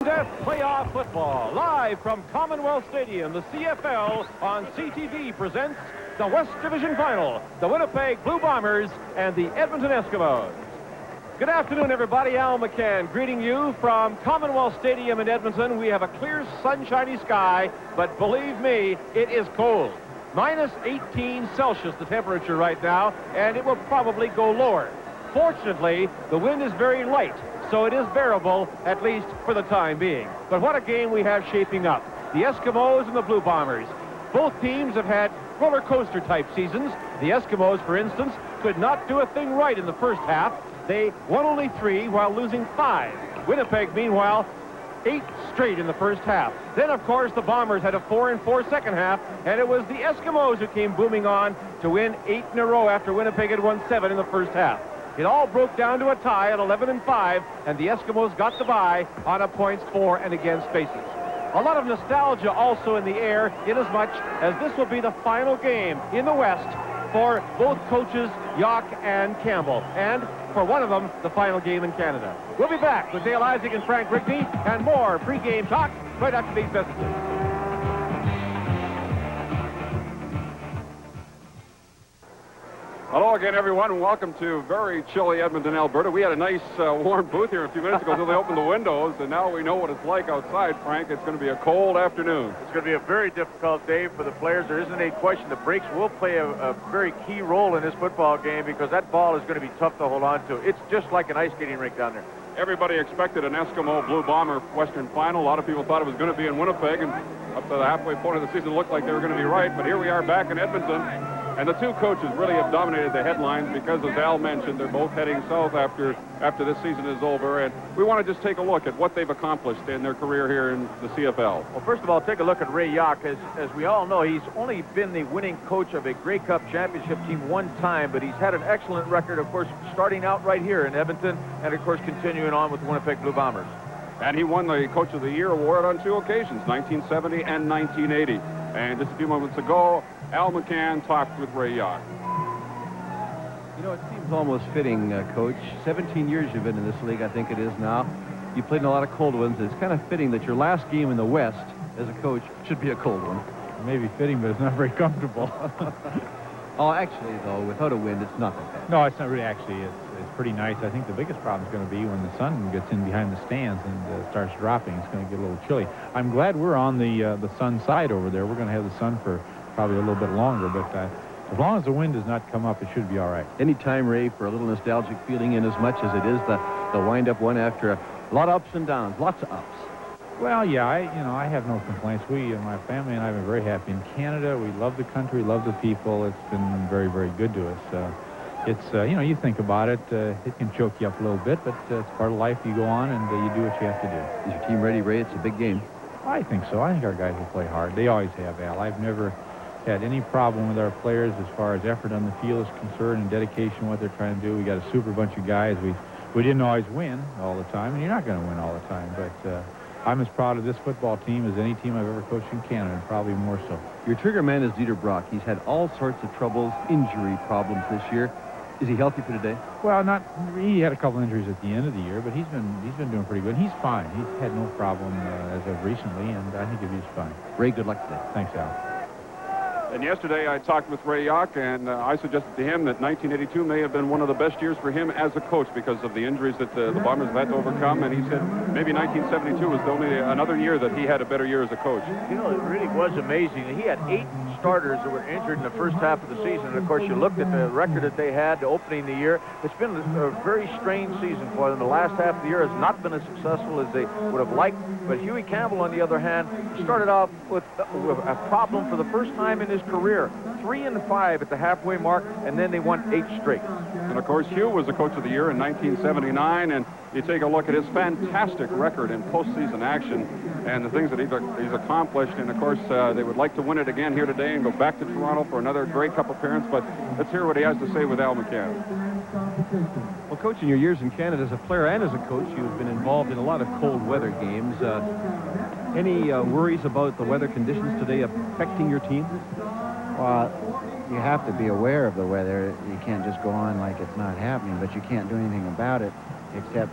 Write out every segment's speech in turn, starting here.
Death Playoff Football, live from Commonwealth Stadium. The CFL on CTV presents the West Division Final, the Winnipeg Blue Bombers and the Edmonton Eskimos. Good afternoon, everybody. Al McCann greeting you from Commonwealth Stadium in Edmonton. We have a clear, sunshiny sky, but believe me, it is cold. Minus 18 Celsius, the temperature right now, and it will probably go lower. Fortunately, the wind is very light, so it is bearable, at least for the time being. But what a game we have shaping up. The Eskimos and the Blue Bombers. Both teams have had roller coaster type seasons. The Eskimos, for instance, could not do a thing right in the first half. They won only 3 while losing 5. Winnipeg, meanwhile, 8 straight in the first half. Then, of course, the Bombers had a 4-4 second half, and it was the Eskimos who came booming on to win 8 in a row after Winnipeg had won 7 in the first half. It all broke down to a tie at 11-5, and the Eskimos got the bye on a points for and against basis. A lot of nostalgia also in the air, inasmuch as this will be the final game in the West for both coaches, Yock and Campbell, and for one of them, the final game in Canada. We'll be back with Dale Isaac and Frank Rigney and more pregame talk right after these messages. Hello again, everyone, and welcome to very chilly Edmonton, Alberta. We had a nice warm booth here a few minutes ago until they opened the windows, and now we know what it's like outside, Frank. It's going to be a cold afternoon. It's going to be a very difficult day for the players. There isn't any question the brakes will play a very key role in this football game because that ball is going to be tough to hold on to. It's just like an ice skating rink down there. Everybody expected an Eskimo Blue Bomber Western Final. A lot of people thought it was going to be in Winnipeg, and up to the halfway point of the season, it looked like they were going to be right. But here we are back in Edmonton. And the two coaches really have dominated the headlines because, as Al mentioned, they're both heading south after this season is over. And we want to just take a look at what they've accomplished in their career here in the CFL. Well, first of all, take a look at Ray Yock. As we all know, he's only been the winning coach of a Grey Cup championship team one time, but he's had an excellent record, of course, starting out right here in Edmonton and, of course, continuing on with the Winnipeg Blue Bombers. And he won the Coach of the Year award on 2 occasions, 1970 and 1980. And just a few moments ago, Al McCann talked with Ray Yock. You know, it seems almost fitting, Coach. 17 years you've been in this league, I think it is now. You played in a lot of cold ones. It's kind of fitting that your last game in the West as a coach should be a cold one. Maybe fitting, but it's not very comfortable. Oh, actually, though, without a wind, it's not that bad. No, it's not really. Actually, it's pretty nice. I think the biggest problem is going to be when the sun gets in behind the stands and starts dropping. It's going to get a little chilly. I'm glad we're on the sun side over there. We're going to have the sun for probably a little bit longer, but as long as the wind does not come up, it should be all right. Any time, Ray, for a little nostalgic feeling in as much as it is the wind-up one after a lot of ups and downs, lots of ups. Well, yeah, I have no complaints. My family and I have been very happy in Canada. We love the country, love the people. It's been very, very good to us. It's, you think about it, it can choke you up a little bit, but it's part of life. You go on and you do what you have to do. Is your team ready, Ray? It's a big game. I think so. I think our guys will play hard. They always have, Al. I've never had any problem with our players as far as effort on the field is concerned and dedication, what they're trying to do. We got a super bunch of guys. We didn't always win all the time, and you're not going to win all the time, but I'm as proud of this football team as any team I've ever coached in Canada, and probably more so. Your trigger man is Dieter Brock. He's had all sorts of troubles, injury problems this year. Is he healthy for today? Well, he had a couple injuries at the end of the year, but he's been doing pretty good. He's fine. He's had no problem as of recently, and I think he'll be fine. Ray, good luck today. Thanks, Al. And yesterday I talked with Ray Yock, and I suggested to him that 1982 may have been one of the best years for him as a coach because of the injuries that the Bombers have had to overcome. And he said maybe 1972 was only another year that he had a better year as a coach. You know, it really was amazing. He had 8 starters that were injured in the first half of the season. And, of course, you looked at the record that they had opening the year. It's been a very strange season for them. The last half of the year has not been as successful as they would have liked. But Huey Campbell, on the other hand, started off with a problem for the first time in his career. 3-5 at the halfway mark, and then they won 8 straight. And, of course, Hugh was the Coach of the Year in 1979, and you take a look at his fantastic record in postseason action and the things that he's accomplished. And, of course, they would like to win it again here today and go back to Toronto for another Grey Cup appearance. But let's hear what he has to say with Al McCann. Well, Coach, in your years in Canada as a player and as a coach, you've been involved in a lot of cold weather games. Any worries about the weather conditions today affecting your team? Well, you have to be aware of the weather. You can't just go on like it's not happening, but you can't do anything about it except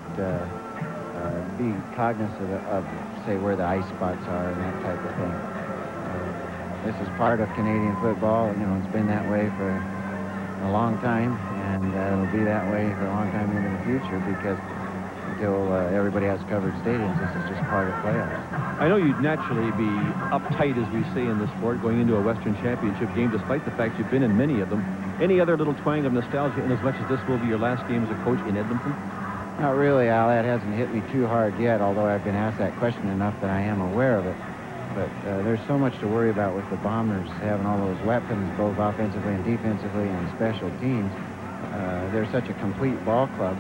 be cognizant of, say, where the ice spots are and that type of thing. This is part of Canadian football. You know, it's been that way for a long time, and it'll be that way for a long time into the future because until everybody has covered stadiums, this is just part of playoffs. I know you'd naturally be uptight, as we say in the sport, going into a Western Championship game, despite the fact you've been in many of them. Any other little twang of nostalgia in as much as this will be your last game as a coach in Edmonton? Not really, Al. That hasn't hit me too hard yet, although I've been asked that question enough that I am aware of it. But there's so much to worry about with the Bombers having all those weapons, both offensively and defensively and special teams. They're such a complete ball club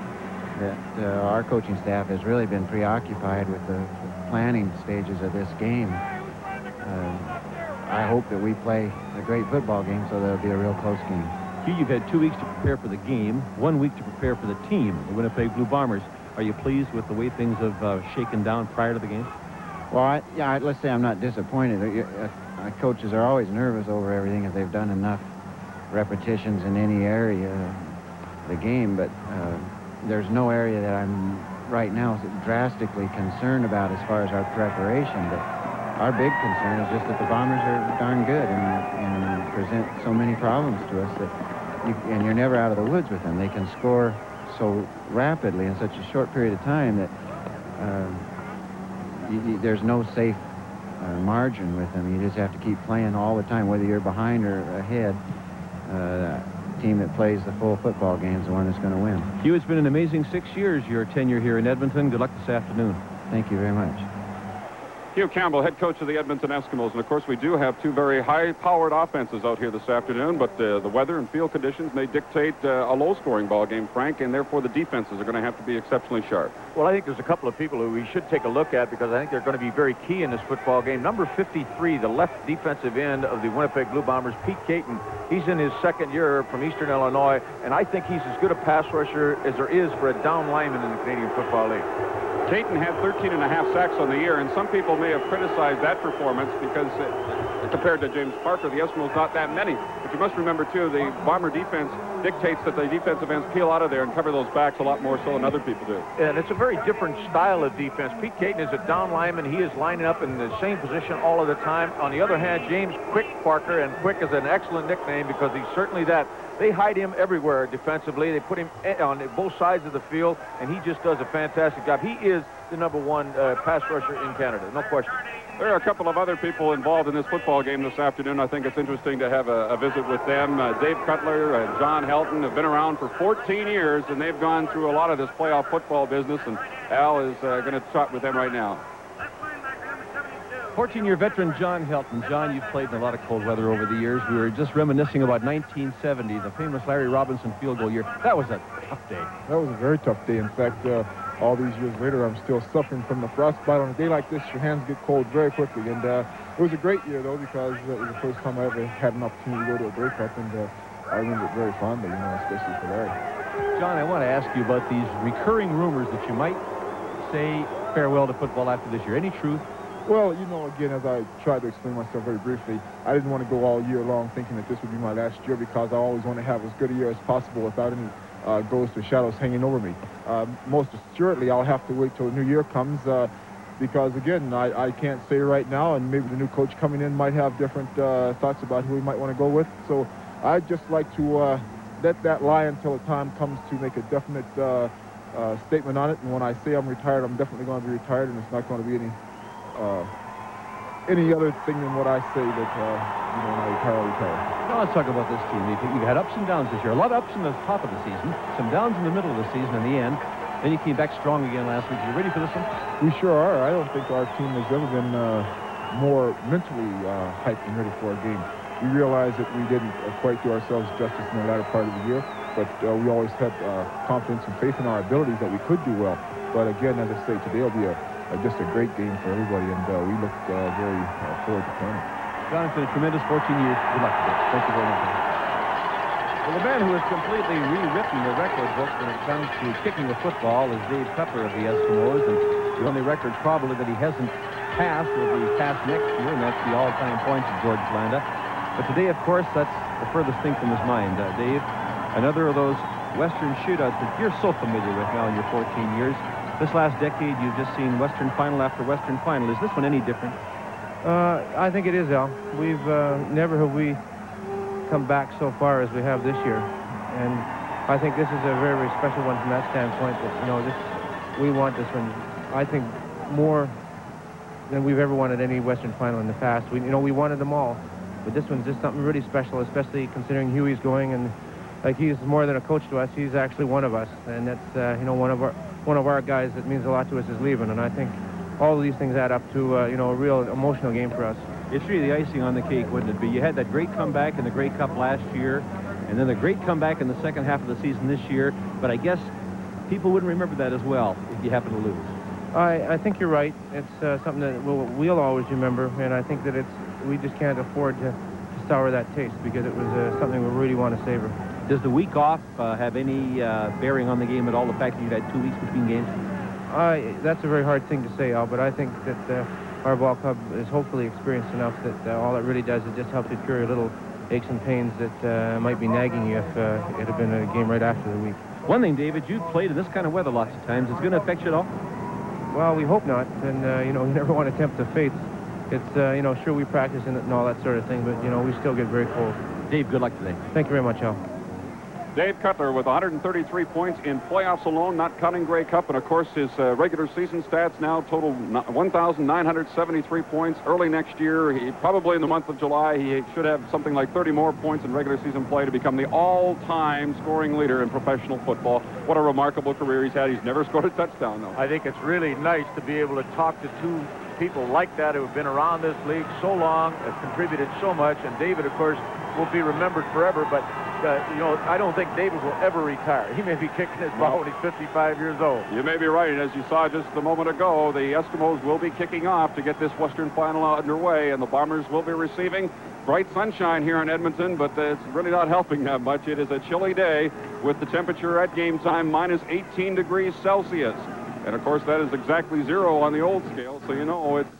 that our coaching staff has really been preoccupied with the planning stages of this game. I hope that we play a great football game so that it'll be a real close game. Hugh, you've had 2 weeks to prepare for the game, 1 week to prepare for the team, the Winnipeg Blue Bombers. Are you pleased with the way things have shaken down prior to the game? Well, let's say I'm not disappointed. Coaches are always nervous over everything if they've done enough repetitions in any area of the game, but there's no area that I'm right now drastically concerned about as far as our preparation. But our big concern is just that the Bombers are darn good and present so many problems to us that and you're never out of the woods with them. They can score so rapidly in such a short period of time that there's no safe margin with them. You just have to keep playing all the time, whether you're behind or ahead. The team that plays the full football game is the one that's going to win. Hugh, it's been an amazing 6 years, your tenure here in Edmonton. Good luck this afternoon. Thank you very much. Hugh Campbell, head coach of the Edmonton Eskimos. And, of course, we do have 2 very high-powered offenses out here this afternoon, but the weather and field conditions may dictate a low-scoring ball game, Frank, and therefore the defenses are going to have to be exceptionally sharp. Well, I think there's a couple of people who we should take a look at because I think they're going to be very key in this football game. Number 53, the left defensive end of the Winnipeg Blue Bombers, Pete Caton. He's in his 2nd year from Eastern Illinois, and I think he's as good a pass rusher as there is for a down lineman in the Canadian Football League. Caton had 13.5 sacks on the year, and some people may have criticized that performance because compared to James Parker, the Eskimos not that many. But you must remember, too, the Bomber defense dictates that the defensive ends peel out of there and cover those backs a lot more so than other people do. And it's a very different style of defense. Pete Caton is a down lineman. He is lining up in the same position all of the time. On the other hand, James Quick Parker, and Quick is an excellent nickname because he's certainly that. They hide him everywhere defensively. They put him on both sides of the field, and he just does a fantastic job. He is the #1 pass rusher in Canada, no question. There are a couple of other people involved in this football game this afternoon. I think it's interesting to have a visit with them. Dave Cutler and John Helton have been around for 14 years, and they've gone through a lot of this playoff football business, and Al is going to talk with them right now. 14-year veteran John Helton. John, you've played in a lot of cold weather over the years. We were just reminiscing about 1970, the famous Larry Robinson field goal year. That was a tough day. That was a very tough day. In fact, all these years later, I'm still suffering from the frostbite. On a day like this, your hands get cold very quickly. And it was a great year, though, because it was the first time I ever had an opportunity to go to a breakup, and I remember it very fondly, especially for Larry. John, I want to ask you about these recurring rumors that you might say farewell to football after this year. Any truth? Well, again, as I tried to explain myself very briefly, I didn't want to go all year long thinking that this would be my last year because I always want to have as good a year as possible without any ghosts or shadows hanging over me. Most assuredly, I'll have to wait till the new year comes because, again, I can't say right now, and maybe the new coach coming in might have different thoughts about who we might want to go with. So I'd just like to let that lie until the time comes to make a definite statement on it. And when I say I'm retired, I'm definitely going to be retired, and it's not going to be any other thing than what I say that, when I retire. Now let's talk about this team. You've had ups and downs this year. A lot of ups in the top of the season, some downs in the middle of the season and the end. Then you came back strong again last week. Are you ready for this one? We sure are. I don't think our team has ever been more mentally hyped and ready for a game. We realize that we didn't quite do ourselves justice in the latter part of the year, but we always had confidence and faith in our abilities that we could do well. But again, as I say, today will be just a great game for everybody, and we look very forward to playing it. John, it's been a tremendous 14 years. Good luck today. Thank you very much. Well, the man who has completely rewritten the record book when it comes to kicking the football is Dave Cutler of the Eskimos, and the only record probably that he hasn't passed will be passed next year, and that's the all-time points of George Blanda. But today, of course, that's the furthest thing from his mind. Dave, another of those Western shootouts that you're so familiar with now in your 14 years. This last decade, you've just seen Western final after Western final. Is this one any different? I think it is, Al. We've never have we come back so far as we have this year, and I think this is a very, very special one from that standpoint. That we want this one. I think more than we've ever wanted any Western final in the past. We wanted them all, but this one's just something really special, especially considering Huey's going, and like he's more than a coach to us. He's actually one of us, and that's one of our guys that means a lot to us is leaving, and I think all of these things add up to a real emotional game for us. It's really the icing on the cake, wouldn't it be? You had that great comeback in the Grey Cup last year, and then the great comeback in the second half of the season this year, but I guess people wouldn't remember that as well if you happen to lose. I think you're right. It's something that we'll always remember, and I think that we just can't afford to sour that taste because it was something we really want to savor. Does the week off have any bearing on the game at all, the fact that you had 2 weeks between games? That's a very hard thing to say, Al, but I think that our ball club is hopefully experienced enough that all it really does is just help you cure your little aches and pains that might be nagging you if it had been a game right after the week. One thing, David, you've played in this kind of weather lots of times. It's going to affect you at all? Well, we hope not, and you never want to tempt the fates. It's sure we practice in it and all that sort of thing, but we still get very cold. Dave, good luck today. Thank you very much, Al. Dave Cutler with 133 points in playoffs alone, not counting Grey Cup. And, of course, his regular season stats now total 1,973 points. Early next year, probably in the month of July, he should have something like 30 more points in regular season play to become the all-time scoring leader in professional football. What a remarkable career he's had. He's never scored a touchdown, though. I think it's really nice to be able to talk to two people like that who have been around this league so long, have contributed so much. And David, of course, will be remembered forever, but I don't think David will ever retire. He may be kicking his ball when he's 55 years old. You may be right, and as you saw just a moment ago, the Eskimos will be kicking off to get this Western final underway, and the Bombers will be receiving bright sunshine here in Edmonton, but it's really not helping that much. It is a chilly day with the temperature at game time minus 18 degrees Celsius. And, of course, that is exactly 0 on the old scale, so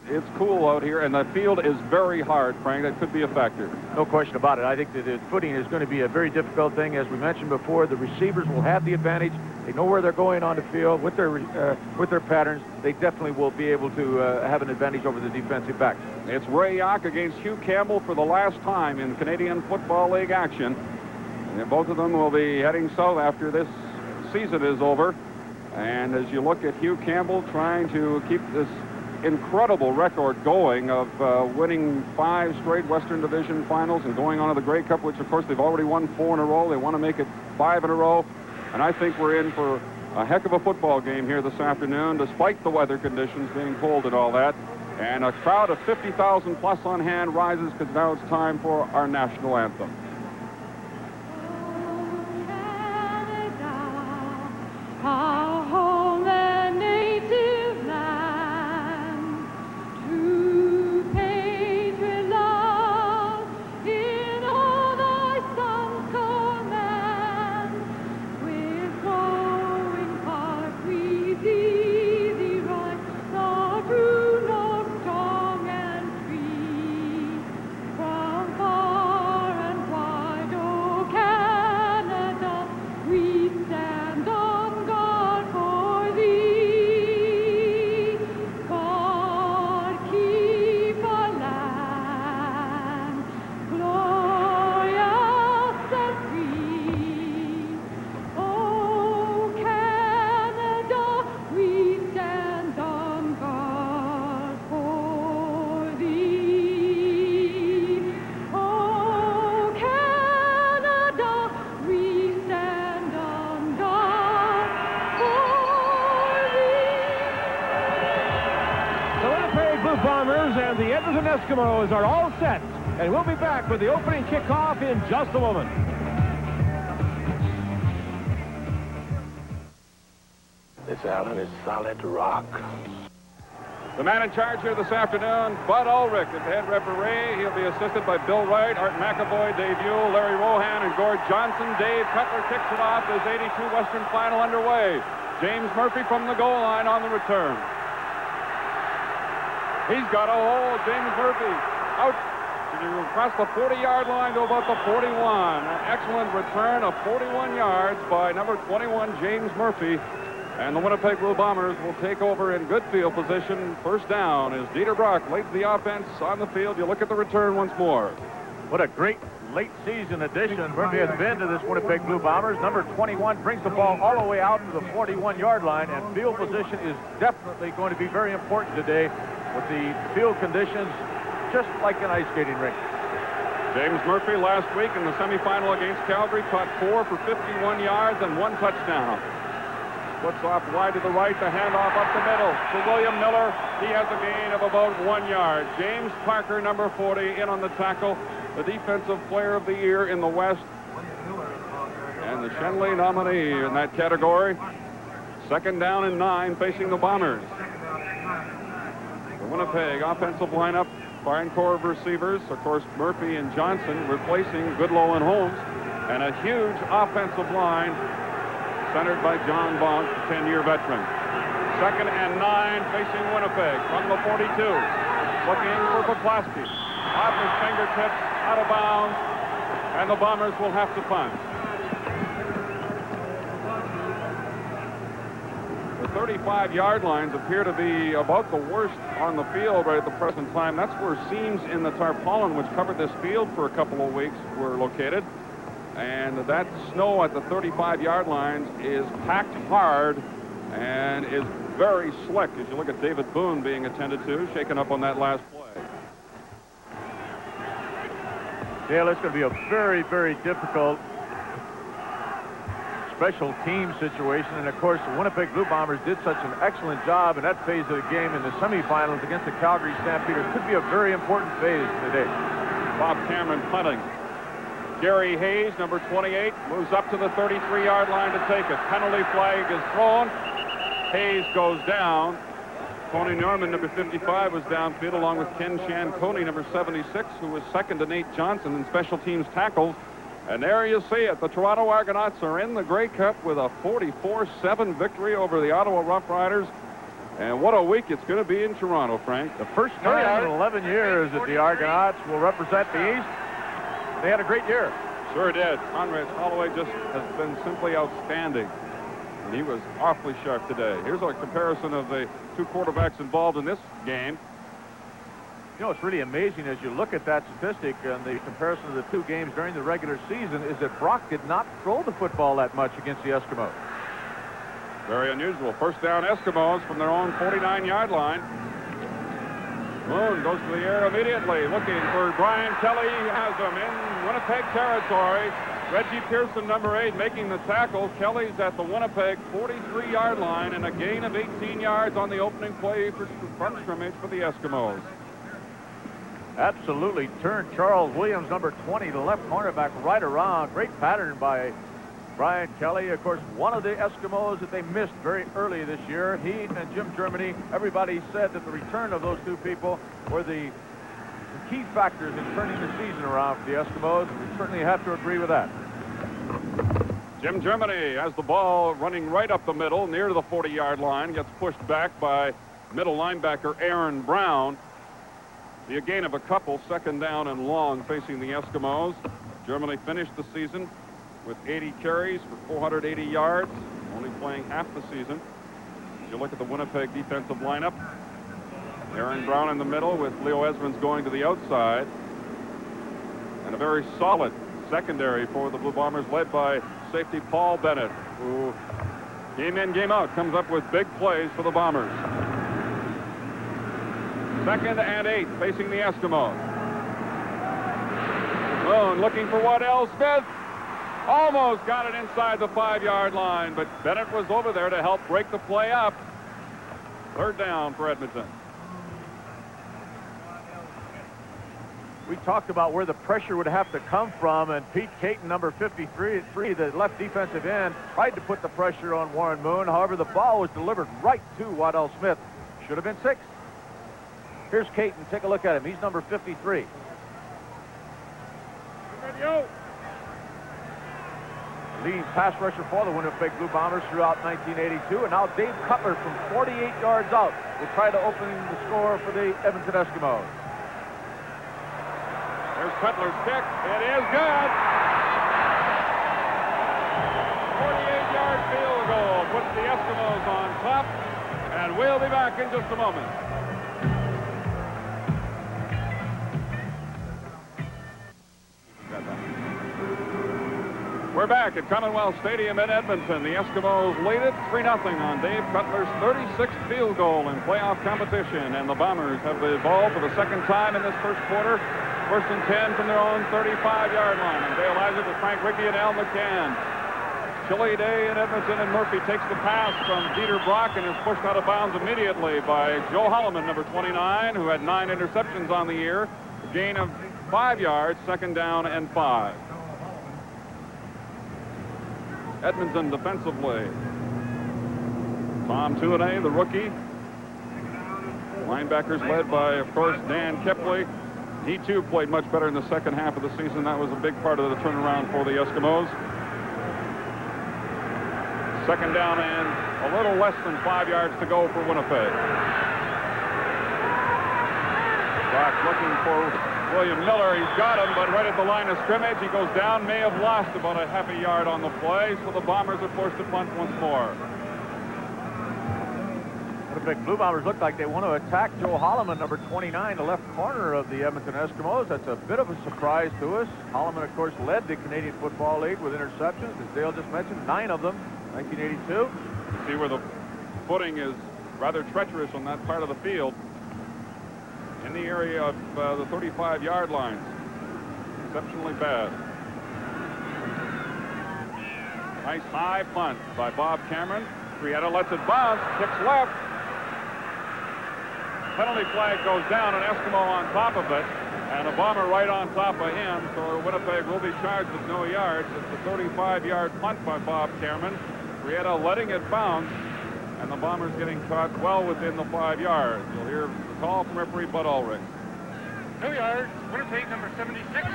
it's cool out here, and the field is very hard, Frank. That could be a factor. No question about it. I think that the footing is going to be a very difficult thing. As we mentioned before, the receivers will have the advantage. They know where they're going on the field with their patterns. They definitely will be able to have an advantage over the defensive backs. It's Ray Yock against Hugh Campbell for the last time in Canadian Football League action. And both of them will be heading south after this season is over. And as you look at Hugh Campbell trying to keep this incredible record going of winning 5 straight Western Division finals and going on to the Grey Cup, which, of course, they've already won 4 in a row. They want to make it 5 in a row. And I think we're in for a heck of a football game here this afternoon, despite the weather conditions being cold and all that. And a crowd of 50,000 plus on hand rises because now it's time for our national anthem. Our home and native land, to patriot love in all thy sons command. With glowing heart we thee rise, the Bruno strong and free. From far and wide, O Canada, we stand on and the Edmonton Eskimos are all set, and we'll be back with the opening kickoff in just a moment. This island is solid rock. The man in charge here this afternoon, Bud Ulrich, is the head referee. He'll be assisted by Bill Wright, Art McAvoy, Dave Ewell, Larry Rohan, and Gord Johnson. Dave Cutler kicks it off as 82 Western final underway. James Murphy from the goal line on the return. He's got a hold. James Murphy out across the 40-yard line to about the 41. An excellent return of 41 yards by number 21, James Murphy. And the Winnipeg Blue Bombers will take over in good field position. First down as Dieter Brock leads the offense on the field. You look at the return once more. What a great late season addition Murphy has been to this Winnipeg Blue Bombers. Number 21 brings the ball all the way out to the 41-yard line, and field position is definitely going to be very important today with the field conditions just like an ice skating rink. James Murphy last week in the semifinal against Calgary caught 4 for 51 yards and 1 touchdown. Puts off wide to the right, the handoff up the middle to William Miller. He has a gain of about 1 yard. James Parker, number 40, in on the tackle. The defensive player of the year in the West. And the Shenley nominee in that category. Second down and 9 facing the Bombers. The Winnipeg offensive lineup, fine core of receivers. Of course, Murphy and Johnson replacing Goodlow and Holmes. And a huge offensive line centered by John Bonk, the 10-year veteran. Second and 9 facing Winnipeg from the 42. Looking for Poplawski. Off his fingertips, out of bounds, and the Bombers will have to punt. The 35-yard lines appear to be about the worst on the field right at the present time. That's where seams in the tarpaulin, which covered this field for a couple of weeks, were located. And that snow at the 35-yard lines is packed hard and is very slick as you look at David Boone being attended to, shaken up on that last play. Dale, it's going to be a very, very difficult special team situation. And, of course, the Winnipeg Blue Bombers did such an excellent job in that phase of the game in the semifinals against the Calgary Stampeders. Could be a very important phase today. Bob Cameron punting. Gary Hayes, number 28, moves up to the 33-yard line to take it. Penalty flag is thrown. Hayes goes down. Tony Norman, number 55, was downfield along with Ken Shanconi, number 76, who was second to Nate Johnson in special teams tackles. And there you see it. The Toronto Argonauts are in the Grey Cup with a 44-7 victory over the Ottawa Rough Riders. And what a week it's going to be in Toronto, Frank. The first time in 11 years that the Argonauts will represent the East. They had a great year. Sure did. Conrad Holloway just has been simply outstanding. And he was awfully sharp today. Here's a comparison of the two quarterbacks involved in this game. You know, it's really amazing as you look at that statistic and the comparison of the two games during the regular season is that Brock did not throw the football that much against the Eskimos. Very unusual. First down Eskimos from their own 49-yard line. Moon goes to the air immediately, looking for Brian Kelly. He has him in Winnipeg territory. Reggie Pearson, number 8, making the tackle. Kelly's at the Winnipeg 43-yard line and a gain of 18 yards on the opening play from scrimmage for the Eskimos. Absolutely turned Charles Williams, number 20, the left cornerback, right around. Great pattern by Brian Kelly. Of course, one of the Eskimos that they missed very early this year. He and Jim Germany, everybody said that the return of those two people were the key factors in turning the season around for the Eskimos. And we certainly have to agree with that. Jim Germany has the ball running right up the middle near the 40-yard line. Gets pushed back by middle linebacker Aaron Brown. The gain of a couple, second down and long facing the Eskimos. Germany finished the season with 80 carries for 480 yards, only playing half the season. As you look at the Winnipeg defensive lineup, Aaron Brown in the middle with Leo Esmonds going to the outside. And a very solid secondary for the Blue Bombers led by safety Paul Bennett, who game in, game out comes up with big plays for the Bombers. Second and 8 facing the Eskimos. Moon looking for Waddell Smith. Almost got it inside the 5-yard line, but Bennett was over there to help break the play up. Third down for Edmonton. We talked about where the pressure would have to come from, and Pete Caton, number 53, the left defensive end, tried to put the pressure on Warren Moon. However, the ball was delivered right to Waddell Smith. Should have been 6. Here's Caton. Take a look at him. He's number 53. Lead pass rusher for the Winnipeg Blue Bombers throughout 1982. And now Dave Cutler from 48 yards out will try to open the score for the Edmonton Eskimos. There's Cutler's kick. It is good. 48 yards 20-yard field goal puts the Eskimos on top, and we'll be back in just a moment. We're back at Commonwealth Stadium in Edmonton. The Eskimos lead it 3-0 on Dave Cutler's 36th field goal in playoff competition, and the Bombers have the ball for the second time in this first quarter. First and 10 from their own 35-yard line. And Dale Isaac with Frank Rickey and Al McCann. Chilly day in Edmonton, and Murphy takes the pass from Dieter Brock and is pushed out of bounds immediately by Joe Holloman, number 29, who had 9 interceptions on the year. A gain of 5 yards, second down and 5. Edmonton defensively. Tom Tuanay, the rookie. Linebackers led by, of course, Dan Kepley. He, too, played much better in the second half of the season. That was a big part of the turnaround for the Eskimos. Second down and a little less than 5 yards to go for Winnipeg. Brock looking for William Miller. He's got him, but right at the line of scrimmage, he goes down, may have lost about a half a yard on the play, so the Bombers are forced to punt once more. Winnipeg Blue Bombers look like they want to attack Joe Holloman, number 29, the left corner of the Edmonton Eskimos. That's a bit of a surprise to us. Holloman, of course, led the Canadian Football League with interceptions, as Dale just mentioned, 9 of them, 1982. See where the footing is rather treacherous on that part of the field. In the area of the 35-yard lines. Exceptionally bad. Nice high punt by Bob Cameron. Frietta lets it bounce, kicks left. Penalty flag goes down, an Eskimo on top of it, and a Bomber right on top of him, so Winnipeg will be charged with no yards. It's a 35-yard punt by Bob Cameron. Frietta letting it bounce, and the Bombers getting caught well within the 5 yards. You'll hear the call from referee Bud Ulrich. 2 yards, Winnipeg number 76,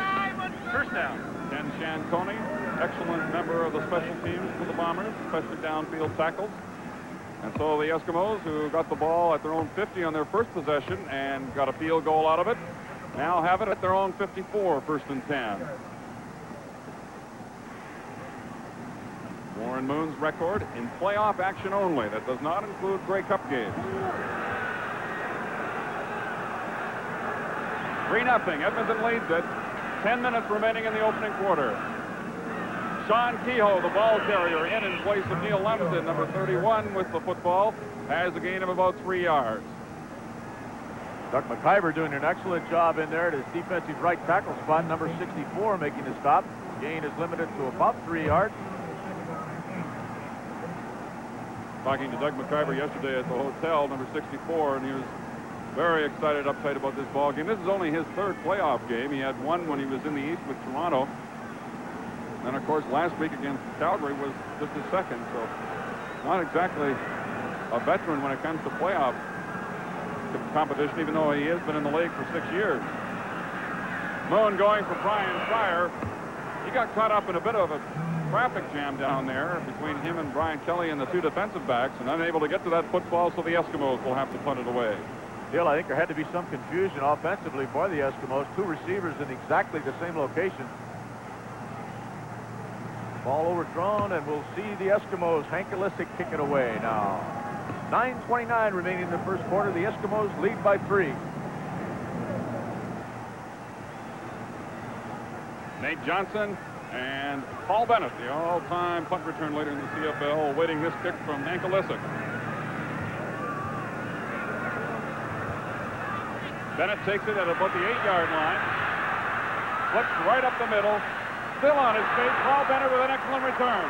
first down. Ken Shantoni, excellent member of the special teams for the Bombers, especially downfield tackles. And so the Eskimos, who got the ball at their own 50 on their first possession and got a field goal out of it, now have it at their own 54, first and 10. Warren Moon's record in playoff action only. That does not include Grey Cup games. 3-0. Edmonton leads it. 10 minutes remaining in the opening quarter. Sean Kehoe, the ball carrier, in place of Neil Lumsden, number 31, with the football, has a gain of about 3 yards. Doug McIver doing an excellent job in there at his defensive right tackle spot, number 64, making the stop. Gain is limited to about 3 yards. Talking to Doug McIver yesterday at the hotel, number 64, and he was very excited, uptight about this ball game. This is only his third playoff game. He had one when he was in the East with Toronto. And, of course, last week against Calgary was just his second, so not exactly a veteran when it comes to playoff competition, even though he has been in the league for 6 years. Moon going for Brian Fryer. He got caught up in a bit of a traffic jam down there between him and Brian Kelly and the two defensive backs, and unable to get to that football, so the Eskimos will have to punt it away. Dale, I think there had to be some confusion offensively for the Eskimos. Two receivers in exactly the same location. Ball overthrown, and we'll see the Eskimos, Hank Ilisic, kick it away now. 9:29 remaining in the first quarter. The Eskimos lead by 3. Nate Johnson and Paul Bennett, the all-time punt return leader in the CFL, awaiting this kick from Hank Ilisic. Bennett takes it at about the 8-yard line. Flips right up the middle. Still on his feet. Paul Bennett with an excellent return.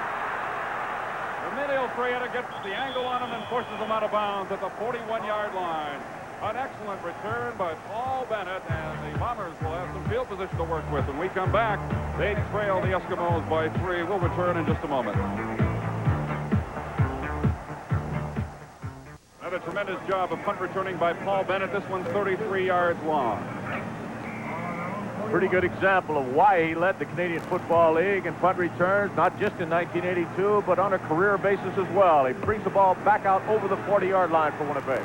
Emilio Frietta gets the angle on him and pushes him out of bounds at the 41-yard line. An excellent return by Paul Bennett, and the Bombers will have some field position to work with. When we come back, they trail the Eskimos by 3. We'll return in just a moment. Another tremendous job of punt returning by Paul Bennett. This one's 33 yards long. Pretty good example of why he led the Canadian Football League in punt returns, not just in 1982, but on a career basis as well. He brings the ball back out over the 40-yard line for Winnipeg.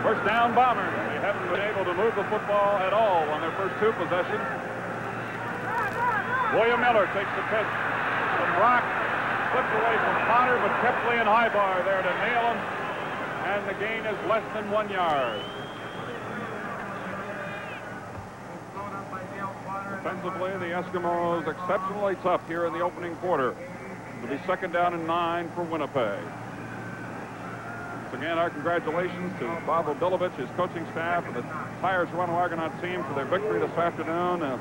First down, Bombers. They haven't been able to move the football at all on their first 2 possessions. William Miller takes the pitch from Brock. slipped away from Potter, but kept Lee and Highbar there to nail him. And the gain is less than 1 yard. Defensively, the Eskimos exceptionally tough here in the opening quarter. It'll be 2nd down and 9 for Winnipeg. Once again, our congratulations to Bob Obilovich, his coaching staff, and the entire Toronto Argonaut team for their victory this afternoon.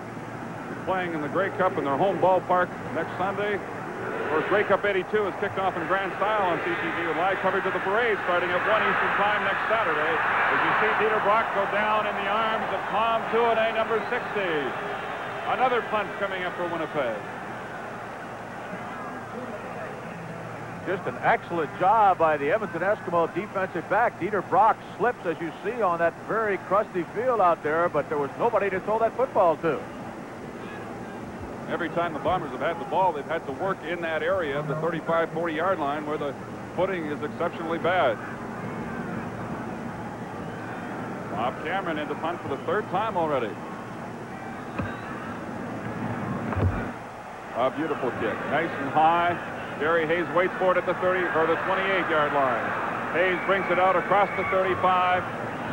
Playing in the Grey Cup in their home ballpark next Sunday. Of course, Grey Cup 82 is kicked off in grand style on CTV with live coverage of the parade starting at 1 Eastern time next Saturday. As you see Dieter Brock go down in the arms of Tom Tuanay, number 60. Another punt coming up for Winnipeg. Just an excellent job by the Edmonton Eskimo defensive back. Dieter Brock slips, as you see, on that very crusty field out there, but there was nobody to throw that football to. Every time the Bombers have had the ball, they've had to work in that area, the 35, 40-yard line, where the footing is exceptionally bad. Bob Cameron into punt for the 3rd time already. A beautiful kick, nice and high. Gary Hayes waits for it at the 30 or the 28-yard line. Hayes brings it out across the 35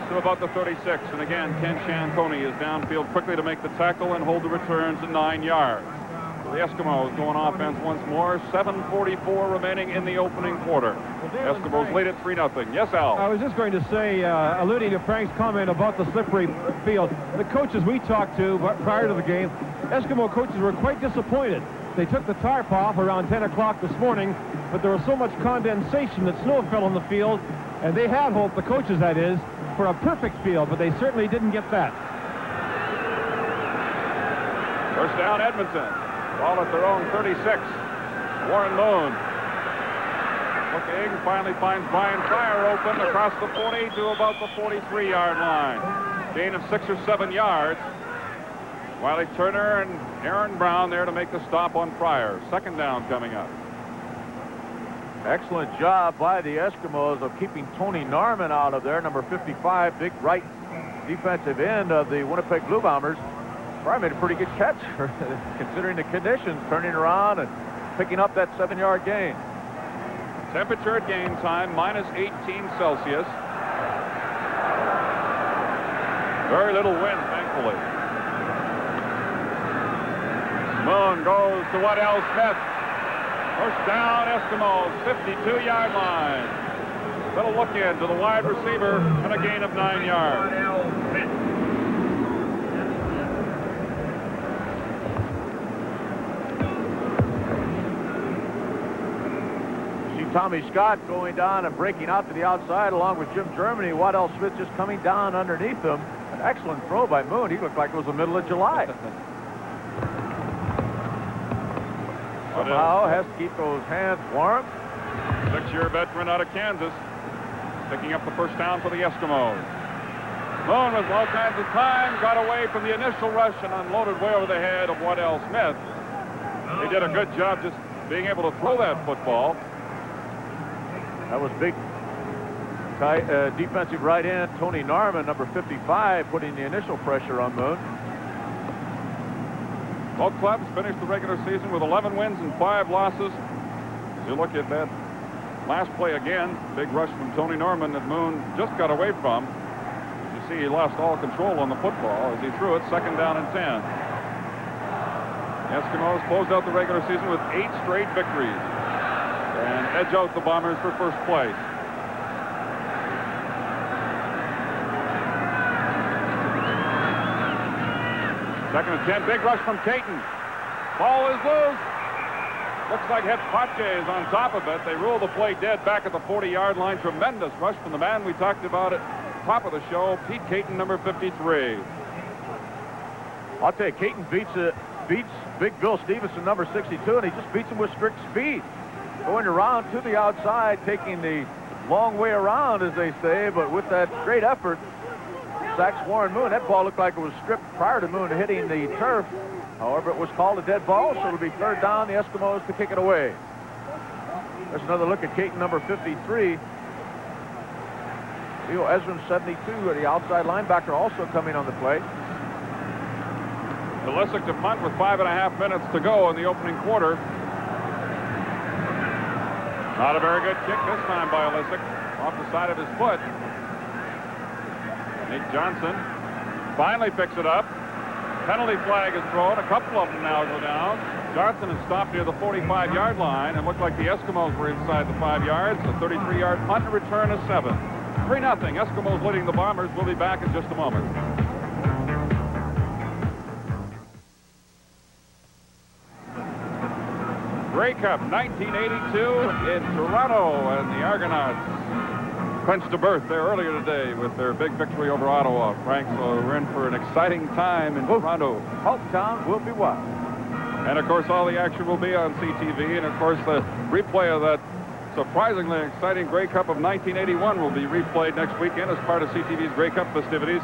to about the 36, and again Ken Cianconi is downfield quickly to make the tackle and hold the return to 9 yards. So the Eskimos going offense once more. 7:44 remaining in the opening quarter. Eskimos lead at 3-0. Yes, Al. I was just going to say, alluding to Frank's comment about the slippery field, the coaches we talked to prior to the game, Eskimo coaches were quite disappointed. They took the tarp off around 10 o'clock this morning, but there was so much condensation that snow fell on the field, and they had hoped, the coaches that is, for a perfect field, but they certainly didn't get that. First down, Edmonton. Ball at their own 36. Warren Moon looking, finally finds Brian Fryer open across the 40 to about the 43-yard line. Gain of 6 or 7 yards. Wiley Turner and Aaron Brown there to make the stop on Fryer. 2nd down coming up. Excellent job by the Eskimos of keeping Tony Norman out of there, number 55, big right defensive end of the Winnipeg Blue Bombers. Fryer made a pretty good catch considering the conditions, turning around and picking up that 7-yard gain. Temperature at game time, minus 18 Celsius. Very little wind, thankfully. Moon goes to Waddell Smith. First down, Eskimos, 52-yard line. Little look in to the wide receiver and a gain of 9 yards. See Tommy Scott going down and breaking out to the outside along with Jim Germany. Waddell Smith just coming down underneath them. An excellent throw by Moon. He looked like it was the middle of July. Somehow has to keep those hands warm. 6-year veteran out of Kansas, picking up the first down for the Eskimos. Moon with all kinds of time, got away from the initial rush and unloaded way over the head of Waddell Smith. He did a good job just being able to throw that football. That was big defensive right end Tony Norman, number 55, putting the initial pressure on Moon. Both clubs finished the regular season with 11 wins and 5 losses. As you look at that last play again, big rush from Tony Norman that Moon just got away from. As you see, he lost all control on the football as he threw it, 2nd down and 10. The Eskimos closed out the regular season with 8 straight victories and edge out the Bombers for first place. Second and 10, big rush from Caton. Ball is loose. Looks like Het Pache is on top of it. They rule the play dead back at the 40-yard line. Tremendous rush from the man we talked about at the top of the show, Pete Caton, number 53. I'll tell you, Caton beats Big Bill Stevenson, number 62, and he just beats him with strict speed. Going around to the outside, taking the long way around, as they say, but with that great effort, sacks Warren Moon. That ball looked like it was stripped prior to Moon hitting the turf. However, it was called a dead ball, so it'll be 3rd down, the Eskimos to kick it away. There's another look at Caton, number 53. Leo Ezrin, 72, the outside linebacker, also coming on the play. Delisic to punt with 5.5 minutes to go in the opening quarter. Not a very good kick this time by Olisic. Off the side of his foot. Nate Johnson finally picks it up. Penalty flag is thrown. A couple of them now go down. Johnson is stopped near the 45-yard line, and looked like the Eskimos were inside the 5 yards. A 33-yard punt and return of 7. 3-0. Eskimos leading the Bombers. We'll be back in just a moment. Grey Cup 1982 in Toronto, and the Argonauts clinched a berth there earlier today with their big victory over Ottawa. Frank, so we're in for an exciting time in Toronto. Hometown will be wild. And of course, all the action will be on CTV, and of course, the replay of that surprisingly exciting Grey Cup of 1981 will be replayed next weekend as part of CTV's Grey Cup festivities.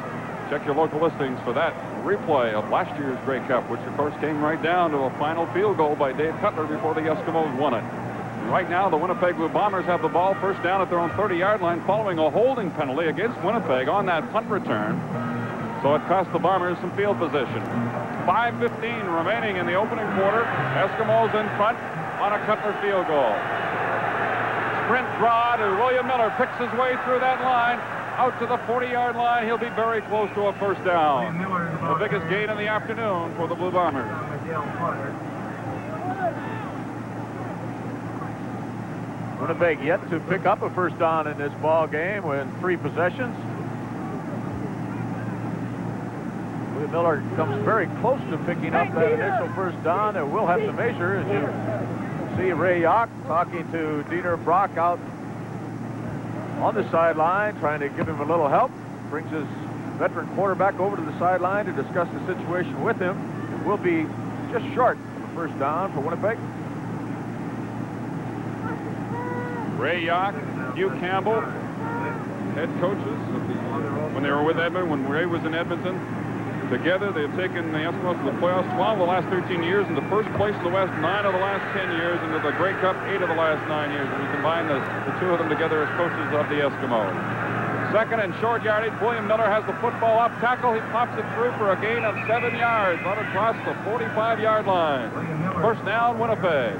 Check your local listings for that replay of last year's Grey Cup, which of course came right down to a final field goal by Dave Cutler before the Eskimos won it. And right now, the Winnipeg Blue Bombers have the ball first down at their own 30-yard line following a holding penalty against Winnipeg on that punt return. So it cost the Bombers some field position. 5:15 remaining in the opening quarter. Eskimos in front on a Cutler field goal. Sprint draw to William Miller, picks his way through that line. Out to the 40-yard line. He'll be very close to a first down. The biggest gain in the afternoon for the Blue Bombers. Winnipeg yet to pick up a first down in this ball game with 3 possessions. William Miller comes very close to picking up that initial first down, and we'll have to measure, as you see Ray Yock talking to Dieter Brock out on the sideline, trying to give him a little help. Brings his veteran quarterback over to the sideline to discuss the situation with him. It will be just short of a first down for Winnipeg. Ray Yock, Hugh Campbell, head coaches when they were with Edmonton, when Ray was in Edmonton. Together, they've taken the Eskimos to the playoffs 12 of the last 13 years, into first place in the West 9 of the last 10 years, into the Grey Cup 8 of the last 9 years. And we combine the two of them together as coaches of the Eskimos. Second and short yardage. William Miller has the football up. Tackle. He pops it through for a gain of 7 yards. Out across the 45-yard line. First down, Winnipeg.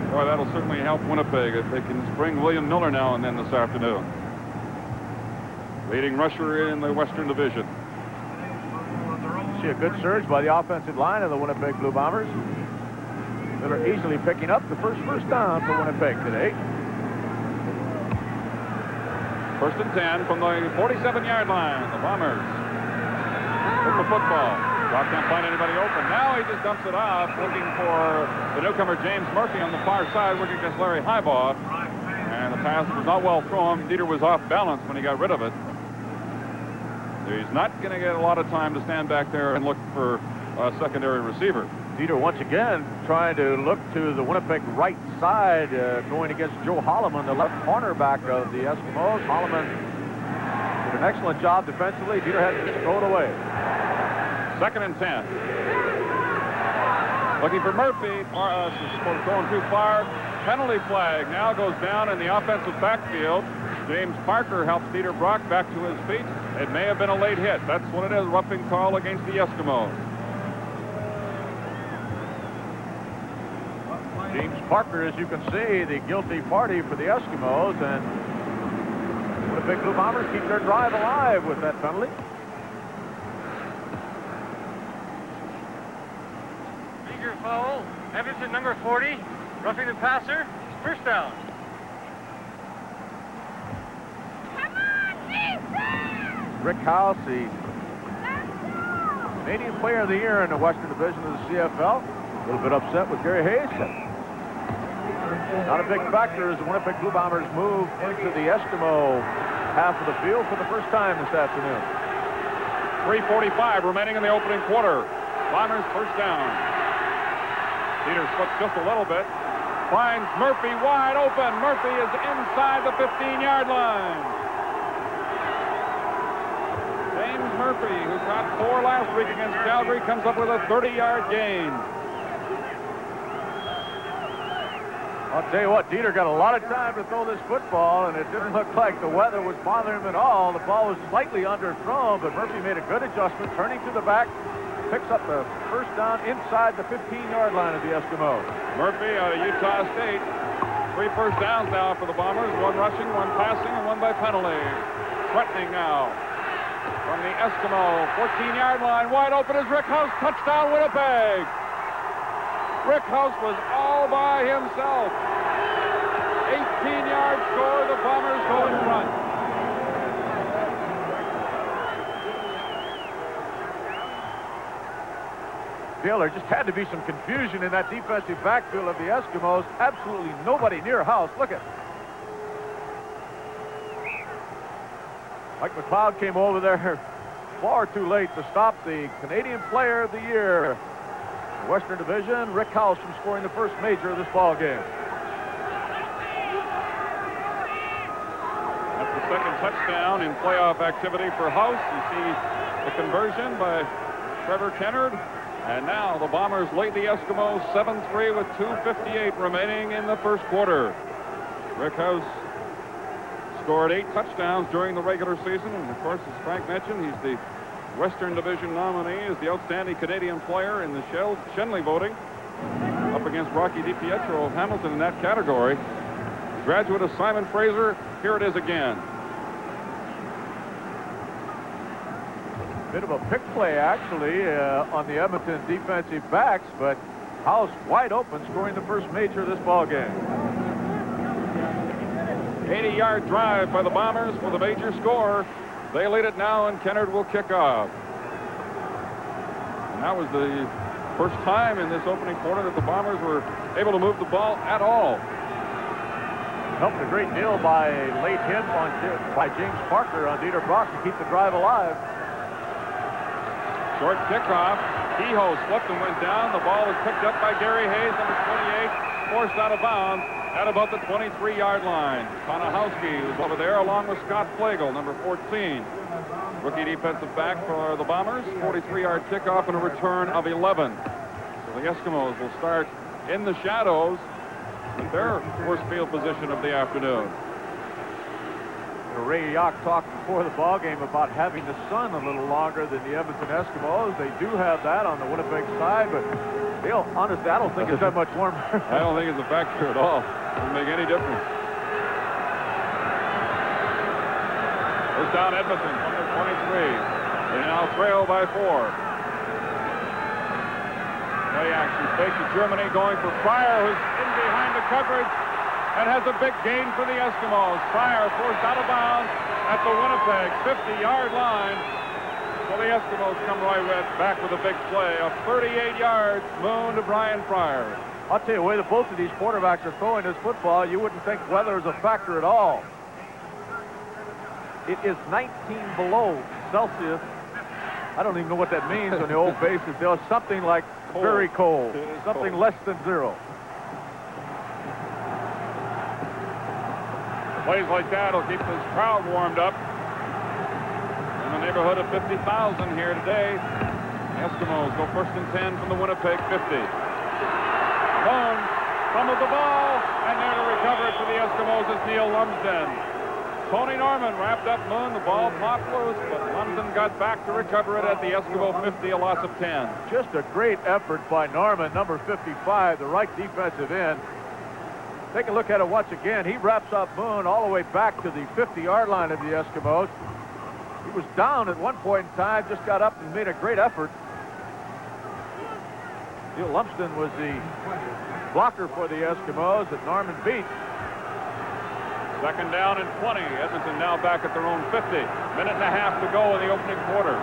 Boy, that'll certainly help Winnipeg if they can bring William Miller now and then this afternoon. Leading rusher in the Western Division. See a good surge by the offensive line of the Winnipeg Blue Bombers. Miller easily picking up the first down for Winnipeg today. First and 10 from the 47-yard line. The Bombers with the football. Brock can't find anybody open. Now he just dumps it off, looking for the newcomer James Murphy on the far side, working against Larry Highbaugh. And the pass was not well thrown. Dieter was off balance when he got rid of it. He's not going to get a lot of time to stand back there and look for a secondary receiver. Dieter once again trying to look to the Winnipeg right side, going against Joe Holloman, the left cornerback of the Eskimos. Holloman did an excellent job defensively. Dieter had to throw it away. Second and 10. Looking for Murphy. Going too far. Penalty flag now goes down in the offensive backfield. James Parker helps Dieter Brock back to his feet. It may have been a late hit. That's what it is, roughing call against the Eskimos. James Parker, as you can see, the guilty party for the Eskimos, and Winnipeg Blue Bombers keep their drive alive with that penalty. Major foul. Edmonton number 40, roughing the passer. First down. Rick House, the Canadian Player of the Year in the Western Division of the CFL. A little bit upset with Gary Hayes. Not a big factor as the Winnipeg Blue Bombers move into the Eskimo half of the field for the first time this afternoon. 3:45 remaining in the opening quarter. Bombers first down. Dieter slips just a little bit. Finds Murphy wide open. Murphy is inside the 15-yard line. James Murphy, who caught 4 last week against Calgary, comes up with a 30-yard gain. I'll tell you what, Dieter got a lot of time to throw this football, and it didn't look like the weather was bothering him at all. The ball was slightly underthrown, but Murphy made a good adjustment, turning to the back, picks up the first down inside the 15-yard line of the Eskimos. Murphy out of Utah State. 3 first downs now for the Bombers. 1 rushing, 1 passing, and 1 by penalty. Threatening now from the Eskimo 14-yard line. Wide open is Rick House. Touchdown, Winnipeg. Rick House was all by himself. 18-yard score. The Bombers go in front. Bill, there just had to be some confusion in that defensive backfield of the Eskimos. Absolutely nobody near House. Look at Mike McLeod came over there far too late to stop the Canadian Player of the Year. Western Division, Rick House from scoring the first major of this ball game. That's the second touchdown in playoff activity for House. You see the conversion by Trevor Kennard. And now the Bombers lead the Eskimos 7-3 with 2:58 remaining in the first quarter. Rick House scored 8 touchdowns during the regular season. And, of course, as Frank mentioned, he's the Western Division nominee as the outstanding Canadian player in the Shenley voting, up against Rocky DiPietro of Hamilton in that category. Graduate of Simon Fraser, here it is again. Bit of a pick play, actually, on the Edmonton defensive backs, but House wide open, scoring the first major of this ball game. 80-yard drive by the Bombers for the major score. They lead it now, and Kennard will kick off. And that was the first time in this opening quarter that the Bombers were able to move the ball at all. Helped a great deal by a late hit by James Parker on Dieter Brock to keep the drive alive. Short kickoff. Kehoe slipped and went down. The ball was picked up by Gary Hayes, number 28, forced out of bounds at about the 23-yard line. Konahowski was over there along with Scott Flagel, number 14. Rookie defensive back for the Bombers. 43-yard kickoff and a return of 11. So the Eskimos will start in the shadows with their worst field position of the afternoon. Ray Yock talked before the ball game about having the sun a little longer than the Edmonton Eskimos. They do have that on the Winnipeg side, but Dale, honestly, I don't think it's that much warmer. I don't think it's a factor at all. Doesn't make any difference. First down, Edmonton from the 23. They now trail by 4. Play action fake to Germany, going for Pryor, who's in behind the coverage and has a big gain for the Eskimos. Pryor forced out of bounds at the Winnipeg 50-yard line. So the Eskimos come right back with a big play of 38 yards. Moon to Brian Pryor. I'll tell you, the way that both of these quarterbacks are throwing this football, you wouldn't think weather is a factor at all. It is 19 below Celsius. I don't even know what that means on the old bases. There's something like cold. Very cold. Something cold. less than 0. Plays like that will keep this crowd warmed up. In the neighborhood of 50,000 here today. Eskimos go 1st and 10 from the Winnipeg 50. Moon fumbled the ball, and there to recover it for the Eskimos is Neil Lumsden. Tony Norman wrapped up Moon. The ball popped loose, but Lumsden got back to recover it at the Eskimo 50, a loss of 10. Just a great effort by Norman, number 55, the right defensive end. Take a look at it once again. He wraps up Moon all the way back to the 50-yard line of the Eskimos. He was down at one point in time, just got up and made a great effort. Neil Lumsden was the blocker for the Eskimos that Norman beat. Second down and 20. Edmonton now back at their own 50. Minute and a half to go in the opening quarter.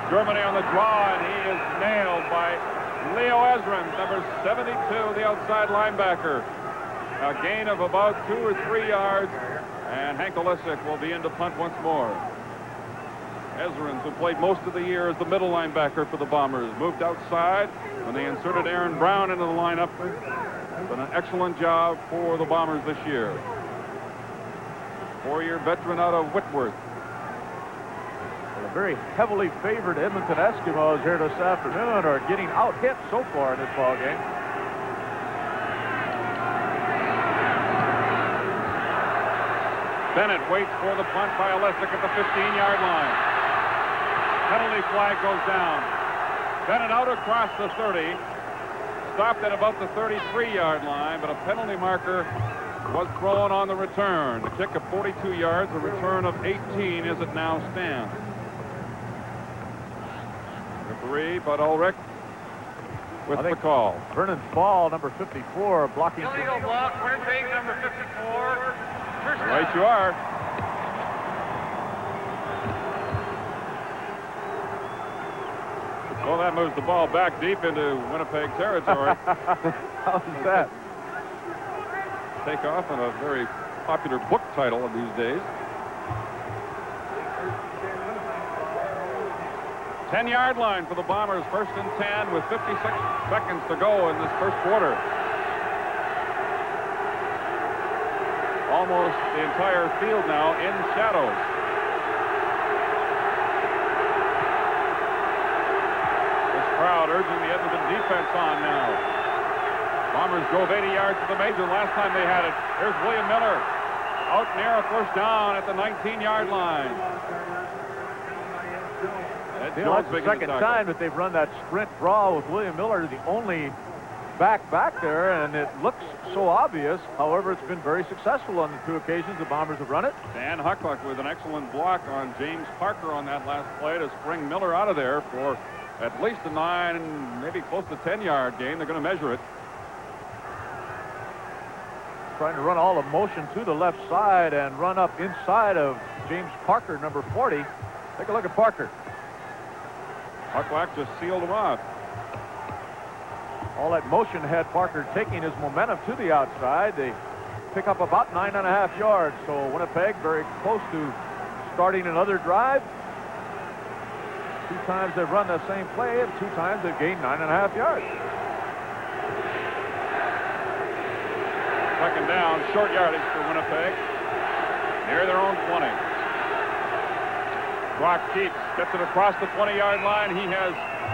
Germany on the draw, and he is nailed by Leo Ezrins, number 72, the outside linebacker. A gain of about 2 or 3 yards, and Hank Olesic will be in to punt once more. Ezrins, who played most of the year as the middle linebacker for the Bombers, moved outside when they inserted Aaron Brown into the lineup. Done an excellent job for the Bombers this year. 4-year veteran out of Whitworth. The very heavily favored Edmonton Eskimos here this afternoon are getting out-hit so far in this ball game. Bennett waits for the punt by Olesic at the 15-yard line. penalty flag goes down. Bennett out across the 30. Stopped at about the 33-yard line, but a penalty marker was thrown on the return. The kick of 42 yards, a return of 18 as it now stands. Referee Bud Ulrich with the call. Vernon Fall, number 54, blocking. Illegal block, Winnipeg, number 54. First down. Right you are. Well, that moves the ball back deep into Winnipeg territory. How's that? Take off on a very popular book title of these days. 10-yard line for the Bombers, 1st and 10 with 56 seconds to go in this first quarter. Almost the entire field now in shadows. This crowd urging the Edmonton defense on now. Bombers drove 80 yards to the major last time they had it. Here's William Miller out near a first down at the 19-yard line. That's the second time that they've run that sprint draw with William Miller, the only back there, and it looks so obvious. However, it's been very successful on the 2 occasions the Bombers have run it. Dan Huckluck with an excellent block on James Parker on that last play to spring Miller out of there for at least a 9, maybe close to 10-yard gain. They're going to measure it. Trying to run all the motion to the left side and run up inside of James Parker, number 40. Take a look at Parker. Huckluck just sealed him off. All that motion had Parker taking his momentum to the outside. They pick up about 9.5 yards. So Winnipeg very close to starting another drive. 2 times they've run the same play, and 2 times they've gained 9.5 yards. Second down, short yardage for Winnipeg. Near their own 20. Brock Keats gets it across the 20-yard line. He has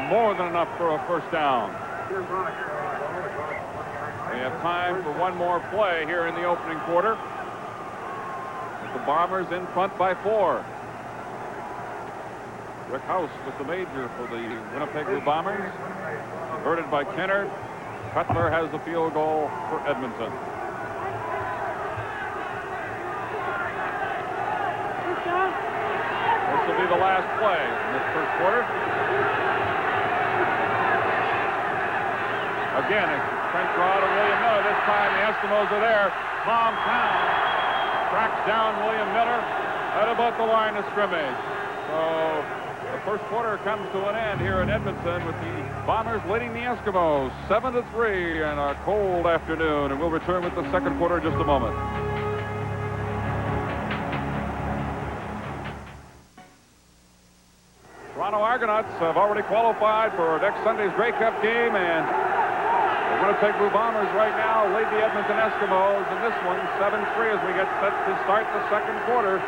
more than enough for a first down. We have time for one more play here in the opening quarter. With the Bombers in front by 4. Rick House with the major for the Winnipeg Blue Bombers. Converted by Kennard. Cutler has the field goal for Edmonton. This will be the last play in this first quarter. Again, a sprint draw to William Miller. This time the Eskimos are there. Tom Town tracks down William Miller at about the line of scrimmage. So the first quarter comes to an end here in Edmonton with the Bombers leading the Eskimos 7-3 in a cold afternoon. And we'll return with the second quarter in just a moment. Toronto Argonauts have already qualified for next Sunday's Grey Cup game, and the Winnipeg Blue Bombers right now lead the Edmonton Eskimos in this one 7-3 as we get set to start the second quarter.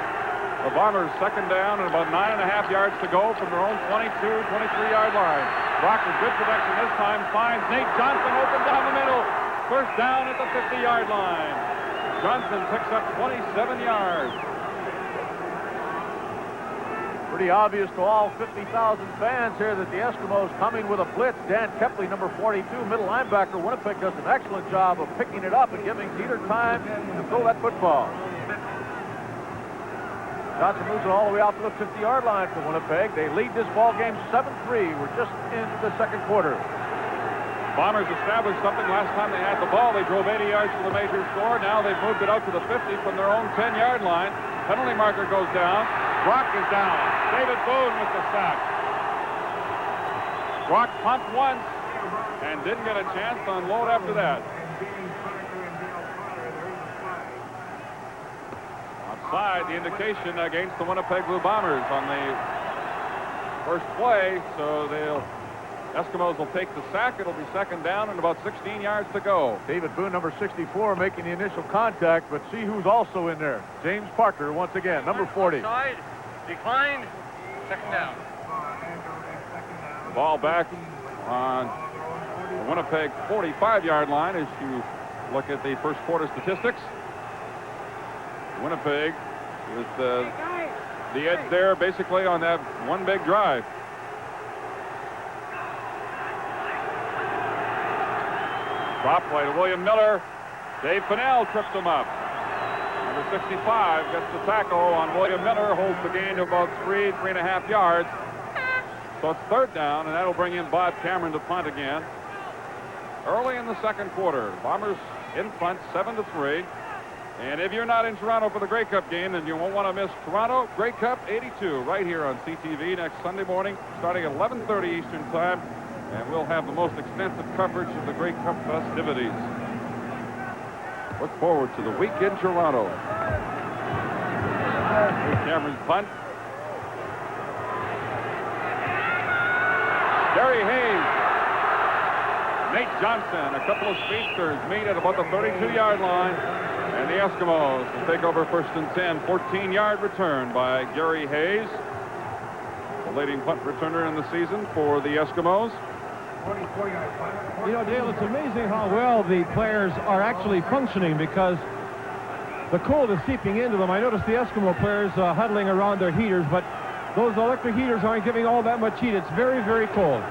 The Bombers second down and about 9.5 yards to go from their own 23-yard line. Brock with good protection this time finds Nate Johnson open down the middle. First down at the 50-yard line. Johnson picks up 27 yards. Pretty obvious to all 50,000 fans here that the Eskimos coming with a blitz. Dan Kepley, number 42, middle linebacker. Winnipeg does an excellent job of picking it up and giving Dieter time to throw that football. Johnson moves it all the way out to the 50-yard line for Winnipeg. They lead this ball game 7-3. We're just into the second quarter. Bombers established something last time they had the ball. They drove 80 yards to the major score. Now they've moved it out to the 50 from their own 10-yard line. Penalty marker goes down. Brock is down. David Boone with the sack. Brock pumped once and didn't get a chance to unload after that. Outside, the indication against the Winnipeg Blue Bombers on the first play, so Eskimos will take the sack. It'll be second down and about 16 yards to go. David Boone, number 64, making the initial contact, but see who's also in there. James Parker, once again, number 40. Side, declined, second down. The ball back on the Winnipeg 45-yard line as you look at the first quarter statistics. Winnipeg with the edge there basically on that one big drive. Drop play to William Miller. Dave Fennell trips him up. Number 65 gets the tackle on William Miller, holds the gain to about 3.5 yards. So it's third down, and that'll bring in Bob Cameron to punt again. Early in the second quarter, Bombers in front 7-3. And if you're not in Toronto for the Grey Cup game, then you won't want to miss Toronto Grey Cup 82 right here on CTV next Sunday morning, starting at 11:30 Eastern Time. And we'll have the most extensive coverage of the Grey Cup festivities. Look forward to the week in Toronto. Here's Cameron's punt. Gary Hayes, Nate Johnson, a couple of speedsters meet at about the 32-yard line. And the Eskimos will take over first and 10. 14-yard return by Gary Hayes, the leading punt returner in the season for the Eskimos. You know, Dale, it's amazing how well the players are actually functioning because the cold is seeping into them. I noticed the Eskimo players huddling around their heaters, but those electric heaters aren't giving all that much heat. It's very, very cold.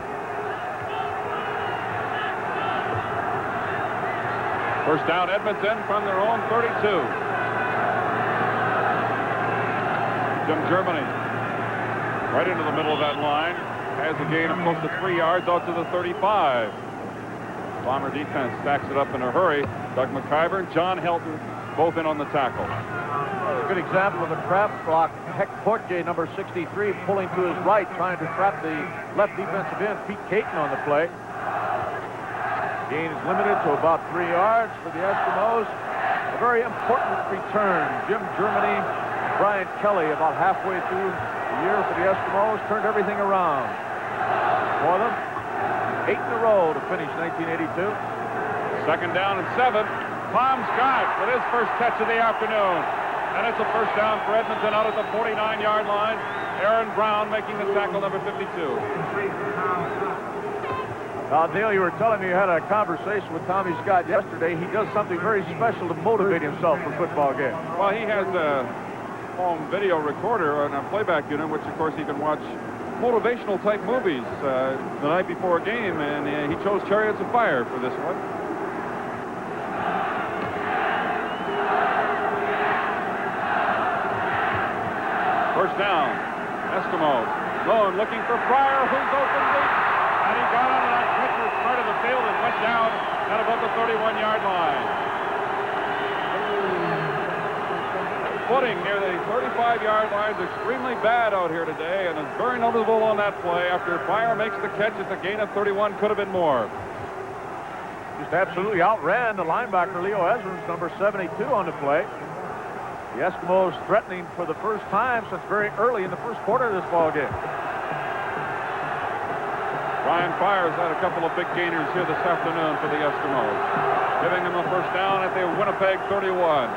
First down, Edmonton from their own 32. Jim Germany right into the middle of that line. Has a gain of close to 3 yards out to the 35. Bomber defense stacks it up in a hurry. Doug McIver and John Helton both in on the tackle. A good example of a trap block. Heck Portier, number 63, pulling to his right, trying to trap the left defensive end. Pete Caton on the play. Gain is limited to about 3 yards for the Eskimos. A very important return. Jim Germany, Brian Kelly, about halfway through the year for the Eskimos, turned everything around for them. 8 in a row to finish 1982. Second down and 7. Tom Scott with his first catch of the afternoon. And it's a first down for Edmonton out at the 49-yard line. Aaron Brown making the tackle, number 52. Dale, you were telling me you had a conversation with Tommy Scott yesterday. He does something very special to motivate himself for football games. Well, he has a home video recorder and a playback unit, which, of course, he can watch motivational type movies the night before a game, and he chose Chariots of Fire for this one. First down, Eskimos. Lone looking for Pryor, who's open deep. And he got on that quicker part of the field and went down at about the 31-yard line. Footing near the 35-yard line is extremely bad out here today, and it's very noticeable on that play. After Pryor makes the catch, it's a gain of 31. Could have been more. Just absolutely outran the linebacker, Leo Ezrams, number 72 on the play. The Eskimos threatening for the first time since very early in the first quarter of this ball game. Brian Pryor's had a couple of big gainers here this afternoon for the Eskimos, giving them a first down at the Winnipeg 31.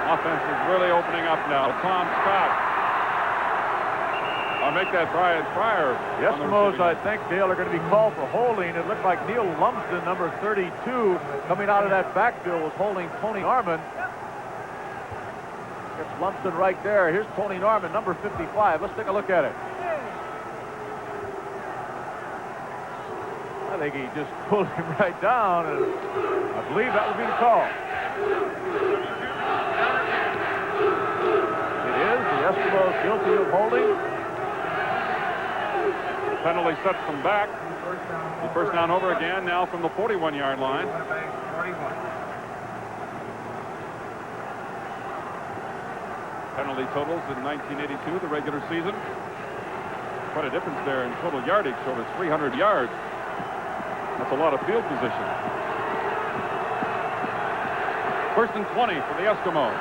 Offense is really opening up now. Tom Scott. I'll make that Brian Pryor. The Eskimos, I think, Dale, are going to be called for holding. It looked like Neil Lumsden, number 32, coming out of that backfield, was holding Tony Norman. Gets Lumsden right there. Here's Tony Norman, number 55. Let's take a look at it. I think he just pulled him right down, and I believe that would be the call. It is. The Eskimos guilty of holding. The penalty sets them back. The first down over again now from the 41-yard line. Penalty totals in 1982, the regular season. Quite a difference there in total yardage, over 300 yards. That's a lot of field position. First and 20 for the Eskimos.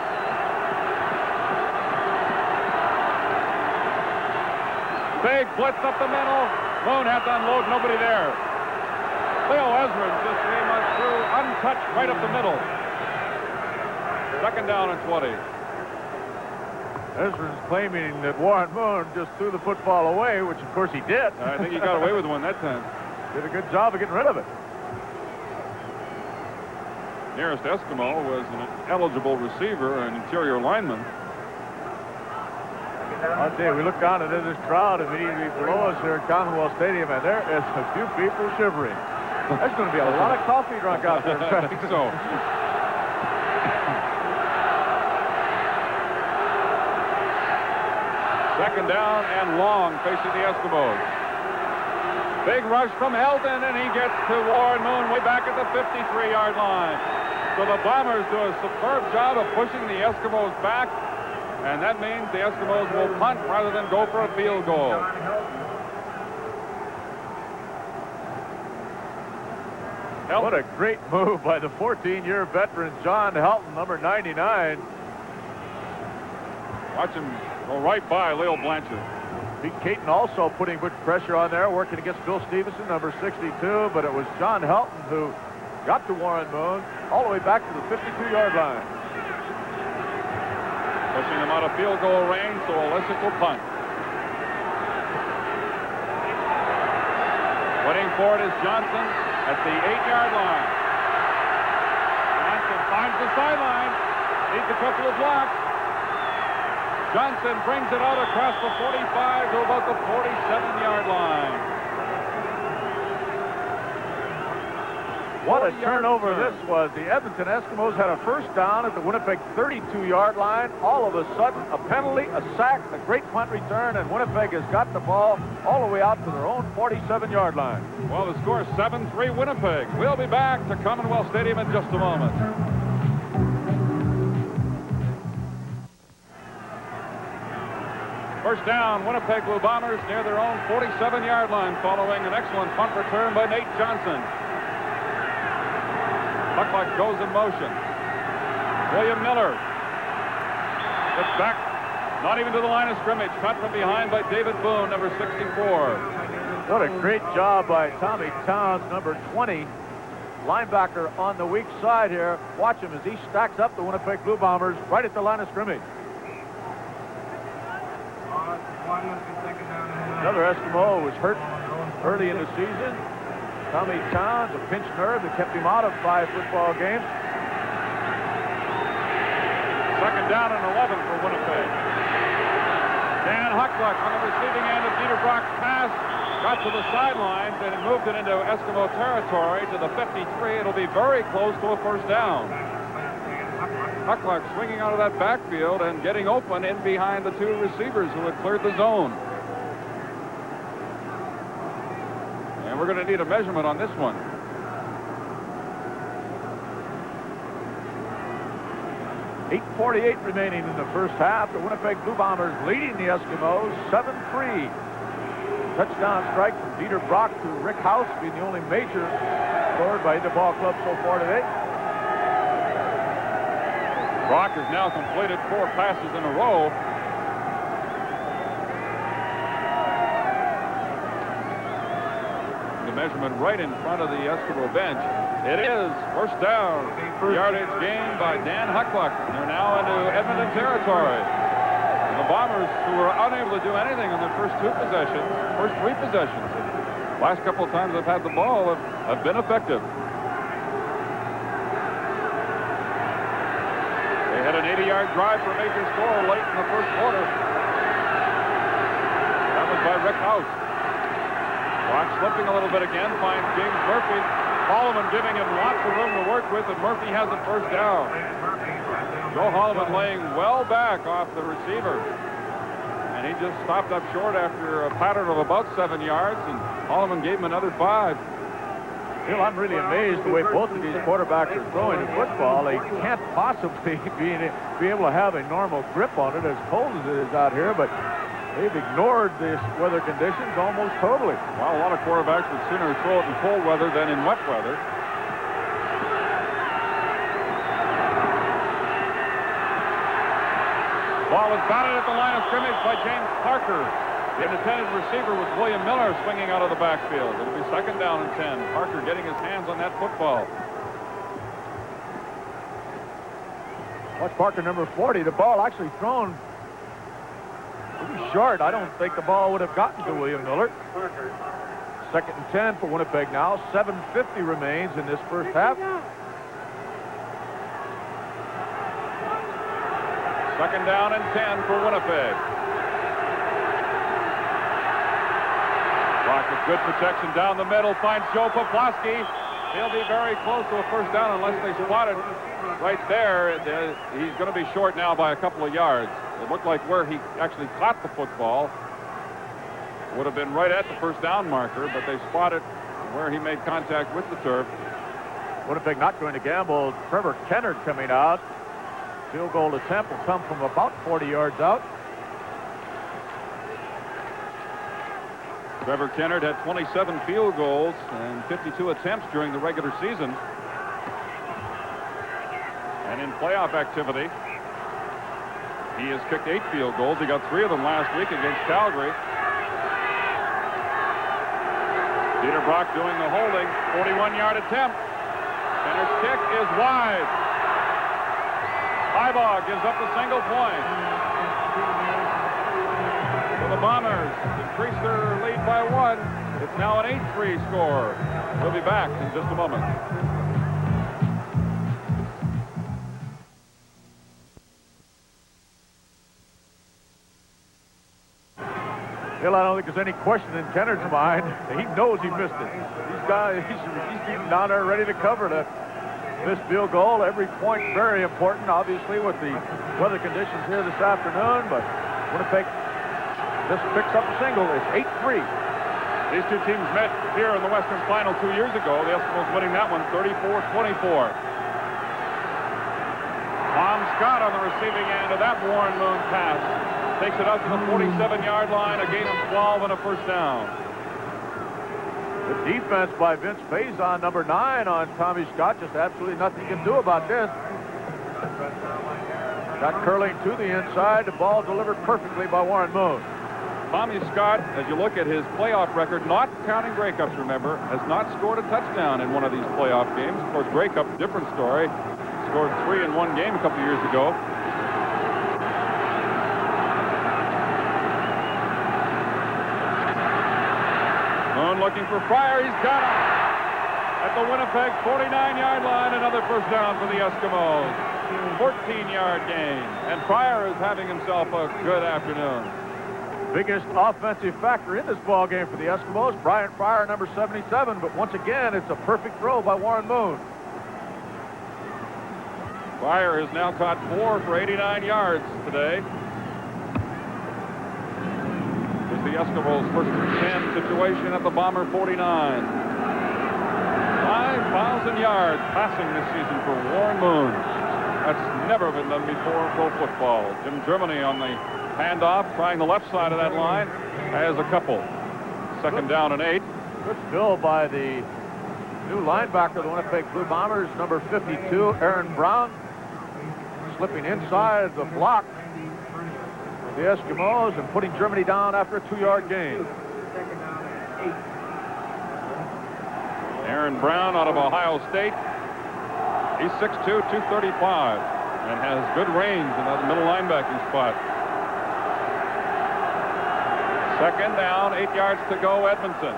Big blitz up the middle. Lone had to unload, nobody there. Leo Ezrams just came on through, untouched right up the middle. Second down and 20. Ezra's claiming that Warren Moon just threw the football away, which of course he did. I think he got away with one that time. Did a good job of getting rid of it. Nearest Eskimo was an eligible receiver, an interior lineman. I'll tell you, we look down into this crowd immediately below us here at Commonwealth Stadium, and there is a few people shivering. There's going to be a lot of coffee drunk out there. I think so. Second down and long facing the Eskimos. Big rush from Eldon, and he gets to Warren Moon way back at the 53-yard line. So the Bombers do a superb job of pushing the Eskimos back, and that means the Eskimos will punt rather than go for a field goal. What a great move by the 14-year veteran John Helton, number 99. Watch him go right by Leo Blanchard. Pete Caton also putting good pressure on there, working against Bill Stevenson, number 62, but it was John Helton who got to Warren Moon all the way back to the 52-yard line. Pushing him out of field goal range, so Olesic will punt. Waiting for it is Johnson at the 8-yard line. Johnson finds the sideline. Needs a couple of blocks. Johnson brings it out across the 45 to about the 47-yard line. What a turnover this was. The Edmonton Eskimos had a first down at the Winnipeg 32-yard line. All of a sudden, a penalty, a sack, a great punt return, and Winnipeg has got the ball all the way out to their own 47-yard line. Well, the score is 7-3 Winnipeg. We'll be back to Commonwealth Stadium in just a moment. First down, Winnipeg Blue Bombers near their own 47-yard line following an excellent punt return by Nate Johnson. Bucklock goes in motion. William Miller gets back, not even to the line of scrimmage. Cut from behind by David Boone, number 64. What a great job by Tommy Towns, number 20. Linebacker on the weak side here. Watch him as he stacks up the Winnipeg Blue Bombers right at the line of scrimmage. Another Eskimo was hurt early in the season. Tommy Towns, a pinched nerve that kept him out of 5 football games. Second down and 11 for Winnipeg. Dan Huckluck on the receiving end of Dieter Brock's pass. Got to the sidelines and moved it into Eskimo territory to the 53. It'll be very close to a first down. Huckluck swinging out of that backfield and getting open in behind the 2 receivers who had cleared the zone. And we're going to need a measurement on this one. .8:48 remaining in the first half. The Winnipeg Blue Bombers leading the Eskimos 7-3. Touchdown strike from Dieter Brock to Rick House being the only major scored by the ball club so far today. Brock has now completed 4 passes in a row. The measurement right in front of the Eskimo bench. It is first down. Yardage gain by Dan Huckluck. They're now into Edmonton territory. And the Bombers, who were unable to do anything on their first 3 possessions. Last couple of times they've had the ball have been effective. They had an 80-yard drive for a major score late in the first quarter. That was by Rick House. Brock slipping a little bit again, finds James Murphy. Holloman giving him lots of room to work with, and Murphy has it first down. Joe Holloman laying well back off the receiver. And he just stopped up short after a pattern of about 7 yards, and Holloman gave him another 5. Bill, I'm really amazed the way both of these quarterbacks are throwing the football. They can't possibly be able to have a normal grip on it as cold as it is out here, but they've ignored this weather conditions almost totally. Well, a lot of quarterbacks would sooner throw it in cold weather than in wet weather. Ball is batted at the line of scrimmage by James Parker. The intended receiver was William Miller swinging out of the backfield. It'll be second down and 10. Parker getting his hands on that football. Watch Parker, number 40. The ball actually thrown pretty short. I don't think the ball would have gotten to William Miller. Second and 10 for Winnipeg now. 7:50 remains in this first half. Second down and 10 for Winnipeg. Brock with good protection down the middle, finds Joe Poplawski. He'll be very close to a first down unless they spot it right there. He's going to be short now by a couple of yards. It looked like where he actually caught the football would have been right at the first down marker, but they spotted where he made contact with the turf. Winnipeg not going to gamble. Trevor Kennard coming out. Field goal attempt will come from about 40 yards out. Trevor Kennard had 27 field goals and 52 attempts during the regular season. And in playoff activity, he has kicked 8 field goals. He got 3 of them last week against Calgary. Peter Brock doing the holding. 41-yard attempt. Kennard's kick is wide. Highbaugh gives up the single point. So the Bombers increase their lead by 1. It's now an 8-3 score. We'll be back in just a moment. Bill, I don't think there's any question in Kennard's mind. He knows he missed it. He's getting down there ready to cover that missed field goal. Every point very important, obviously, with the weather conditions here this afternoon. But Winnipeg just picks up a single. It's 8-3. These two teams met here in the Western Final 2 years ago. The Eskimos winning that one 34-24. Tom Scott on the receiving end of that Warren Moon pass. Takes it up to the 47-yard line, a gain of 12 and a first down. The defense by Vince Faison, number 9 on Tommy Scott. Just absolutely nothing you can do about this. Got curling to the inside. The ball delivered perfectly by Warren Moon. Tommy Scott, as you look at his playoff record, not counting Grey Cups, remember, has not scored a touchdown in one of these playoff games. Of course, Grey Cup, different story. Scored 3 in one game a couple years ago. Moon looking for Pryor. He's got him at the Winnipeg 49-yard line. Another first down for the Eskimos. 14-yard gain. And Pryor is having himself a good afternoon. Biggest offensive factor in this ball game for the Eskimos. Brian Pryor, number 77. But once again, it's a perfect throw by Warren Moon. Pryor has now caught 4 for 89 yards today. The Eskimos' first and 10 situation at the Bomber 49. 5,000 yards passing this season for Warren Moon. That's never been done before in pro football. Jim Germany on the handoff, trying the left side of that line, has a couple. Second down and 8. Good fill by the new linebacker of the Winnipeg Blue Bombers, number 52, Aaron Brown, slipping inside the block. The Eskimos and putting Germany down after a 2-yard gain. Aaron Brown out of Ohio State. He's 6'2", 235, and has good range in that middle linebacking spot. Second down, 8 yards to go, Edmonton.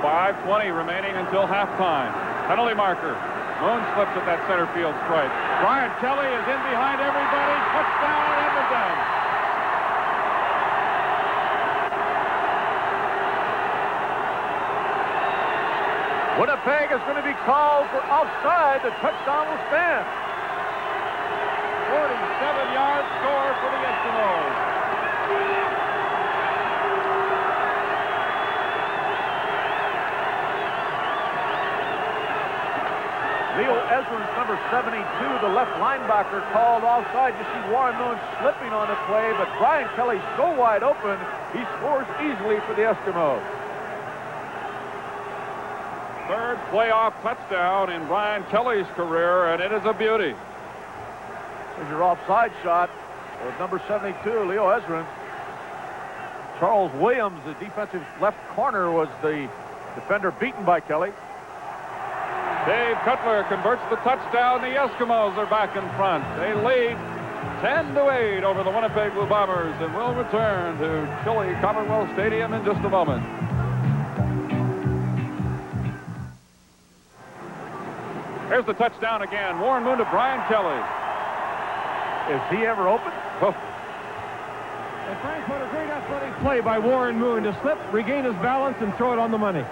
5:20 remaining until halftime. Penalty marker. Moon slips at that center field strike. Brian Kelly is in behind everybody. Touchdown, Edmonton. Winnipeg is going to be called for offside. The touchdown will stand. 47-yard score for the Eskimos. Leo Ezra's number 72, the left linebacker, called offside. You see Warren Moon slipping on the play, but Brian Kelly's so wide open, he scores easily for the Eskimos. Third playoff touchdown in Brian Kelly's career, and it is a beauty. There's your offside shot of number 72, Leo Ezra. Charles Williams, the defensive left corner, was the defender beaten by Kelly. Dave Cutler converts the touchdown. The Eskimos are back in front. They lead 10-8 over the Winnipeg Blue Bombers, and will return to chilly Commonwealth Stadium in just a moment. Here's the touchdown again. Warren Moon to Brian Kelly. Is he ever open? Oh. And Frank, what a great athletic play by Warren Moon to slip, regain his balance, and throw it on the money.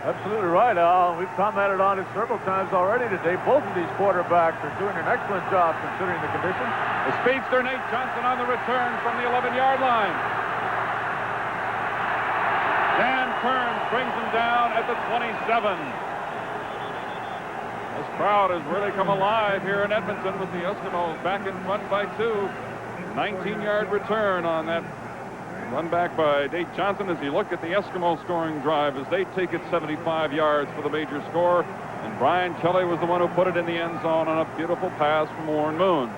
Absolutely right, Al. We've commented on it several times already today. Both of these quarterbacks are doing an excellent job considering the conditions. The speedster Nate Johnson on the return from the 11-yard line. Dan Kearns brings him down at the 27. This crowd has really come alive here in Edmonton with the Eskimos back in front by 2. 19-yard return on that run back by Nate Johnson as he looked at the Eskimo scoring drive as they take it 75 yards for the major score. And Brian Kelly was the one who put it in the end zone on a beautiful pass from Warren Moon.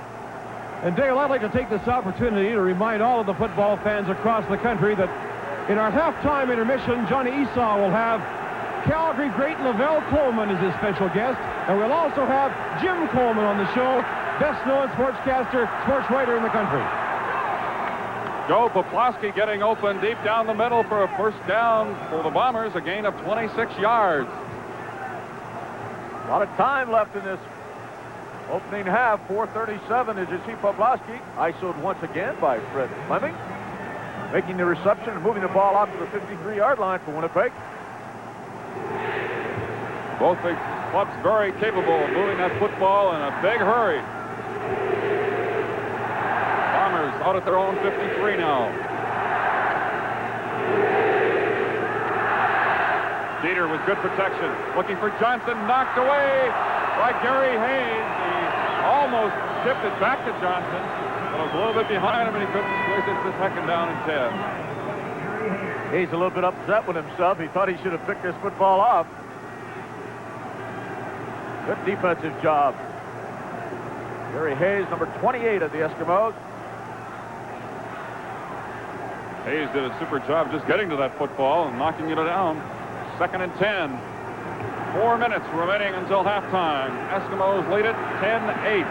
And Dale, I'd like to take this opportunity to remind all of the football fans across the country that in our halftime intermission, Johnny Esau will have Calgary great Lavelle Coleman as his special guest. And we'll also have Jim Coleman on the show, best known sportscaster, sports writer in the country. Joe Poplawski getting open deep down the middle for a first down for the Bombers, a gain of 26 yards. A lot of time left in this opening half. 4:37 as you see Poplawski ISO'd once again by Fred Fleming, making the reception and moving the ball out to the 53-yard line for Winnipeg. Both the clubs very capable of moving that football in a big hurry. Bombers out at their own 53 now. Dieter with good protection, looking for Johnson, knocked away by Gary Hayes. He almost tipped it back to Johnson, but was a little bit behind him, and he couldn't squeeze it to second down and 10. Hayes a little bit upset with himself. He thought he should have picked this football off. Good defensive job. Gary Hayes, number 28 of the Eskimos. Hayes did a super job just getting to that football and knocking it down. Second and 10. 4 minutes remaining until halftime. Eskimos lead it 10-8.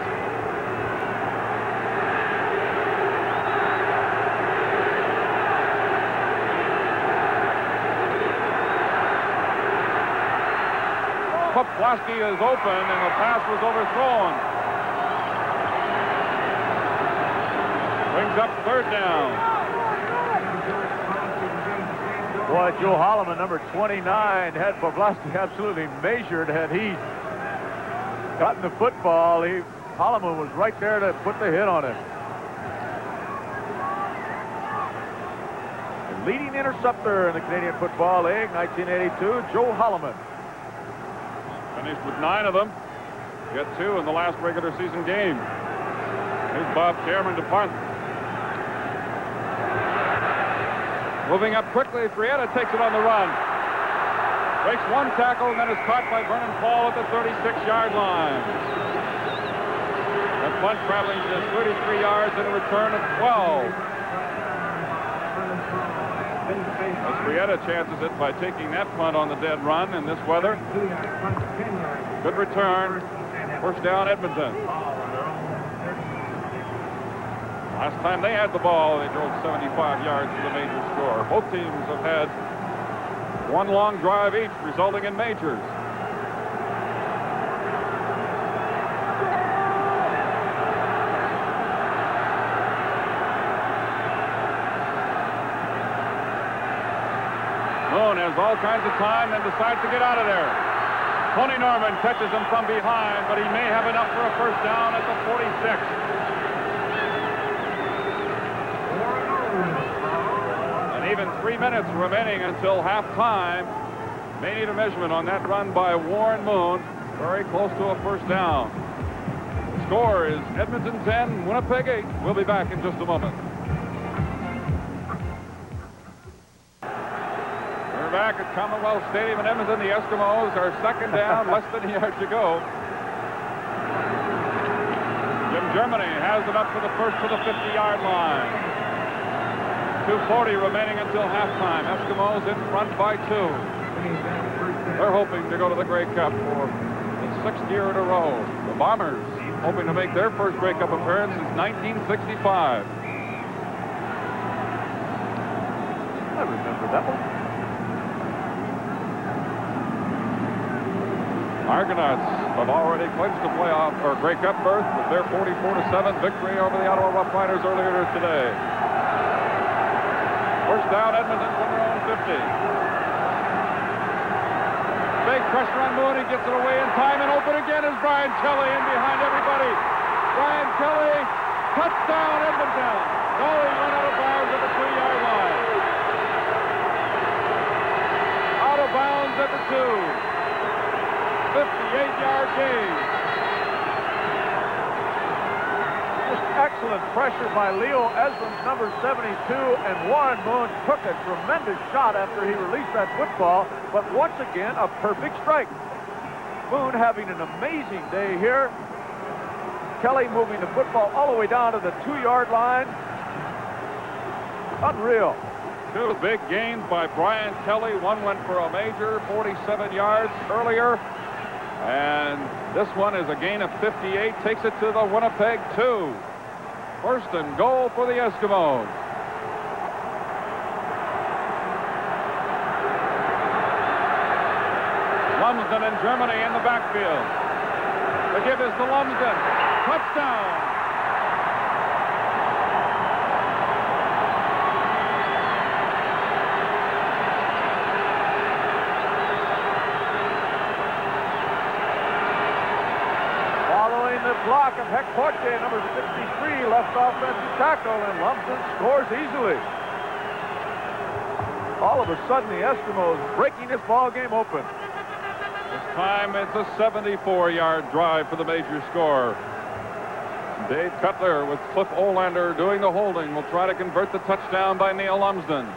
Poplawski is open, and the pass was overthrown. Brings up third down. Boy, Joe Holloman, number 29, had Poplawski absolutely measured. Had he gotten the football, Holloman was right there to put the hit on it. The leading interceptor in the Canadian Football League, 1982, Joe Holloman. Finished with 9 of them. Get 2 in the last regular season game. Here's Bob Cameron to punt. Moving up quickly, Frietta takes it on the run. Breaks one tackle and then is caught by Vernon Paul at the 36-yard line. The punt traveling to 33 yards and a return of 12. As Frietta chances it by taking that punt on the dead run in this weather. Good return. First down, Edmonton. Last time they had the ball, they drove 75 yards to the major score. Both teams have had one long drive each, resulting in majors. Moon has all kinds of time and decides to get out of there. Tony Norman catches him from behind, but he may have enough for a first down at the 46. And even 3 minutes remaining until halftime. May need a measurement on that run by Warren Moon. Very close to a first down. The score is Edmonton 10, Winnipeg 8. We'll be back in just a moment. We're back at Commonwealth Stadium in Edmonton. The Eskimos are second down, less than a yard to go. Jim Germany has it up for the first to the 50-yard line. 2:40 remaining until halftime. Eskimos in front by 2. They're hoping to go to the Grey Cup for the 6th year in a row. The Bombers hoping to make their first Grey Cup appearance since 1965. I remember that one. Argonauts have already clinched the playoff or Grey Cup berth with their 44-7 victory over the Ottawa Roughriders earlier today. First down, Edmonton from their own 50. Big pressure on Moon. He gets it away in time, and open again is Brian Kelly in behind everybody. Brian Kelly, touchdown Edmonton. No, he went out of bounds at the 3-yard line. Out of bounds at the 2. 58-yard gain. Just excellent pressure by Leo Esmond's number 72, and Warren Moon took a tremendous shot after he released that football, but once again, a perfect strike. Moon having an amazing day here. Kelly moving the football all the way down to the 2-yard line. Unreal. 2 big gains by Brian Kelly. One went for a major 47 yards earlier. And this one is a gain of 58. Takes it to the Winnipeg 2. First and goal for the Eskimos. Lumsden in Germany in the backfield. The give is to Lumsden. Touchdown. Block of Heck Porte, number 63, left offensive tackle, and Lumsden scores easily. All of a sudden, the Eskimos breaking this ball game open. This time it's a 74-yard drive for the major score. Dave Cutler with Cliff Olander doing the holding will try to convert the touchdown by Neil Lumsden.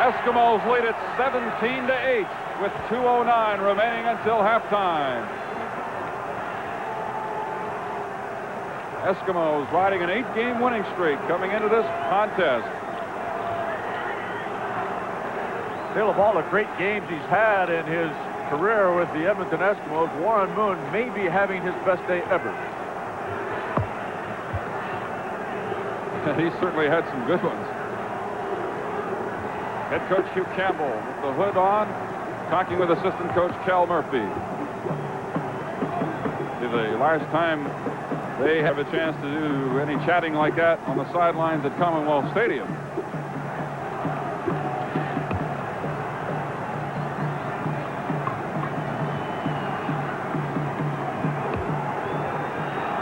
Eskimos lead it 17-8 with 2:09 remaining until halftime. Eskimos riding an 8-game winning streak coming into this contest. Still, of all the great games he's had in his career with the Edmonton Eskimos, Warren Moon may be having his best day ever. He certainly had some good ones. Head coach Hugh Campbell with the hood on, talking with assistant coach Cal Murphy. The last time they have a chance to do any chatting like that on the sidelines at Commonwealth Stadium.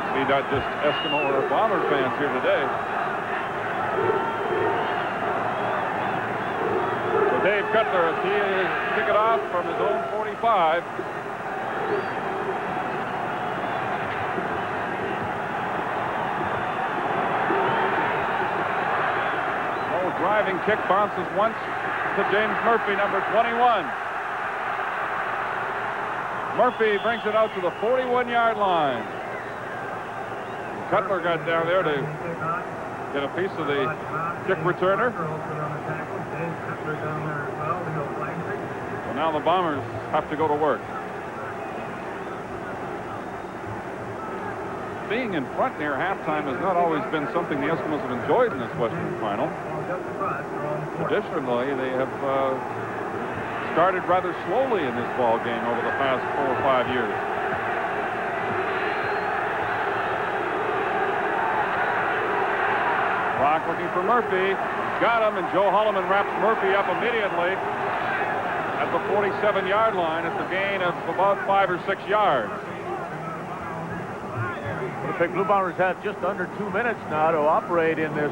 See, not just Eskimo or Bomber fans here today. Dave Cutler, as he kick it off from his own 45. Low driving kick bounces once to James Murphy, number 21. Murphy brings it out to the 41-yard line. Cutler got down there to get a piece of the kick returner. Well, now the Bombers have to go to work. Being in front near halftime has not always been something the Eskimos have enjoyed in this Western Final. Traditionally, they have started rather slowly in this ball game over the past 4 or 5 years. Rock looking for Murphy. Got him, and Joe Holloman wraps Murphy up immediately at the 47-yard line. It's a gain of about 5 or 6 yards. The Blue Bombers have just under 2 minutes now to operate in this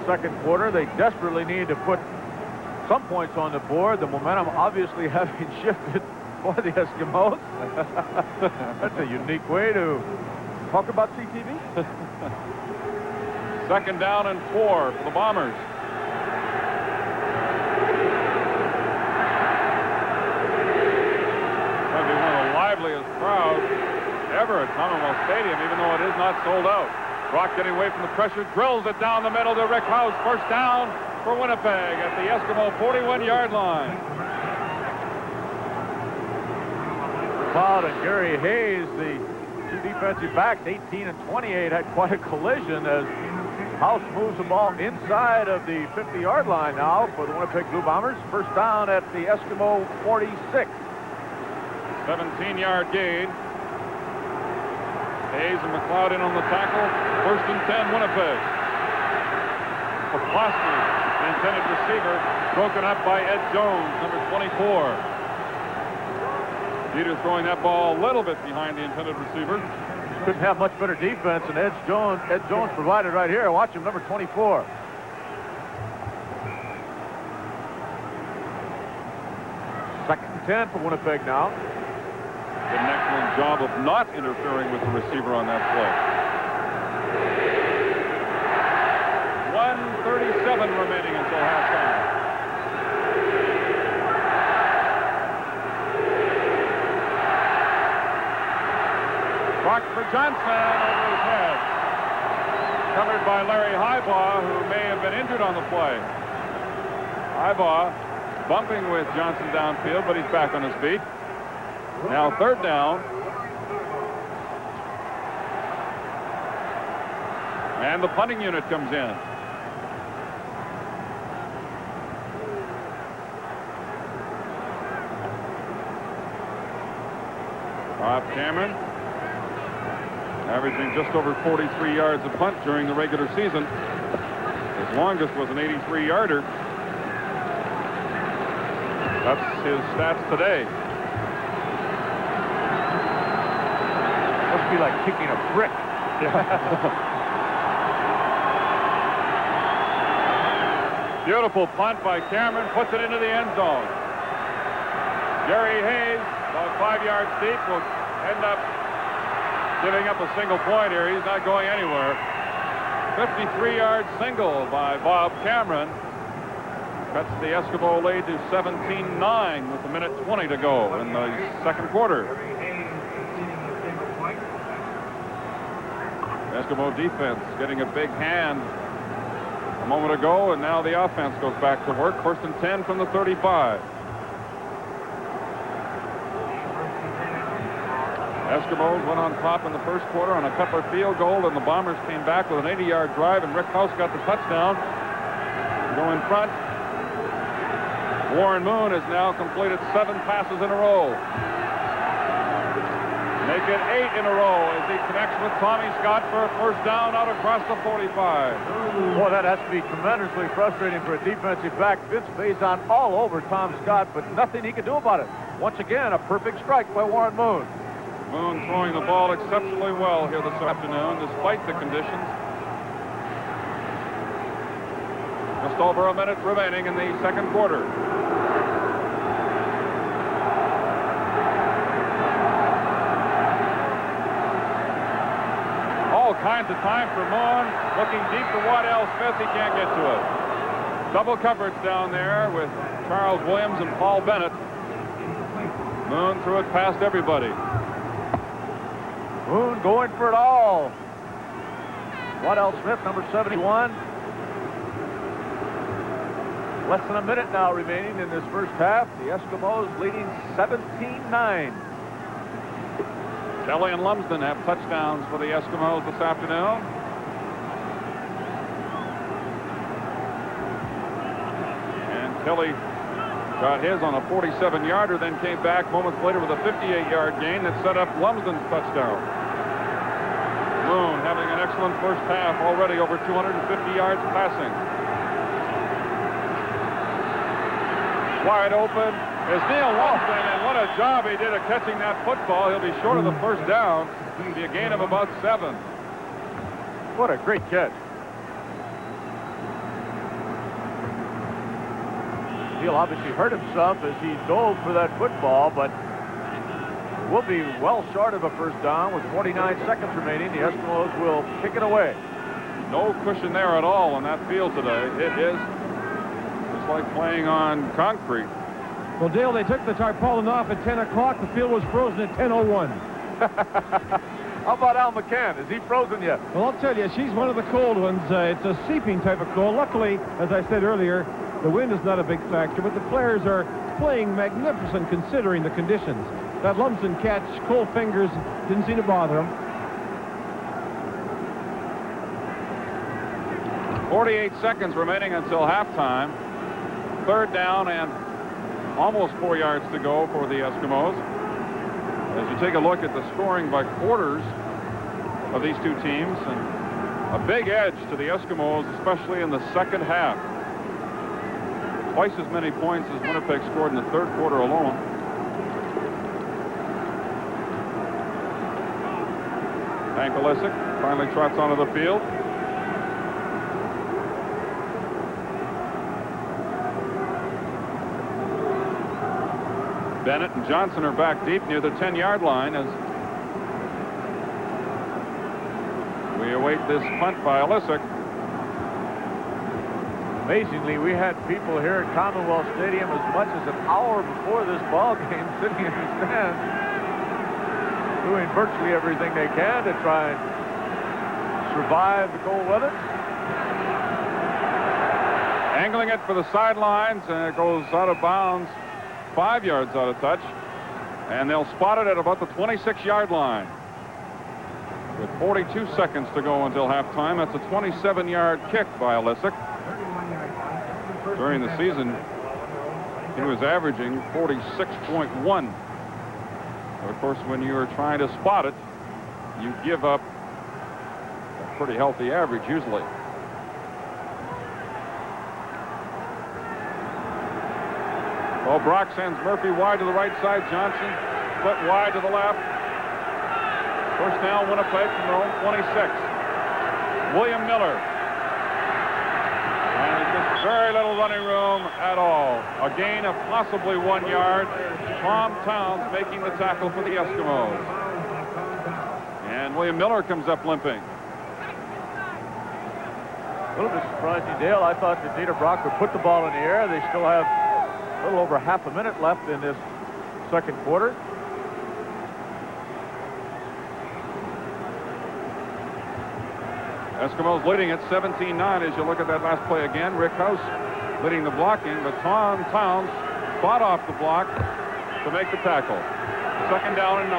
second quarter. They desperately need to put some points on the board. The momentum obviously having shifted for the Eskimos. That's a unique way to talk about CTV. Second down and 4 for the Bombers. That'd be one of the liveliest crowds ever at Commonwealth Stadium, even though it is not sold out. Brock getting away from the pressure, drills it down the middle to Rick House. First down for Winnipeg at the Eskimo 41-yard line. Cloud and Gary Hayes, the two defensive backs, 18 and 28, had quite a collision as House moves the ball inside of the 50-yard line now for the Winnipeg Blue Bombers. First down at the Eskimo 46. 17-yard gain. Hayes and McLeod in on the tackle. First and 10, Winnipeg. Poplowski, the intended receiver, broken up by Ed Jones, number 24. Jeter throwing that ball a little bit behind the intended receiver. Couldn't have much better defense than Ed Jones provided right here. Watch him, number 24. Second and 10 for Winnipeg now. Did an excellent job of not interfering with the receiver on that play. 1:37 remaining until halftime. Rock for Johnson over his head. Covered by Larry Highbaugh, who may have been injured on the play. Highbaugh bumping with Johnson downfield, but he's back on his feet. Now third down. And the punting unit comes in. Bob Cameron, averaging just over 43 yards a punt during the regular season. His longest was an 83-yarder. That's his stats today. Must be like kicking a brick. Beautiful punt by Cameron, puts it into the end zone. Gary Hayes, about 5 yards deep, will end up giving up a single point here. He's not going anywhere. 53-yard single by Bob Cameron. Cuts the Eskimo lead to 17-9 with a minute 20 to go in the second quarter. Eskimo defense getting a big hand a moment ago, and now the offense goes back to work. First and 10 from the 35. Eskimos went on top in the first quarter on a Cutler field goal, and the Bombers came back with an 80-yard drive, and Rick House got the touchdown. Go in front. Warren Moon has now completed 7 passes in a row. Make it 8 in a row as he connects with Tommy Scott for a first down out across the 45. Boy, that has to be tremendously frustrating for a defensive back. Vince Faison all over Tom Scott, but nothing he could do about it. Once again, a perfect strike by Warren Moon. Moon throwing the ball exceptionally well here this afternoon, despite the conditions. Just over a minute remaining in the second quarter. All kinds of time for Moon, looking deep to Waddell Smith. He can't get to it. Double coverage down there with Charles Williams and Paul Bennett. Moon threw it past everybody. Moon going for it all. Waddell Smith, number 71. Less than a minute now remaining in this first half. The Eskimos leading 17-9. Kelly and Lumsden have touchdowns for the Eskimos this afternoon. And Kelly got his on a 47-yarder, then came back moments later with a 58-yard gain that set up Lumsden's touchdown. Moon having an excellent first half, already over 250 yards passing. Wide open is Neil Lumsden, and what a job he did of catching that football. He'll be short of the first down. It'll be a gain of about 7. What a great catch. Neil obviously hurt himself as he dove for that football, but will be well short of a first down with 49 seconds remaining. The Eskimos will kick it away. No cushion there at all on that field today. It is just like playing on concrete. Well, Dale, they took the tarpaulin off at 10 o'clock. The field was frozen at 10:01. How about Al McCann? Is he frozen yet? Well, I'll tell you, she's one of the cold ones. It's a seeping type of cold. Luckily, as I said earlier, the wind is not a big factor, but the players are playing magnificent considering the conditions. That Lumsden catch, cold fingers, didn't seem to bother him. 48 seconds remaining until halftime. Third down and almost 4 yards to go for the Eskimos. As you take a look at the scoring by quarters of these two teams, and a big edge to the Eskimos, especially in the second half. Twice as many points as Winnipeg scored in the third quarter alone. Hank Olesic finally trots onto the field. Bennett and Johnson are back deep near the 10-yard line as we await this punt by Olesic. Amazingly, we had people here at Commonwealth Stadium as much as an hour before this ball game sitting in the stands, doing virtually everything they can to try and survive the cold weather. Angling it for the sidelines, and it goes out of bounds, 5 yards out of touch, and they'll spot it at about the 26-yard line. With 42 seconds to go until halftime, that's a 27-yard kick by Olesic. During the season, he was averaging 46.1. Of course, when you're trying to spot it, you give up a pretty healthy average usually. Well, Brock sends Murphy wide to the right side. Johnson split wide to the left. First down, Winnipeg from their own 26. William Miller. And just very little running room at all. A gain of possibly 1 yard. Tom Towns making the tackle for the Eskimos. And William Miller comes up limping. A little bit surprising, Dale. I thought that Dieter Brock would put the ball in the air. They still have a little over half a minute left in this second quarter. Eskimos leading at 17-9 as you look at that last play again. Rick House leading the blocking, but Tom Towns fought off the block to make the tackle. Second down and 9.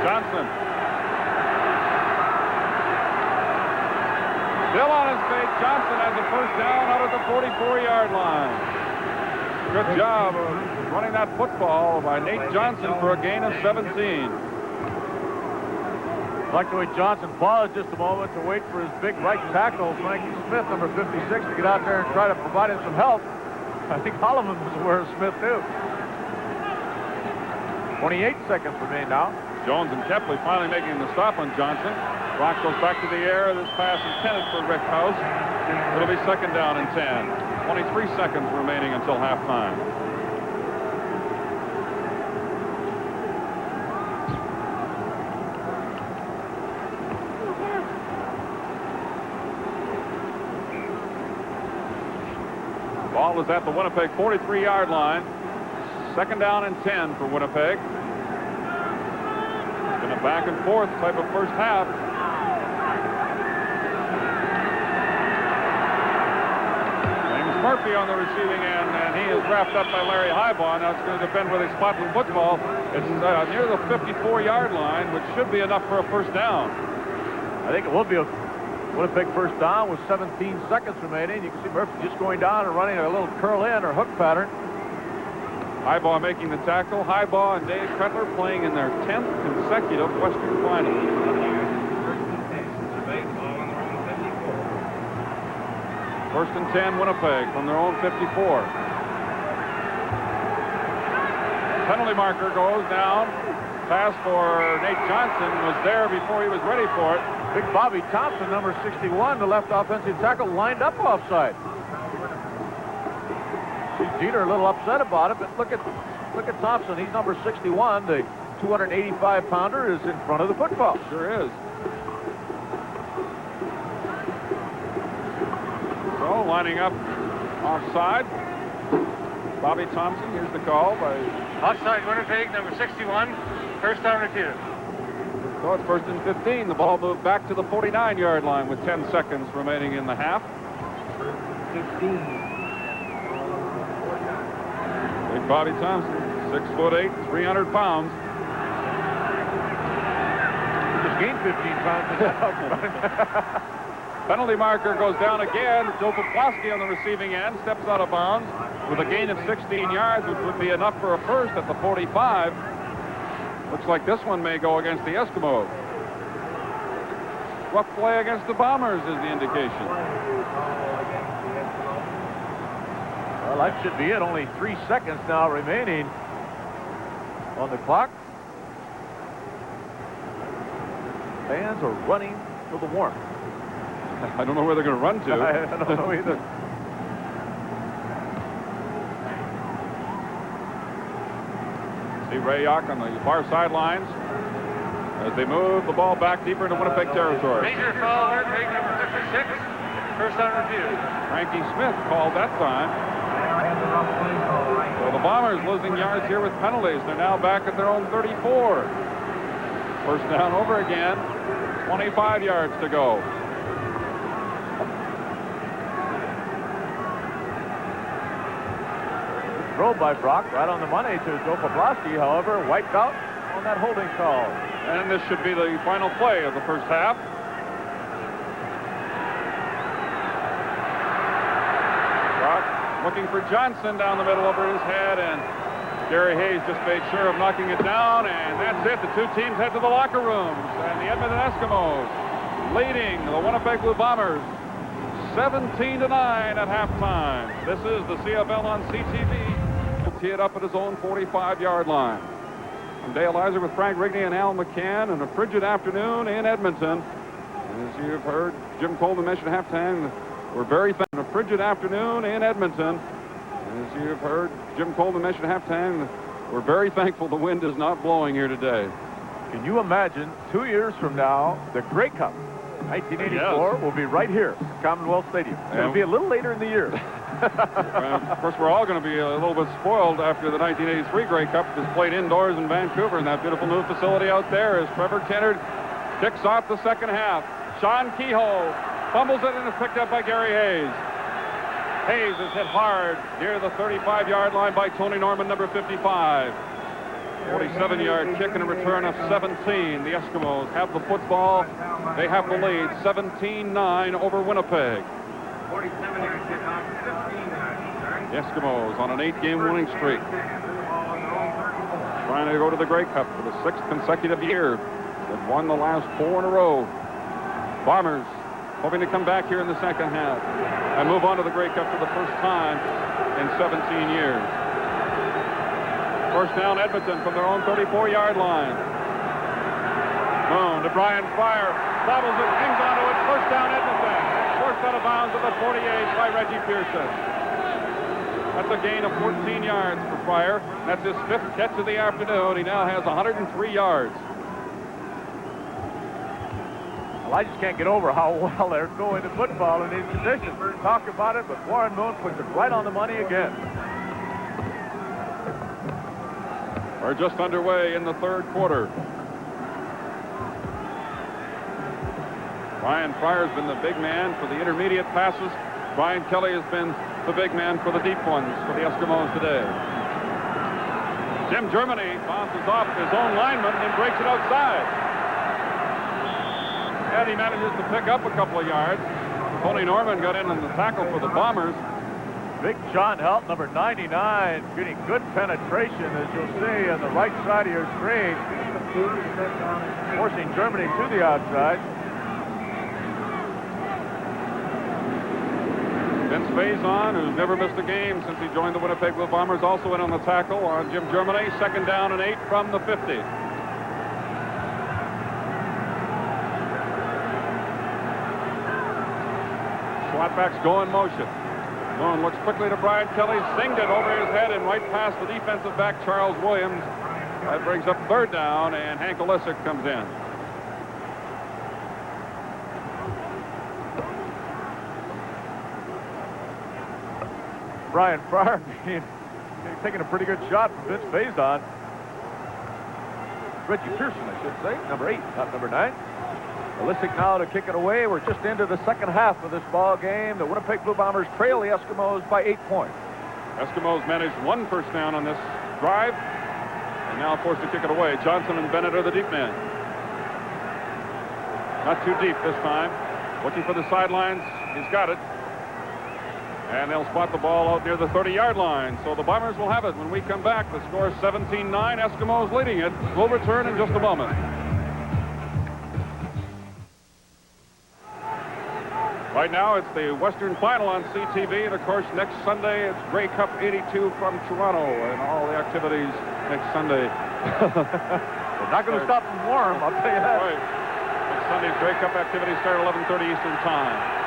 Johnson. Still on his feet. Johnson has a first down out at the 44-yard line. Good job of running that football by Nate Johnson for a gain of 17. I like the way Johnson paused just a moment to wait for his big right tackle, Frankie Smith, number 56, to get out there and try to provide him some help. I think Holloman was aware of Smith, too. 28 seconds remain now. Jones and Kepley finally making the stop on Johnson. Brock goes back to the air. This pass intended for Rick House. It'll be second down and 10. 23 seconds remaining until halftime. Ball is at the Winnipeg 43-yard line. Second down and 10 for Winnipeg. It's been a back and forth type of first half. James Murphy on the receiving end, and he is wrapped up by Larry Highbaugh. Now it's going to depend where they spot the football. It's near the 54-yard line, which should be enough for a first down. I think it will be a Winnipeg first down with 17 seconds remaining. You can see Murphy just going down and running a little curl in or hook pattern. Highbaugh making the tackle. Highbaugh and Dave Cutler playing in their 10th consecutive Western Final. First and 10, Winnipeg from their own 54. Penalty marker goes down. Pass for Nate Johnson was there before he was ready for it. Big Bobby Thompson, number 61, the left offensive tackle, lined up offside. See Jeter a little upset about it, but look at Thompson. He's number 61. The 285-pounder is in front of the football. Sure is. So lining up offside. Bobby Thompson, here's the call by Offside Winnipeg, number 61. First down repeated. So it's first and 15. The ball moved back to the 49-yard line with 10 seconds remaining in the half. 15. Big Bobby Thompson, 6'8", 300 pounds. Just gained 15 pounds in that. Penalty marker goes down again. Joe Poplawski on the receiving end steps out of bounds with a gain of 16 yards, which would be enough for a first at the 45. Looks like this one may go against the Eskimos. Rough play against the Bombers is the indication. Well, that should be it. Only 3 seconds now remaining on the clock. Fans are running for the warmth. I don't know where they're going to run to. I don't know either. See Ray Yock on the far sidelines as they move the ball back deeper into Winnipeg territory. Major foul, Winnipeg, number 56. First down review. Frankie Smith called that time. So the Bombers losing yards here with penalties. They're now back at their own 34. First down over again. 25 yards to go. Throw by Brock right on the money to Joe Poplawski, however, wiped out on that holding call. And this should be the final play of the first half. Brock looking for Johnson down the middle over his head, and Gary Hayes just made sure of knocking it down, and that's it. The two teams head to the locker rooms, and the Edmonton Eskimos leading the Winnipeg Blue Bombers 17-9 at halftime. This is the CFL on CTV. He'll tee it up at his own 45-yard line. I'm Dale Iser with Frank Rigney and Al McCann, and a frigid afternoon in Edmonton. As you've heard Jim Coleman mention at halftime, we're very thankful. A frigid afternoon in Edmonton. As you've heard Jim Coleman mention at halftime, we're very thankful the wind is not blowing here today. Can you imagine 2 years from now, the Grey Cup, 1984, will be right here at Commonwealth Stadium. It'll be a little later in the year. Of course, we're all going to be a little bit spoiled after the 1983 Grey Cup is played indoors in Vancouver in that beautiful new facility out there as Trevor Kennard kicks off the second half. Sean Kehoe fumbles it and is picked up by Gary Hayes. Hayes is hit hard near the 35-yard line by Tony Norman, number 55. 47-yard kick and a return of 17. The Eskimos have the football. They have the lead, 17-9 over Winnipeg. 47-yard kickoff, 15-9. The Eskimos on an 8-game winning streak. Trying to go to the Grey Cup for the 6th consecutive year. They've won the last 4 in a row. Bombers hoping to come back here in the second half and move on to the Grey Cup for the first time in 17 years. First down, Edmonton from their own 34-yard line. Moon to Brian Fryer. Bobbles it, hangs onto it. First down, Edmonton. Forced out of bounds at the 48 by Reggie Pearson. That's a gain of 14 yards for Fryer. That's his 5th catch of the afternoon. He now has 103 yards. Well, I just can't get over how well they're throwing the football in these positions. We talk about it, but Warren Moon puts it right on the money again. We're just underway in the third quarter. Brian Fryer's been the big man for the intermediate passes. Brian Kelly has been the big man for the deep ones for the Eskimos today. Jim Germany bounces off his own lineman and breaks it outside. And he manages to pick up a couple of yards. Tony Norman got in on the tackle for the Bombers. Big John Helt, number 99, getting good penetration, as you'll see, on the right side of your screen, forcing Germany to the outside. Vince Faison, who's never missed a game since he joined the Winnipeg Blue Bombers, also in on the tackle on Jim Germany. 2nd down and 8 from the 50. Slapbacks go in motion. Moon looks quickly to Brian Kelly, singed it over his head and right past the defensive back, Charles Williams. That brings up 3rd down, and Hank Olisic comes in. Brian Fryer taking a pretty good shot from Vince Faison. Reggie Pearson, I should say, number 8, not number 9. Olisic now to kick it away. We're just into the second half of this ball game. The Winnipeg Blue Bombers trail the Eskimos by 8 points. Eskimos managed 1 first down on this drive, and now forced to kick it away. Johnson and Bennett are the deep men. Not too deep this time. Looking for the sidelines. He's got it. And they'll spot the ball out near the 30-yard line. So the Bombers will have it when we come back. The score is 17-9. Eskimos leading it. We'll return in just a moment. Right now, it's the Western Final on CTV. And, of course, next Sunday, it's Grey Cup 82 from Toronto and all the activities next Sunday. They're not going to stop them warm, I'll tell you that. Right. Next Sunday's Grey Cup activities start at 11:30 Eastern Time.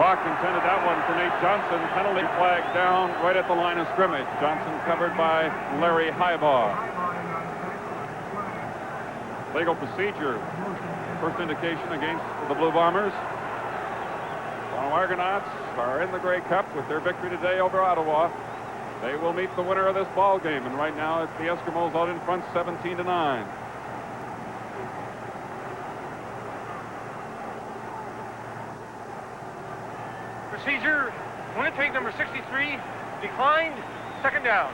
Brock intended that one for Nate Johnson. Penalty flag down right at the line of scrimmage. Johnson covered by Larry Highbaugh. Legal procedure. First indication against the Blue Bombers. Toronto Argonauts are in the Grey Cup with their victory today over Ottawa. They will meet the winner of this ball game, and right now it's the Eskimos out in front 17-9. Procedure, Winnipeg number 63, declined, second down.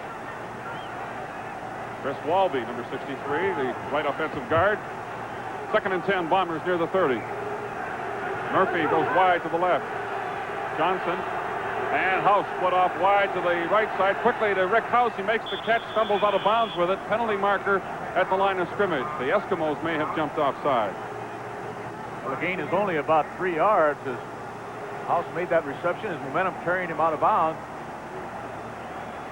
Chris Walby, number 63, the right offensive guard. 2nd and 10, Bombers near the 30. Murphy goes wide to the left. Johnson and House split off wide to the right side. Quickly to Rick House. He makes the catch, stumbles out of bounds with it. Penalty marker at the line of scrimmage. The Eskimos may have jumped offside. Well, the gain is only about 3 yards as House made that reception. His momentum carrying him out of bounds.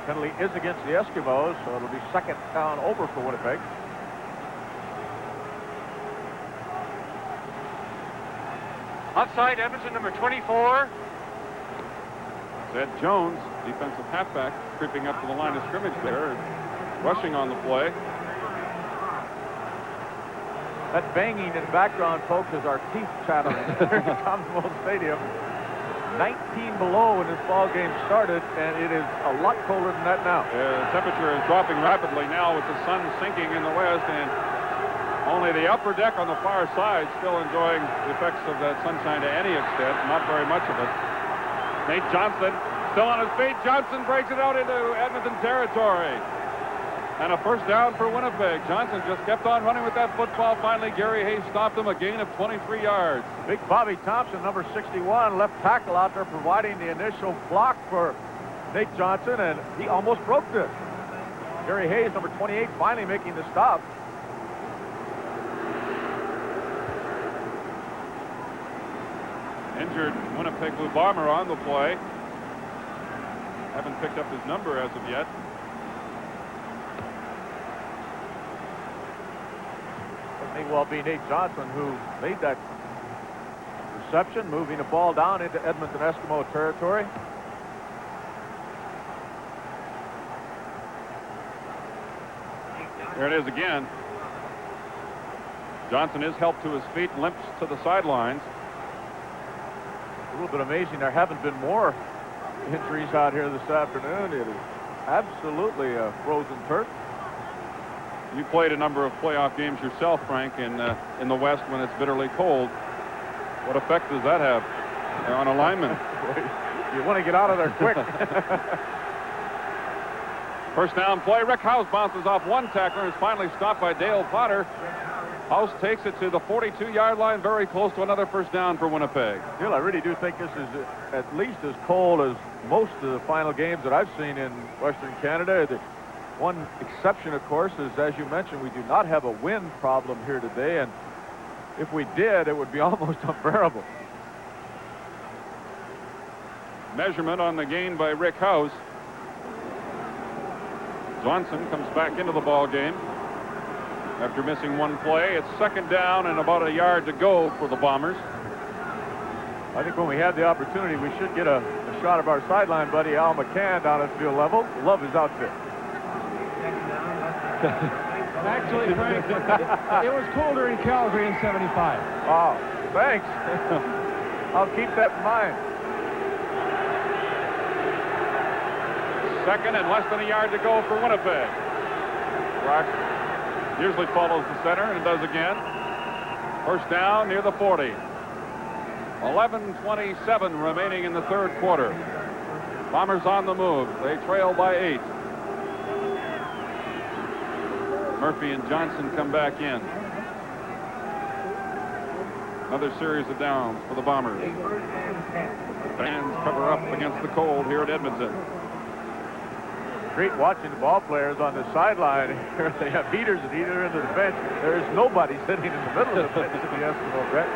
Penalty is against the Eskimos, so it'll be second down over for Winnipeg. Outside Edmonton number 24. Ed Jones, defensive halfback, creeping up to the line of scrimmage there, rushing on the play. That banging in the background, folks, is our teeth chattering here at Commonwealth Stadium. 19 below when this ball game started, and it is a lot colder than that now. The temperature is dropping rapidly now with the sun sinking in the west, and only the upper deck on the far side still enjoying the effects of that sunshine to any extent, not very much of it. Nate Johnson still on his feet. Johnson breaks it out into Edmonton territory. And a first down for Winnipeg. Johnson just kept on running with that football. Finally, Gary Hayes stopped him, a gain of 23 yards. Big Bobby Thompson, number 61, left tackle out there providing the initial block for Nate Johnson, and he almost broke this. Gary Hayes, number 28, finally making the stop. Injured Winnipeg Blue Bomber on the play. Haven't picked up his number as of yet. It may well be Nate Johnson who made that reception, moving the ball down into Edmonton Eskimo territory. There it is again. Johnson is helped to his feet, limps to the sidelines. A little bit amazing. There haven't been more injuries out here this afternoon. It is absolutely a frozen turf. You played a number of playoff games yourself, Frank, in the West when it's bitterly cold. What effect does that have on a lineman? You want to get out of there quick. First down play. Rick House bounces off one tackler and is finally stopped by Dale Potter. House takes it to the 42-yard line, very close to another first down for Winnipeg. Still, I really do think this is at least as cold as most of the final games that I've seen in Western Canada. The one exception, of course, is, as you mentioned, we do not have a wind problem here today, and if we did, it would be almost unbearable. Measurement on the gain by Rick House. Johnson comes back into the ball game after missing one play. It's second down and about a yard to go for the Bombers. I think when we have the opportunity, we should get a shot of our sideline buddy Al McCann down at field level. Love his outfit. Actually, Frank, it was colder in Calgary in 75. Oh, thanks. I'll keep that in mind. Second and less than a yard to go for Winnipeg. Brock usually follows the center and does again. First down near the 40. 11:27 remaining in the third quarter. Bombers on the move. They trail by 8. Murphy and Johnson come back in. Another series of downs for the Bombers. Fans cover up against the cold here at Edmonton. Great watching the ball players on the sideline. Here they have heaters at either end of the bench. There is nobody sitting in the middle of the bench in the Eskimo bench.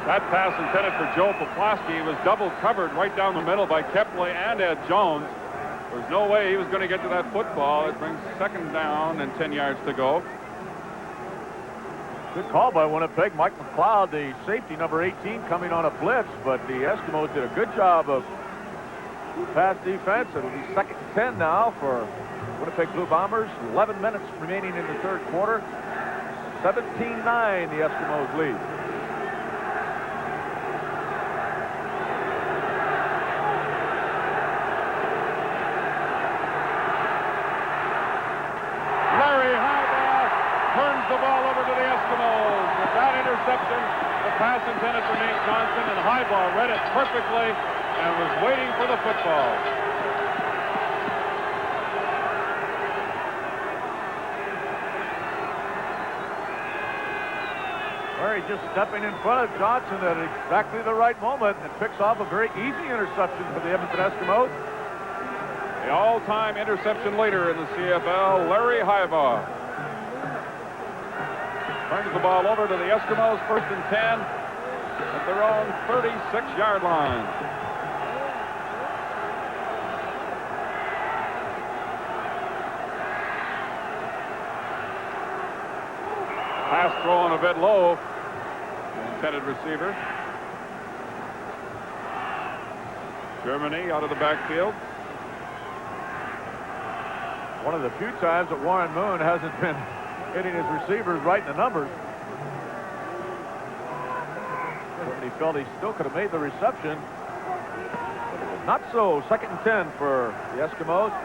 That pass intended for Joe Poplawski was double covered right down the middle by Kepley and Ed Jones. There's no way he was going to get to that football. It brings second down and 10 yards to go. Good call by Winnipeg. Mike McLeod, the safety, number 18, coming on a blitz, but the Eskimos did a good job of pass defense. It'll be second and 10 now for Winnipeg Blue Bombers. 11 minutes remaining in the third quarter. 17-9, the Eskimos lead. Turns the ball over to the Eskimos. With that interception, the pass intended for Nate Johnson, and Highball read it perfectly and was waiting for the football. Murray just stepping in front of Johnson at exactly the right moment and picks off a very easy interception for the Edmonton Eskimos. The all-time interception leader in the CFL, Larry Highball. Turns the ball over to the Eskimos, first and 10 at their own 36-yard line. Pass thrown a bit low. The intended receiver. Germany out of the backfield. One of the few times that Warren Moon hasn't been hitting his receivers right in the numbers. He felt he still could have made the reception. But it was not so. Second and 10 for the Eskimos.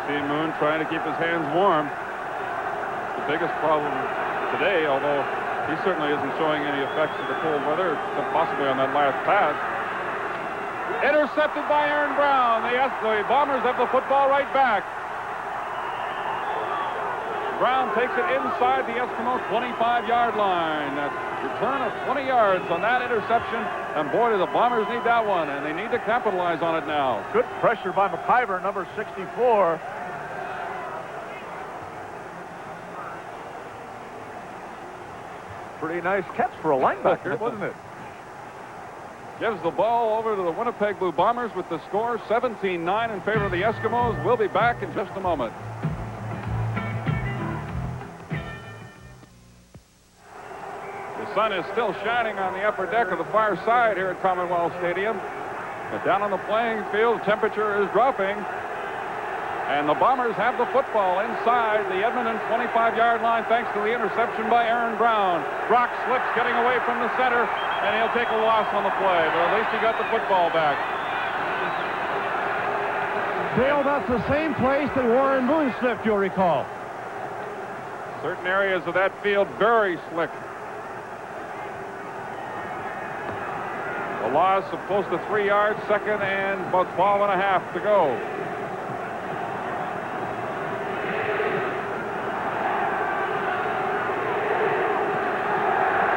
See Moon trying to keep his hands warm. The biggest problem today, although he certainly isn't showing any effects of the cold weather, except possibly on that last pass. Intercepted by Aaron Brown. The Bombers have the football right back. Brown takes it inside the Eskimo 25-yard line. That return of 20 yards on that interception. And boy, do the Bombers need that one, and they need to capitalize on it now. Good pressure by McIver, number 64. Pretty nice catch for a linebacker, wasn't it? Gives the ball over to the Winnipeg Blue Bombers with the score 17-9 in favor of the Eskimos. We'll be back in just a moment. The sun is still shining on the upper deck of the far side here at Commonwealth Stadium. But down on the playing field, the temperature is dropping. And the Bombers have the football inside the Edmonton 25-yard line thanks to the interception by Aaron Brown. Brock slips getting away from the center, and he'll take a loss on the play, but at least he got the football back. Dale, that's the same place that Warren Moon slipped, you'll recall. Certain areas of that field very slick. A loss of close to 3 yards, second and about 12 and a half to go.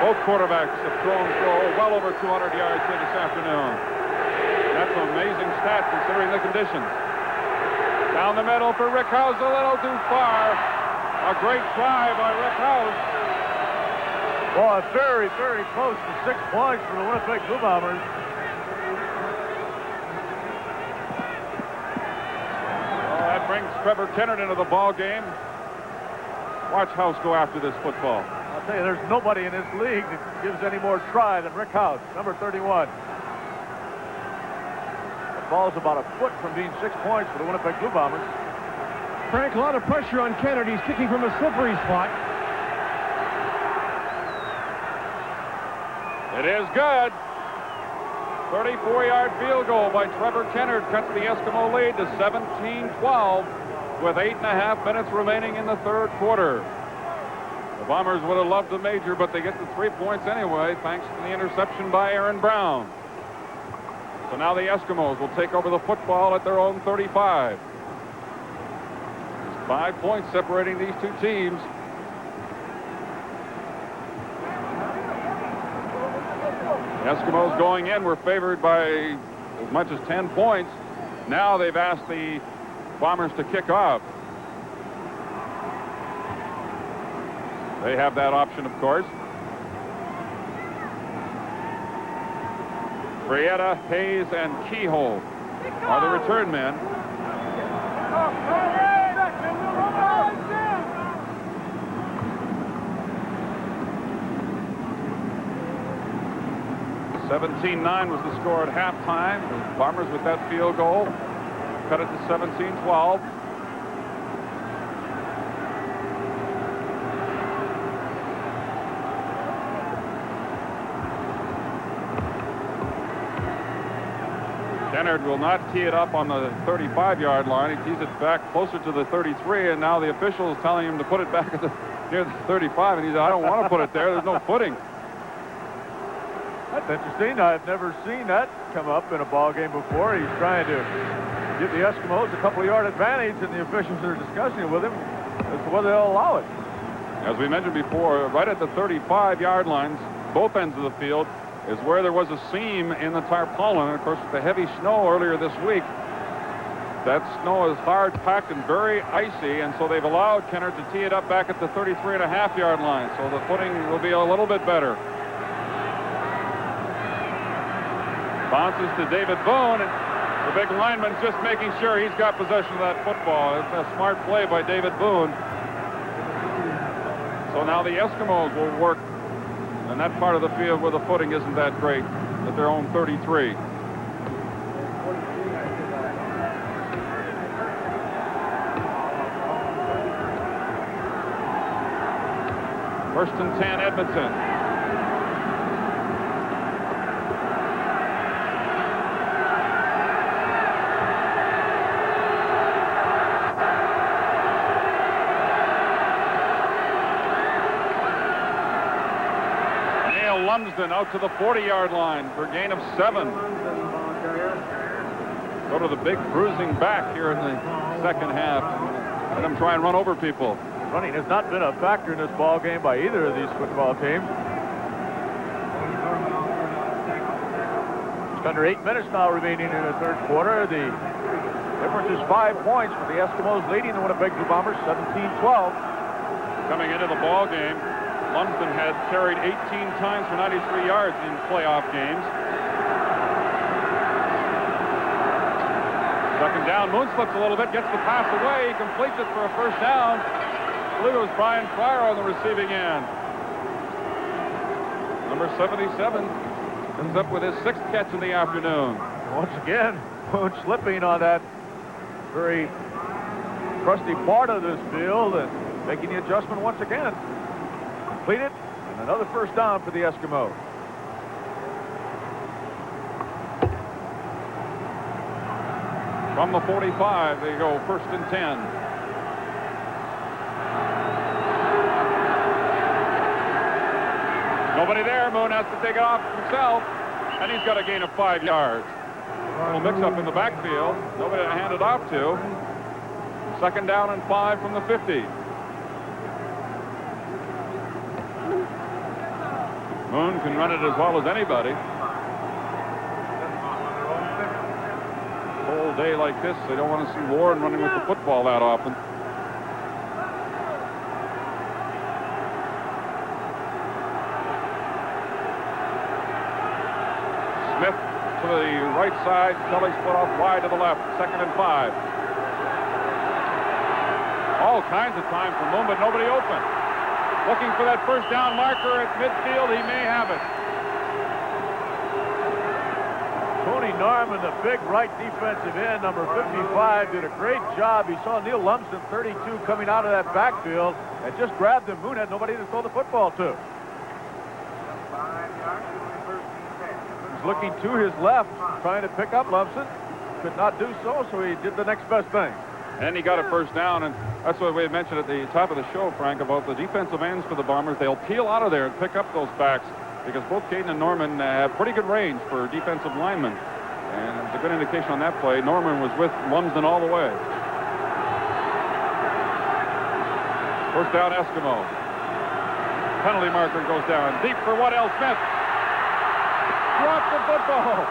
Both quarterbacks have thrown well over 200 yards here this afternoon. That's an amazing stat considering the conditions. Down the middle for Rick House, a little too far. A great try by Rick House. Boy, very, very close to 6 points for the Winnipeg Blue Bombers. Well, that brings Trevor Kennard into the ball game. Watch House go after this football. I'll tell you, there's nobody in this league that gives any more try than Rick House, number 31. The ball's about a foot from being 6 points for the Winnipeg Blue Bombers. Frank, a lot of pressure on Kennedy. He's kicking from a slippery spot. It is good. 34-yard field goal by Trevor Kennard cuts the Eskimo lead to 17-12 with 8.5 minutes remaining in the third quarter. The Bombers would have loved the major, but they get the 3 points anyway, thanks to the interception by Aaron Brown. So now the Eskimos will take over the football at their own 35. 5 points separating these two teams. The Eskimos going in were favored by as much as 10 points. Now they've asked the Bombers to kick off. They have that option, of course. Brietta, Hayes, and Kehoe are the return men. (17-9) was the score at halftime. The Bombers with that field goal cut it to 17-12. Kennard will not tee it up on the 35-yard line. He tees it back closer to the 33, and now the official is telling him to put it back at near the 35, and he said, I don't want to put it there. There's no footing. That's interesting. I've never seen that come up in a ball game before. He's trying to give the Eskimos a couple-yard advantage, and the officials are discussing it with him as to whether they'll allow it. As we mentioned before, right at the 35-yard lines, both ends of the field, is where there was a seam in the tarpaulin. And of course, with the heavy snow earlier this week, that snow is hard packed and very icy, and so they've allowed Kennard to tee it up back at the 33.5-yard line, so the footing will be a little bit better. Bounces to David Boone, and the big lineman's just making sure he's got possession of that football. It's a smart play by David Boone. So now the Eskimos will work in that part of the field where the footing isn't that great, at their own 33. First and 10, Edmonton. Lumsden out to the 40-yard line for a gain of 7. Go to the big bruising back here in the second half. Let them try and run over people. Running has not been a factor in this ball game by either of these football teams. Just under 8 minutes now remaining in the third quarter. The difference is 5 points for the Eskimos, leading the Winnipeg Blue Bombers 17-12. Coming into the ball game, Lumsden had carried 18 times for 93 yards in playoff games. Second down, Moon slips a little bit, gets the pass away, he completes it for a first down. I believe it was Brian Fryer on the receiving end. Number 77 ends up with his 6th catch in the afternoon. Once again, Moon slipping on that very crusty part of this field and making the adjustment once again. Completed, and another first down for the Eskimos. From the 45, they go first and 10. Nobody there. Moon has to take it off himself, and he's got a gain of 5 yards. A little mix-up in the backfield. Nobody to hand it off to. Second down and 5 from the 50. Moon can run it as well as anybody. Whole day like this, they don't want to see Warren running with the football that often. Smith to the right side. Kelly split off wide to the left. Second and 5. All kinds of time for Moon, but nobody open. Looking for that first down marker at midfield. He may have it. Tony Norman, the big right defensive end, number 55, did a great job. He saw Neil Lumsden, 32, coming out of that backfield and just grabbed him. Moon had nobody to throw the football to. He's looking to his left, trying to pick up Lumsden. Could not do so, so he did the next best thing. And he got a first down, and that's what we had mentioned at the top of the show, Frank, about the defensive ends for the Bombers. They'll peel out of there and pick up those backs because both Caden and Norman have pretty good range for defensive linemen. And it's a good indication on that play. Norman was with Lumsden all the way. First down, Eskimo. Penalty marker goes down. Deep for Waddell Smith. Dropped the football.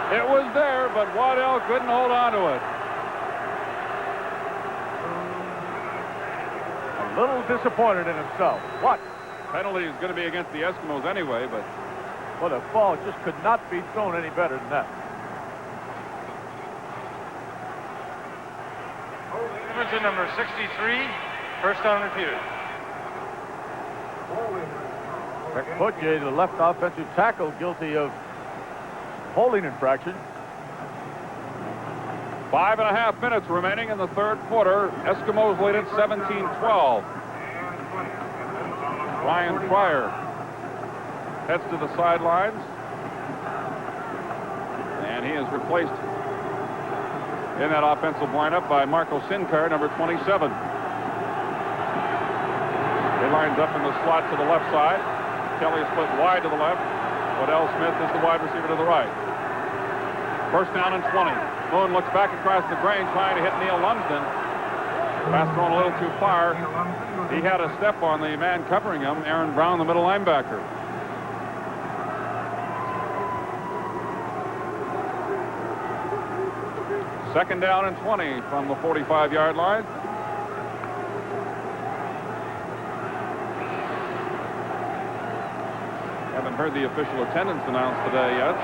It was there, but Waddell couldn't hold on to it. A little disappointed in himself. What? Penalty is going to be against the Eskimos anyway, but... Well, the ball just could not be thrown any better than that. Edmonton number 63, first down repeated. Poitier, the left offensive tackle, guilty of holding infraction. 5.5 minutes remaining in the third quarter. Eskimos lead at 17-12. Ryan Pryor heads to the sidelines. And he is replaced in that offensive lineup by Marco Sinclair, number 27. He lines up in the slot to the left side. Kelly is split wide to the left. Waddell Smith is the wide receiver to the right. First down and 20. Moon looks back across the grain trying to hit Neil Lumsden. Pass thrown a little too far. He had a step on the man covering him, Aaron Brown, the middle linebacker. Second down and 20 from the 45-yard line. Haven't heard the official attendance announced today yet.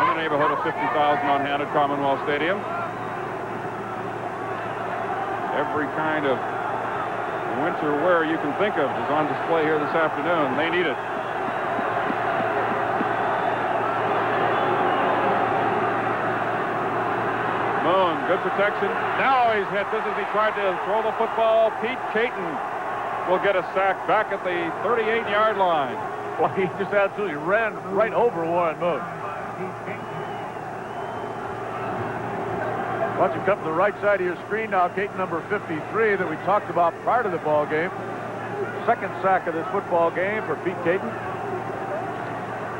In the neighborhood of 50,000 on hand at Commonwealth Stadium. Every kind of winter wear you can think of is on display here this afternoon. They need it. Moon, good protection. Now he's hit. This is he tried to throw the football. Pete Caton will get a sack back at the 38-yard line. Well, he just absolutely ran right over Warren Moon. Watch him come to the right side of your screen now. Caton number 53 that we talked about prior to the ball game. Second sack of this football game for Pete Caton.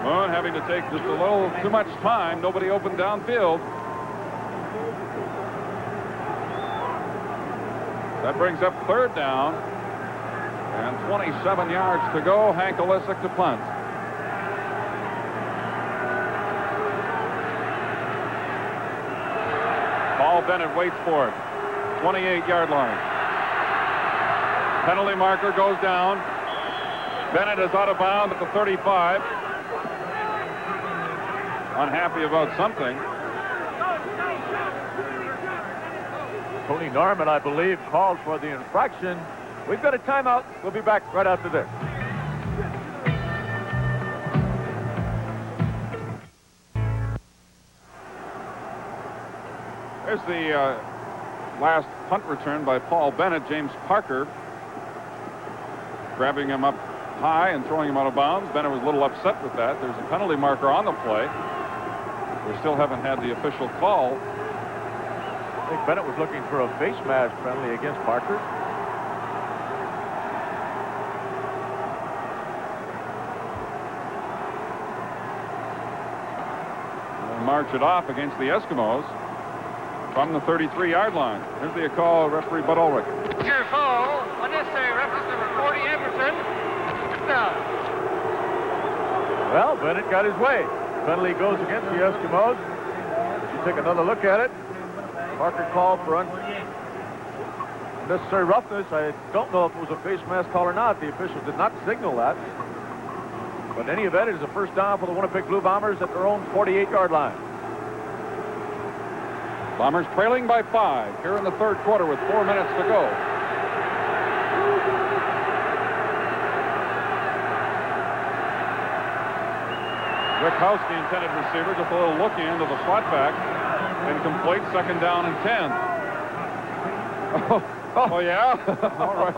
Moon having to take just a little too much time. Nobody open downfield. That brings up third down. And 27 yards to go. Hank Olisic to punt. Paul Bennett waits for it. 28-yard line. Penalty marker goes down. Bennett is out of bounds at the 35. Unhappy about something. Tony Norman, I believe, called for the infraction. We've got a timeout. We'll be back right after this. There's the last punt return by Paul Bennett. James Parker grabbing him up high and throwing him out of bounds. Bennett was a little upset with that. There's a penalty marker on the play. We still haven't had the official call. I think Bennett was looking for a face mask penalty against Parker. They'll march it off against the Eskimos from the 33-yard line. Here's the call, referee Bud Ulrich. Here, foul. Unnecessary reference number 40, Emerson. Down. Well, Bennett got his way. Penalty goes against the Eskimos. You take another look at it. Parker called for unnecessary roughness. I don't know if it was a face mask call or not. The official did not signal that. But in any event, it is a first down for the Winnipeg Blue Bombers at their own 48-yard line. Bombers trailing by 5 here in the third quarter with 4 minutes to go. Witkowski, intended receiver, just a little look into the slot back. Incomplete, second down and 10. Oh yeah? All right.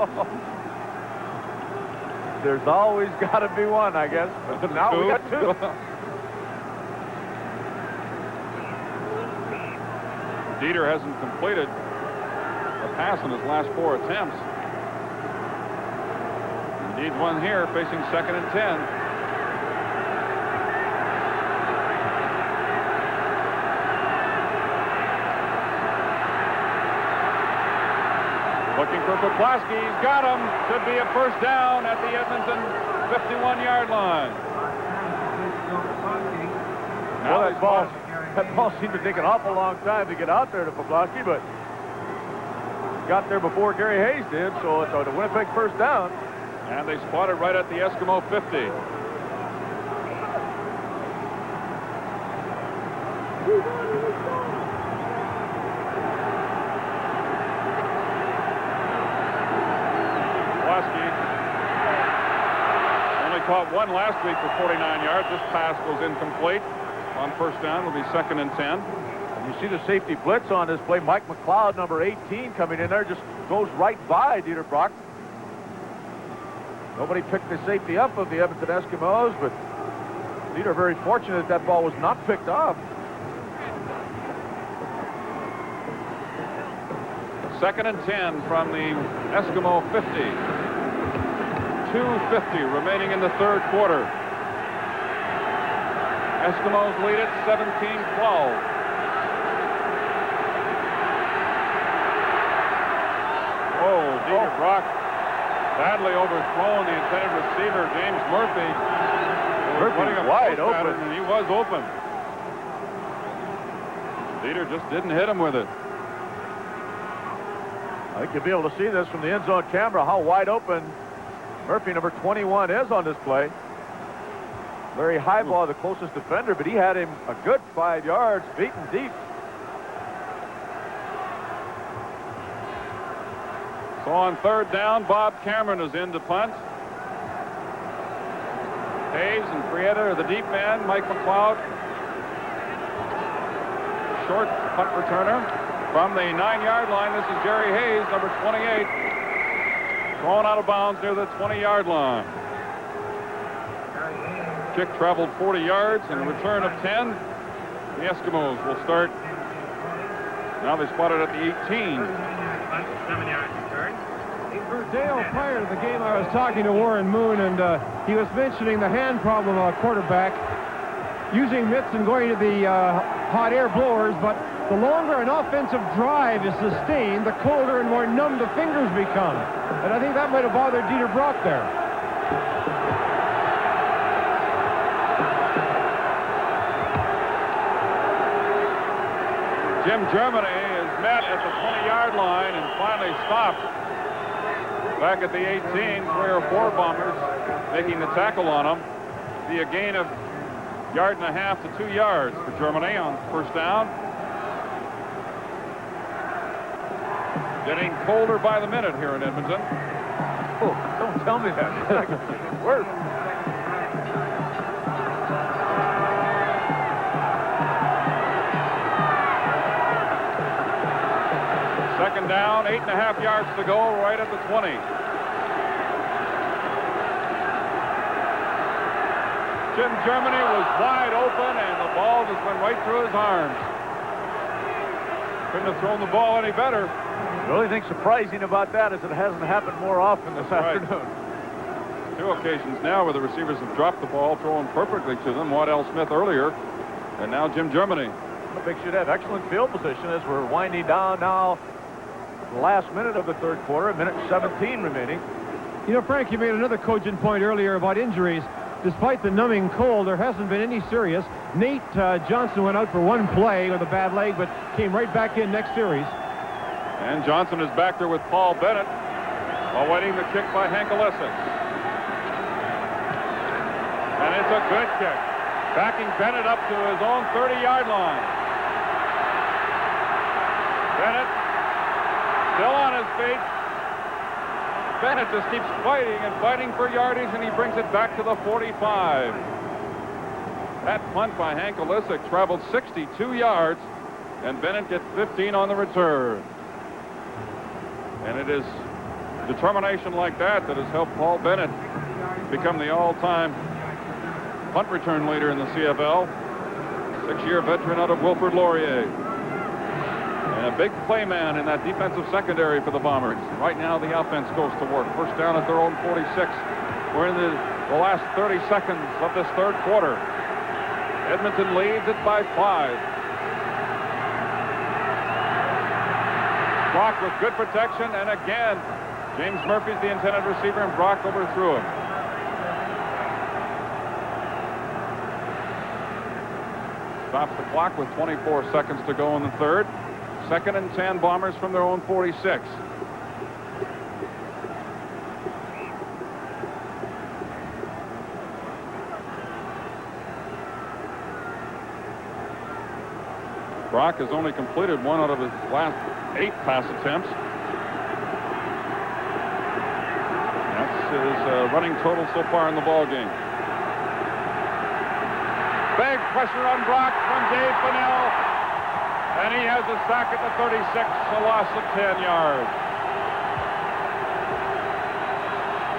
There's always got to be one, I guess. But now we got two. Dieter hasn't completed a pass in his last 4 attempts. He needs one here, facing second and 10. Looking for Poplawski. He's got him. Should be a first down at the Edmonton 51-yard line. Well, that ball seemed to take an awful long time to get out there to Poplawski, but got there before Gary Hayes did, so it's a Winnipeg first down. And they spotted right at the Eskimo 50. Caught one last week for 49 yards. This pass goes incomplete on first down. It'll be 2nd and 10. And you see the safety blitz on this play. Mike McLeod, number 18, coming in there, just goes right by Dieter Brock. Nobody picked the safety up of the Edmonton Eskimos, but Dieter very fortunate that ball was not picked up. 2nd and 10 from the Eskimo 50. 2:50 remaining in the third quarter. Eskimos lead it 17-12. Dieter Brock badly overthrown the intended receiver, James Murphy. Murphy wide open. And he was open. Dieter just didn't hit him with it. I think you'll be able to see this from the end zone camera, how wide open Murphy, number 21, is on this play. Very high ball, the closest defender, but he had him a good 5 yards, beaten deep. So on third down, Bob Cameron is in to punt. Hayes and Frieda are the deep end. Mike McLeod, short punt returner. From the 9-yard line, this is Jerry Hayes, number 28. Thrown out of bounds near the 20-yard line. Kick traveled 40 yards and a return of 10. The Eskimos will start. Now they spotted at the 18. 7-yard return. For Dale, prior to the game, I was talking to Warren Moon, and he was mentioning the hand problem of a quarterback using mitts and going to the hot air blowers, but the longer an offensive drive is sustained, the colder and more numb the fingers become. And I think that might have bothered Dieter Brock there. Jim Germany is met at the 20-yard line and finally stopped. Back at the 18, 3 or 4 Bombers making the tackle on him. Be a gain of 1.5 to 2 yards for Germany on first down. Getting colder by the minute here in Edmonton. Oh, don't tell me that. Worse. Second down, 8.5 yards to go, right at the 20. Jim Germany was wide open, and the ball just went right through his arms. Couldn't have thrown the ball any better. The only thing surprising about that is it hasn't happened more often this afternoon. 2 occasions now where the receivers have dropped the ball, thrown perfectly to them. Waddell Smith earlier, and now Jim Germany. Winnipeg should have excellent field position as we're winding down now. The last minute of the third quarter, a minute 17 remaining. You know, Frank, you made another cogent point earlier about injuries. Despite the numbing cold, there hasn't been any serious. Nate Johnson went out for 1 play with a bad leg, but came right back in next series. And Johnson is back there with Paul Bennett, awaiting the kick by Hank Olesic. And it's a good kick, backing Bennett up to his own 30-yard line. Bennett still on his feet. Bennett just keeps fighting and fighting for yardage, and he brings it back to the 45. That punt by Hank Olesic traveled 62 yards, and Bennett gets 15 on the return. And it is determination like that that has helped Paul Bennett become the all-time punt return leader in the CFL. 6-year veteran out of Wilfrid Laurier. And a big play man in that defensive secondary for the Bombers. Right now the offense goes to work. First down at their own 46. We're in the last 30 seconds of this third quarter. Edmonton leads it by 5. Brock with good protection, and again, James Murphy's the intended receiver, and Brock overthrew him. Stops the clock with 24 seconds to go in the third. 2nd and 10, Bombers from their own 46. Brock has only completed 1 out of his last 8 pass attempts. That's his running total so far in the ball game. Big pressure on Brock from Dave Bunnell, and he has a sack at the 36, a loss of 10 yards.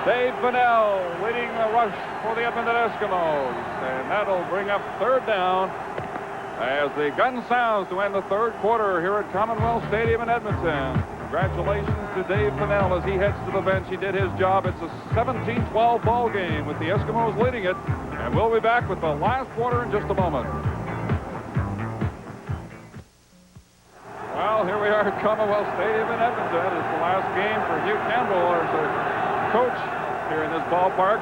Dave Bunnell leading the rush for the Edmonton Eskimos, and that'll bring up 3rd down as the gun sounds to end the 3rd quarter here at Commonwealth Stadium in Edmonton. Congratulations to Dave Bunnell as he heads to the bench. He did his job. It's a 17-12 ball game with the Eskimos leading it, and we'll be back with the last quarter in just a moment. Well, here we are at Commonwealth Stadium in Edmonton. It's the last game for Hugh Campbell as a coach here in this ballpark.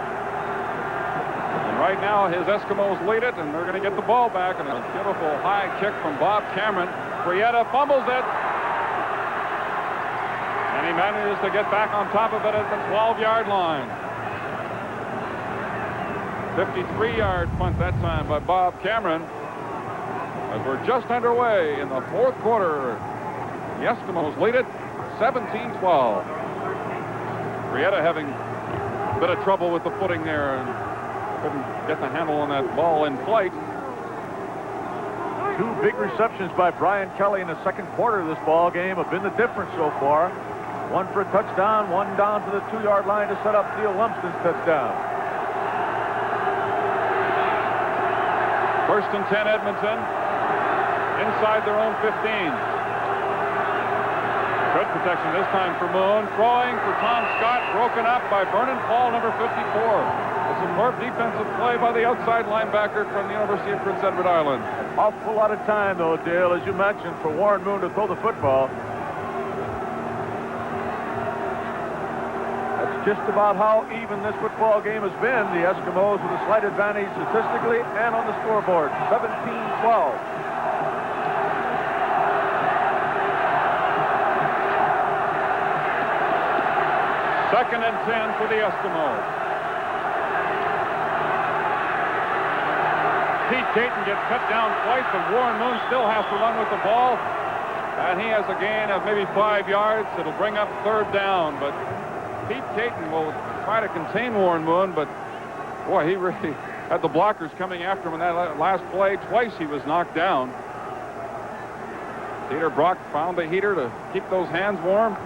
And right now, his Eskimos lead it, and they're going to get the ball back. And a beautiful high kick from Bob Cameron. Frietta fumbles it. And he manages to get back on top of it at the 12-yard line. 53-yard punt that time by Bob Cameron. As we're just underway in the 4th quarter, the Eskimos lead it 17-12. Frietta having a bit of trouble with the footing there and couldn't get the handle on that ball in flight. 2 big receptions by Brian Kelly in the 2nd quarter of this ball game have been the difference so far. 1 for a touchdown, 1 down to the 2-yard line to set up Theo Lumsden's touchdown. 1st and 10 Edmonton inside their own 15. Good protection this time for Moon. Throwing for Tom Scott, broken up by Vernon Paul, number 54. A superb defensive play by the outside linebacker from the University of Prince Edward Island. Awful lot of time, though, Dale, as you mentioned, for Warren Moon to throw the football. That's just about how even this football game has been. The Eskimos with a slight advantage statistically and on the scoreboard, 17-12. Second and 10 for the Eskimos. Pete Caton gets cut down twice, but Warren Moon still has to run with the ball. And he has a gain of maybe 5 yards. It'll bring up 3rd down, but Pete Caton will try to contain Warren Moon, but boy, he really had the blockers coming after him in that last play. Twice he was knocked down. Peter Brock found the heater to keep those hands warm.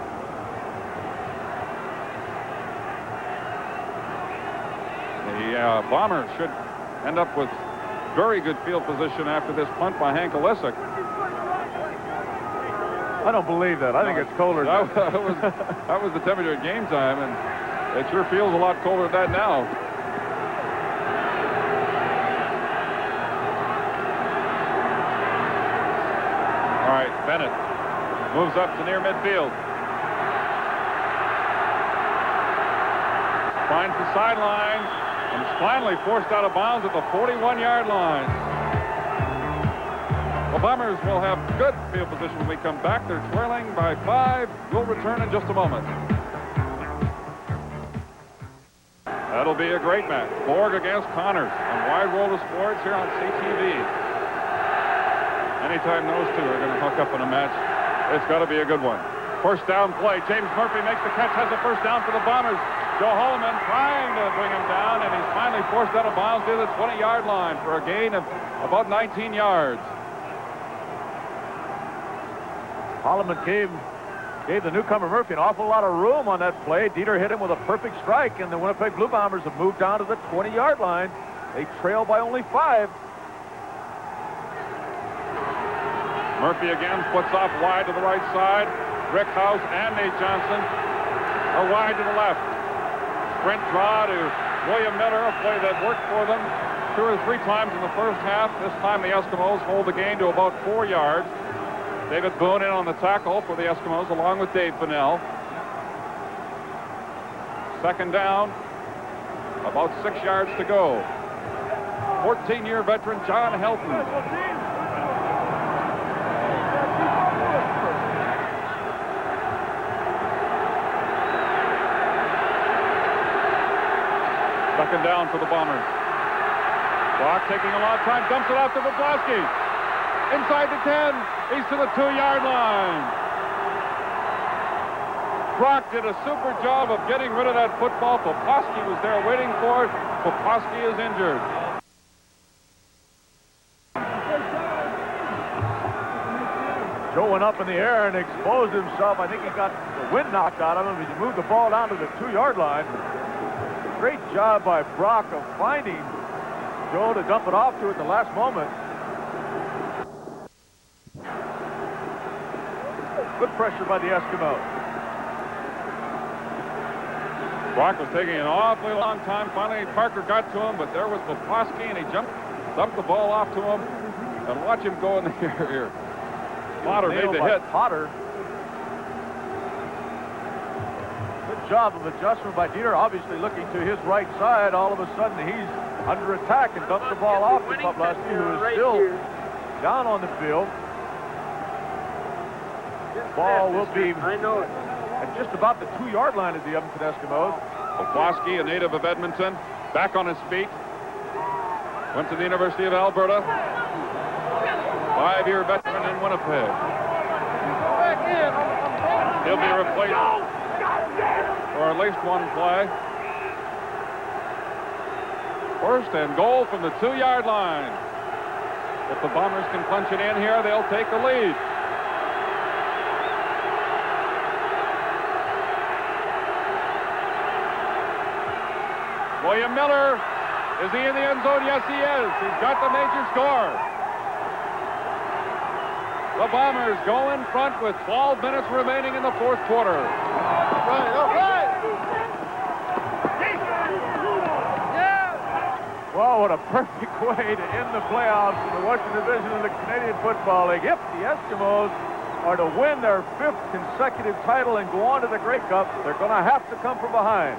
The Bombers should end up with very good field position after this punt by Hank Olisic. I don't believe that. I think it's colder. That was the temperature at game time, and it sure feels a lot colder than that now. All right, Bennett moves up to near midfield. Finds the sidelines. And is finally forced out of bounds at the 41-yard line. The Bombers will have good field position when we come back. They're trailing by 5. We'll return in just a moment. That'll be a great match. Borg against Connors on Wide World of Sports here on CTV. Anytime those two are going to hook up in a match, it's got to be a good one. First down play. James Murphy makes the catch, has a first down for the Bombers. Joe Holloman trying to bring him down, and he's finally forced out of bounds near the 20-yard line for a gain of about 19 yards. Holloman gave the newcomer Murphy an awful lot of room on that play. Dieter hit him with a perfect strike, and the Winnipeg Blue Bombers have moved down to the 20-yard line. They trail by only 5. Murphy again puts off wide to the right side. Rick House and Nate Johnson are wide to the left. Sprint draw to William Miller, a play that worked for them 2 or 3 times in the first half. This time the Eskimos hold the gain to about 4 yards. David Boone in on the tackle for the Eskimos along with Dave Fennell. Second down, about 6 yards to go. 14-year veteran John Helton. Second down for the Bombers. Brock taking a lot of time, dumps it off to Poplawski. Inside the 10, he's to the 2-yard line. Brock did a super job of getting rid of that football. Poplawski was there waiting for it. Poplawski is injured. Joe went up in the air and exposed himself. I think he got the wind knocked out of him. He moved the ball down to the 2-yard line. Great job by Brock of finding Joe to dump it off to at the last moment. Good pressure by the Eskimos. Brock was taking an awfully long time. Finally, Parker got to him, but there was Poplawski, and he dumped the ball off to him. And watch him go in the air here. Potter made the hit. Potter. Good job of adjustment by Dieter, obviously looking to his right side. All of a sudden, he's under attack and dumps the ball off to Poplawski, who is still down on the field. Ball will be at just about the 2-yard line of the Edmonton Eskimos. Poplawski, a native of Edmonton, back on his feet. Went to the University of Alberta. 5-year veteran in Winnipeg. He'll be replaced for at least one play. First and goal from the 2-yard line. If the Bombers can punch it in here, they'll take the lead. William Miller, is he in the end zone? Yes, he is. He's got the major score. The Bombers go in front with 12 minutes remaining in the fourth quarter. Well, what a perfect way to end the playoffs in the Western Division of the Canadian Football League. If the Eskimos are to win their 5th consecutive title and go on to the Grey Cup, they're going to have to come from behind.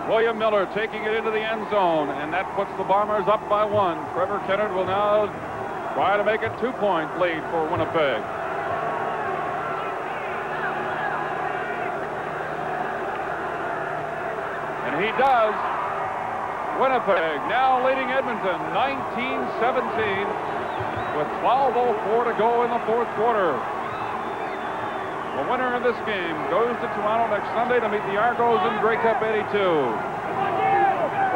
William Miller taking it into the end zone, and that puts the Bombers up by 1. Trevor Kennard will now try to make a 2-point lead for Winnipeg. And he does. Winnipeg now leading Edmonton 19-17 with 12:04 to go in the fourth quarter. The winner of this game goes to Toronto next Sunday to meet the Argos in Grey Cup 82.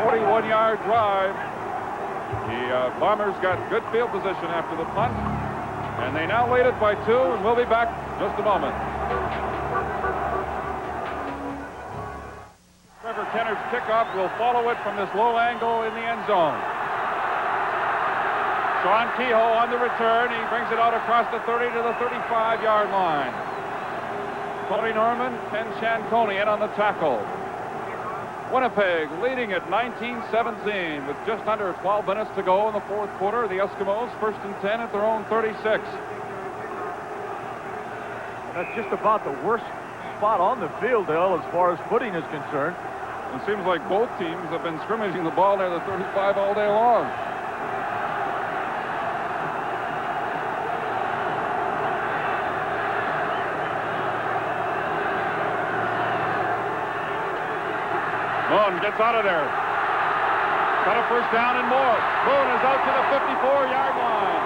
41-yard drive. The Bombers got good field position after the punt, and they now lead it by 2, and we'll be back in just a moment. Trevor Kennard's kickoff will follow it from this low angle in the end zone. Sean Kehoe on the return. He brings it out across the 30 to the 35-yard line. Tony Norman, Ken Cianconi in on the tackle. Winnipeg leading at 19-17 with just under 12 minutes to go in the fourth quarter. The Eskimos first and 10 at their own 36. That's just about the worst spot on the field, Dale, as far as footing is concerned. It seems like both teams have been scrimmaging the ball near the 35 all day long. Boone gets out of there. Got a first down and more. Boone is out to the 54-yard line.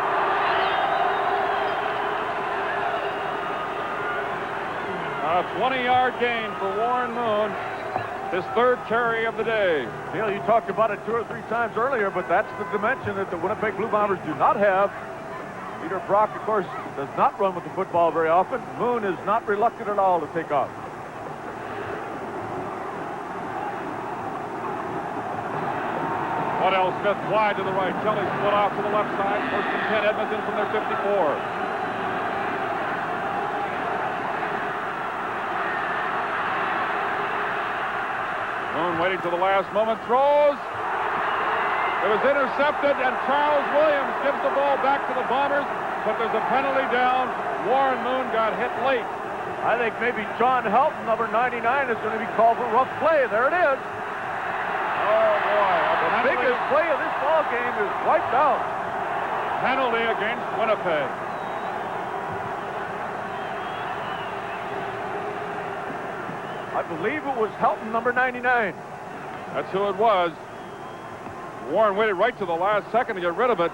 A 20-yard gain for Warren Moon. His 3rd carry of the day. Neil, you talked about it 2 or 3 times earlier, but that's the dimension that the Winnipeg Blue Bombers do not have. Peter Brock, of course, does not run with the football very often. Moon is not reluctant at all to take off. Waddell Smith wide to the right. Kelly split off to the left side. First and 10, Edmonton from their 54. Moon waiting to the last moment. Throws. It was intercepted, and Charles Williams gives the ball back to the Bombers, but there's a penalty down. Warren Moon got hit late. I think maybe John Helton, number 99, is going to be called for rough play. There it is. Oh, boy. The biggest play of this ball game is wiped out. Penalty against Winnipeg. I believe it was Helton, number 99. That's who it was. Warren waited right to the last second to get rid of it.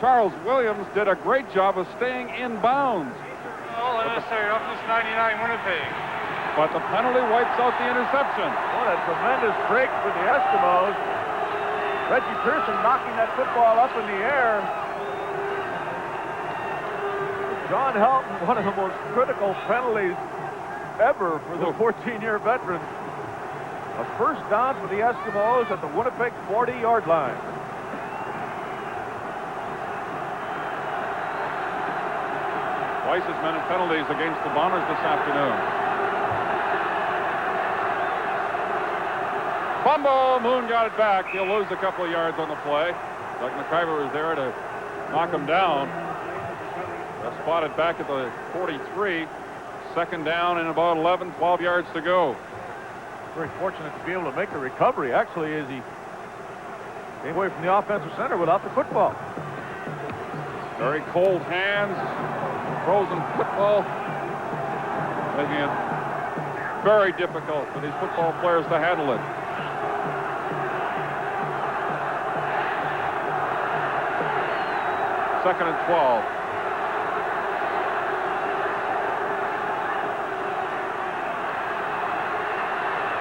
Charles Williams did a great job of staying in bounds. Oh, unnecessary roughness, 99 Winnipeg. But the penalty wipes out the interception. What a tremendous break for the Eskimos. Reggie Pearson knocking that football up in the air. John Helton, one of the most critical penalties ever for the 14-year veteran. A first down for the Eskimos at the Winnipeg 40-yard line. Twice as many penalties against the Bombers this afternoon. Fumble! Moon got it back. He'll lose a couple of yards on the play. Doug McIver was there to knock him down. They'll spot it back at the 43. Second down and about 11, 12 yards to go. Very fortunate to be able to make the recovery, actually, as he came away from the offensive center without the football. Very cold hands, frozen football, making it very difficult for these football players to handle it. Second and 12.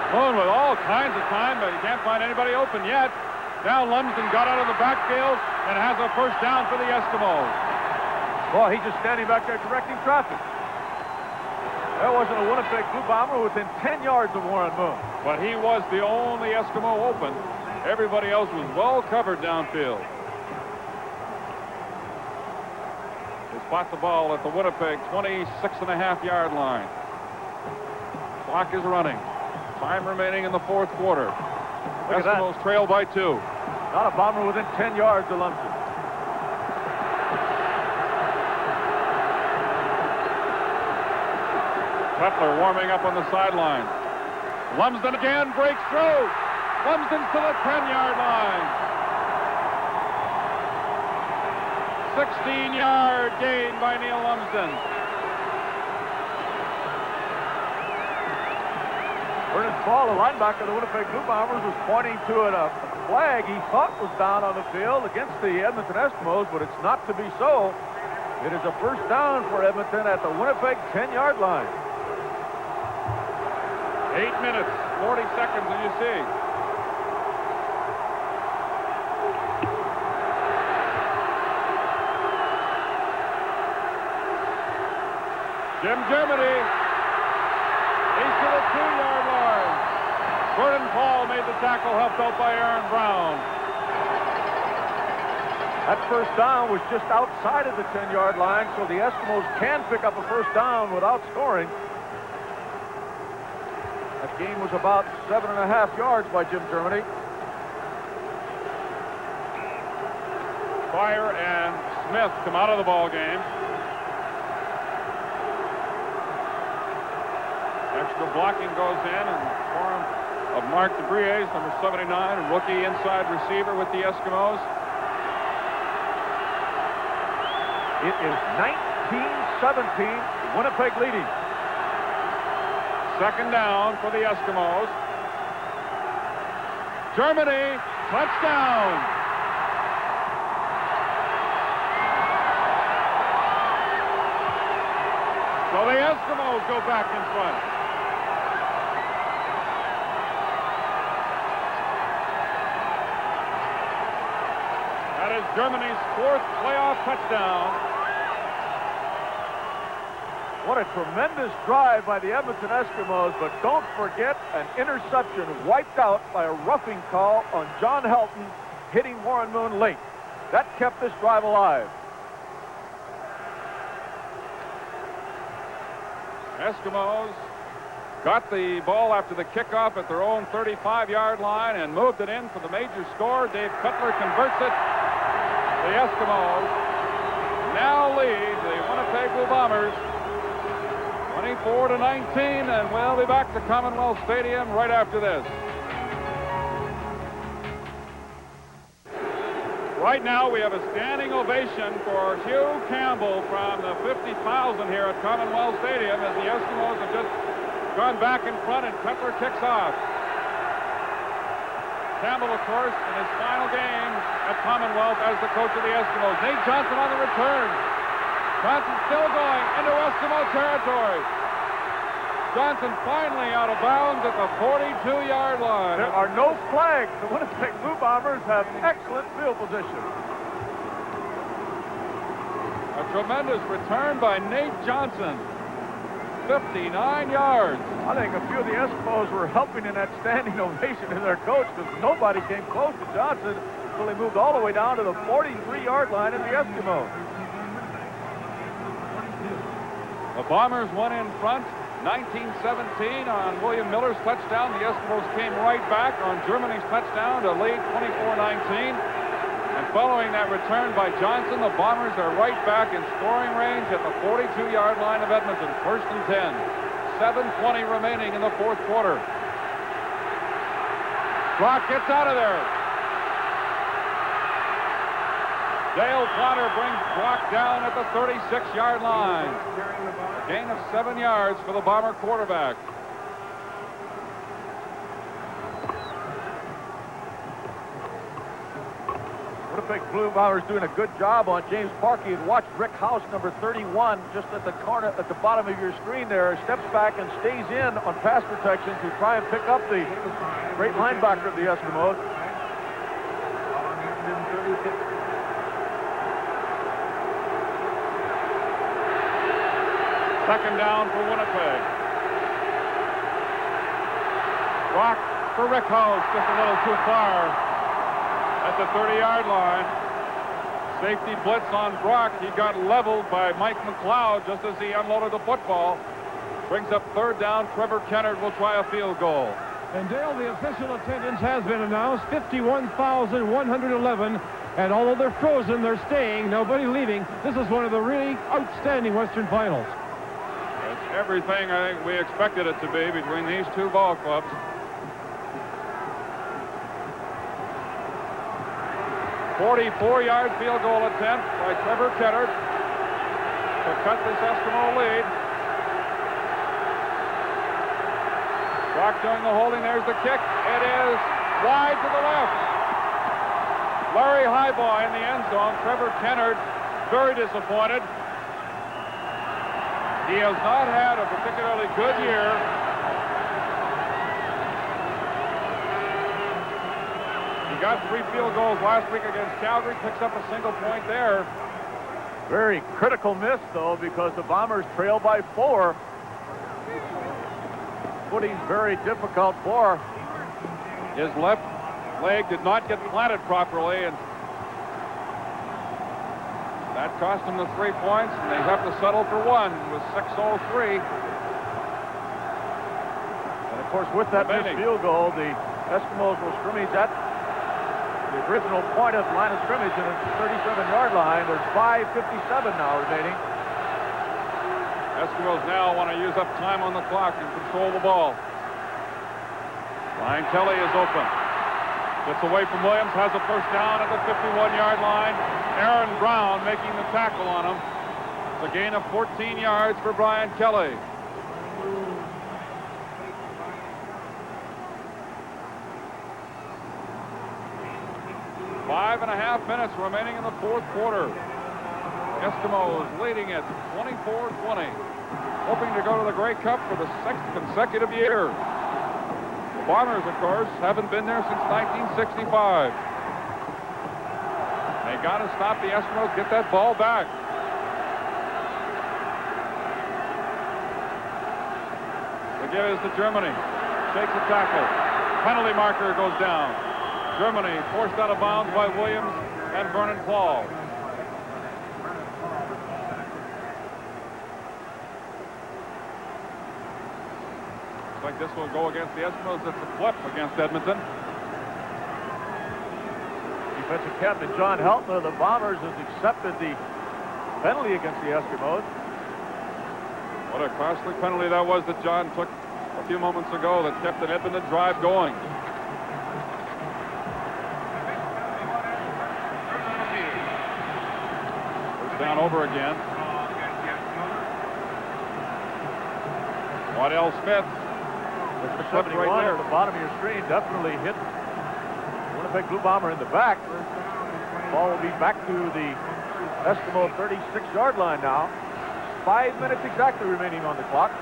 Moon with all kinds of time, but he can't find anybody open yet. Now Lumsden got out of the backfield and has a first down for the Eskimos. Well, he's just standing back there directing traffic. There wasn't a Winnipeg Blue Bomber within 10 yards of Warren Moon. But he was the only Eskimo open. Everybody else was well covered downfield. They spot the ball at the Winnipeg 26.5-yard line. Clock is running. Time remaining in the fourth quarter. Eskimos trail by 2. Not a Bomber within 10 yards of Lumsden. Cutler warming up on the sideline. Lumsden again breaks through. Lumsden's to the 10-yard line. 16-yard gain by Neil Lumsden. Vernon Ball, the linebacker of the Winnipeg Blue Bombers, was pointing to a flag he thought was down on the field against the Edmonton Eskimos, but it's not to be so. It is a first down for Edmonton at the Winnipeg 10-yard line. 8 minutes, 40 seconds, as you see. Jim Germany. He's to the 2-yard line. Vernon Paul made the tackle, helped out by Aaron Brown. That first down was just outside of the 10-yard line, so the Eskimos can pick up a first down without scoring. That gain was about 7.5 yards by Jim Germany. Fire and Smith come out of the ball game. Extra blocking goes in in the form of Mark DeBries, number 79, a rookie inside receiver with the Eskimos. It is 19-17, Winnipeg leading. Second down for the Eskimos. Germany, touchdown. So the Eskimos go back in front. That is Germany's 4th playoff touchdown. What a tremendous drive by the Edmonton Eskimos, but don't forget an interception wiped out by a roughing call on John Helton hitting Warren Moon late. That kept this drive alive. Eskimos got the ball after the kickoff at their own 35-yard line and moved it in for the major score. Dave Cutler converts it. The Eskimos now lead the Winnipeg Blue Bombers 24-19, and we'll be back to Commonwealth Stadium right after this. Right now, we have a standing ovation for Hugh Campbell from the 50,000 here at Commonwealth Stadium as the Eskimos have just gone back in front and Cutler kicks off. Campbell, of course, in his final game at Commonwealth as the coach of the Eskimos. Nate Johnson on the return. Johnson still going into Eskimo territory. Johnson finally out of bounds at the 42-yard line. There are no flags. The Winnipeg Blue Bombers have excellent field position. A tremendous return by Nate Johnson. 59 yards. I think a few of the Eskimos were helping in that standing ovation to their coach because nobody came close to Johnson until he moved all the way down to the 43-yard line of the Eskimos. The Bombers went in front 19-17 on William Miller's touchdown. The Eskimos came right back on Germany's touchdown to lead 24-19. And following that return by Johnson, the Bombers are right back in scoring range at the 42-yard line of Edmonton. First and 10. 7:20 remaining in the fourth quarter. Brock gets out of there. Dale Potter brings Brock down at the 36-yard line. A gain of 7 yards for the Bomber quarterback. Winnipeg Blue Bombers doing a good job on James Parkey. And watch Rick House, number 31, just at the corner at the bottom of your screen there, steps back and stays in on pass protection to try and pick up the great linebacker of the Eskimos. Second down for Winnipeg. Brock for Rick House, just a little too far at the 30-yard line. Safety blitz on Brock. He got leveled by Mike McLeod just as he unloaded the football. Brings up third down. Trevor Kennard will try a field goal. And Dale, the official attendance has been announced, 51,111. And although they're frozen, they're staying. Nobody leaving. This is one of the really outstanding Western finals. It's everything I think we expected it to be between these two ball clubs. A 44-yard field goal attempt by Trevor Kennard to cut this Eskimo lead. Brock doing the holding. There's the kick. It is wide to the left. Larry Highbaugh in the end zone. Trevor Kennard very disappointed. He has not had a particularly good year. He got 3 field goals last week against Calgary. Picks up a single point there. Very critical miss, though, because the Bombers trail by 4. Footing very difficult for. His left leg did not get planted properly, and that cost him the 3 points, and they have to settle for 1 with 6:03. And, of course, with that missed field goal, the Eskimos will scrimmage at the original point of the line of scrimmage in the 37-yard line. There's 5:57 now remaining. Eskimos now want to use up time on the clock and control the ball. Ryan Kelly is open. Gets away from Williams, has a first down at the 51-yard line. Aaron Brown making the tackle on him. It's a gain of 14 yards for Brian Kelly. Five and a half minutes remaining in the fourth quarter. Eskimos leading it 24-20. Hoping to go to the Grey Cup for the 6th consecutive year. The Bombers, of course, haven't been there since 1965. They got to stop the Eskimos, get that ball back. The give is to Germany. Shakes a tackle. Penalty marker goes down. Germany forced out of bounds by Williams and Vernon Paul. like this will go against the Eskimos. It's a flip against Edmonton. Defensive captain John Helton of the Bombers has accepted the penalty against the Eskimos. What a costly penalty that was that John took a few moments ago that kept an Edmonton drive going. First down over again. Waddell Smith. Mr. Flip 71 right there. at the bottom of your screen definitely hit Winnipeg Blue Bomber in the back. Ball will be back to the Eskimo 36-yard line now. 5 minutes exactly remaining on the clock.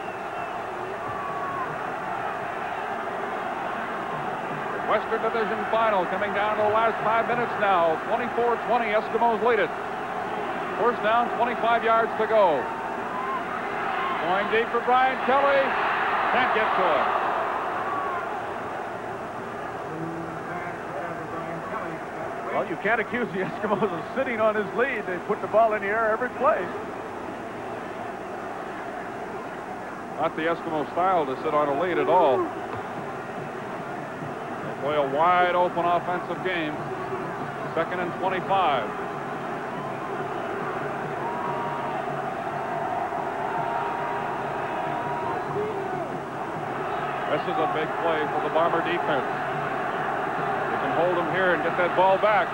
Western Division Final coming down to the last 5 minutes now. 24-20, Eskimos lead it. First down, 25 yards to go. Going deep for Brian Kelly. Can't get to it. Well, you can't accuse the Eskimos of sitting on his lead. They put the ball in the air every play. Not the Eskimo style to sit on a lead at all. They play a wide open offensive game. 2nd and 25. This is a big play for the Bomber defense. They can hold them here and get that ball back.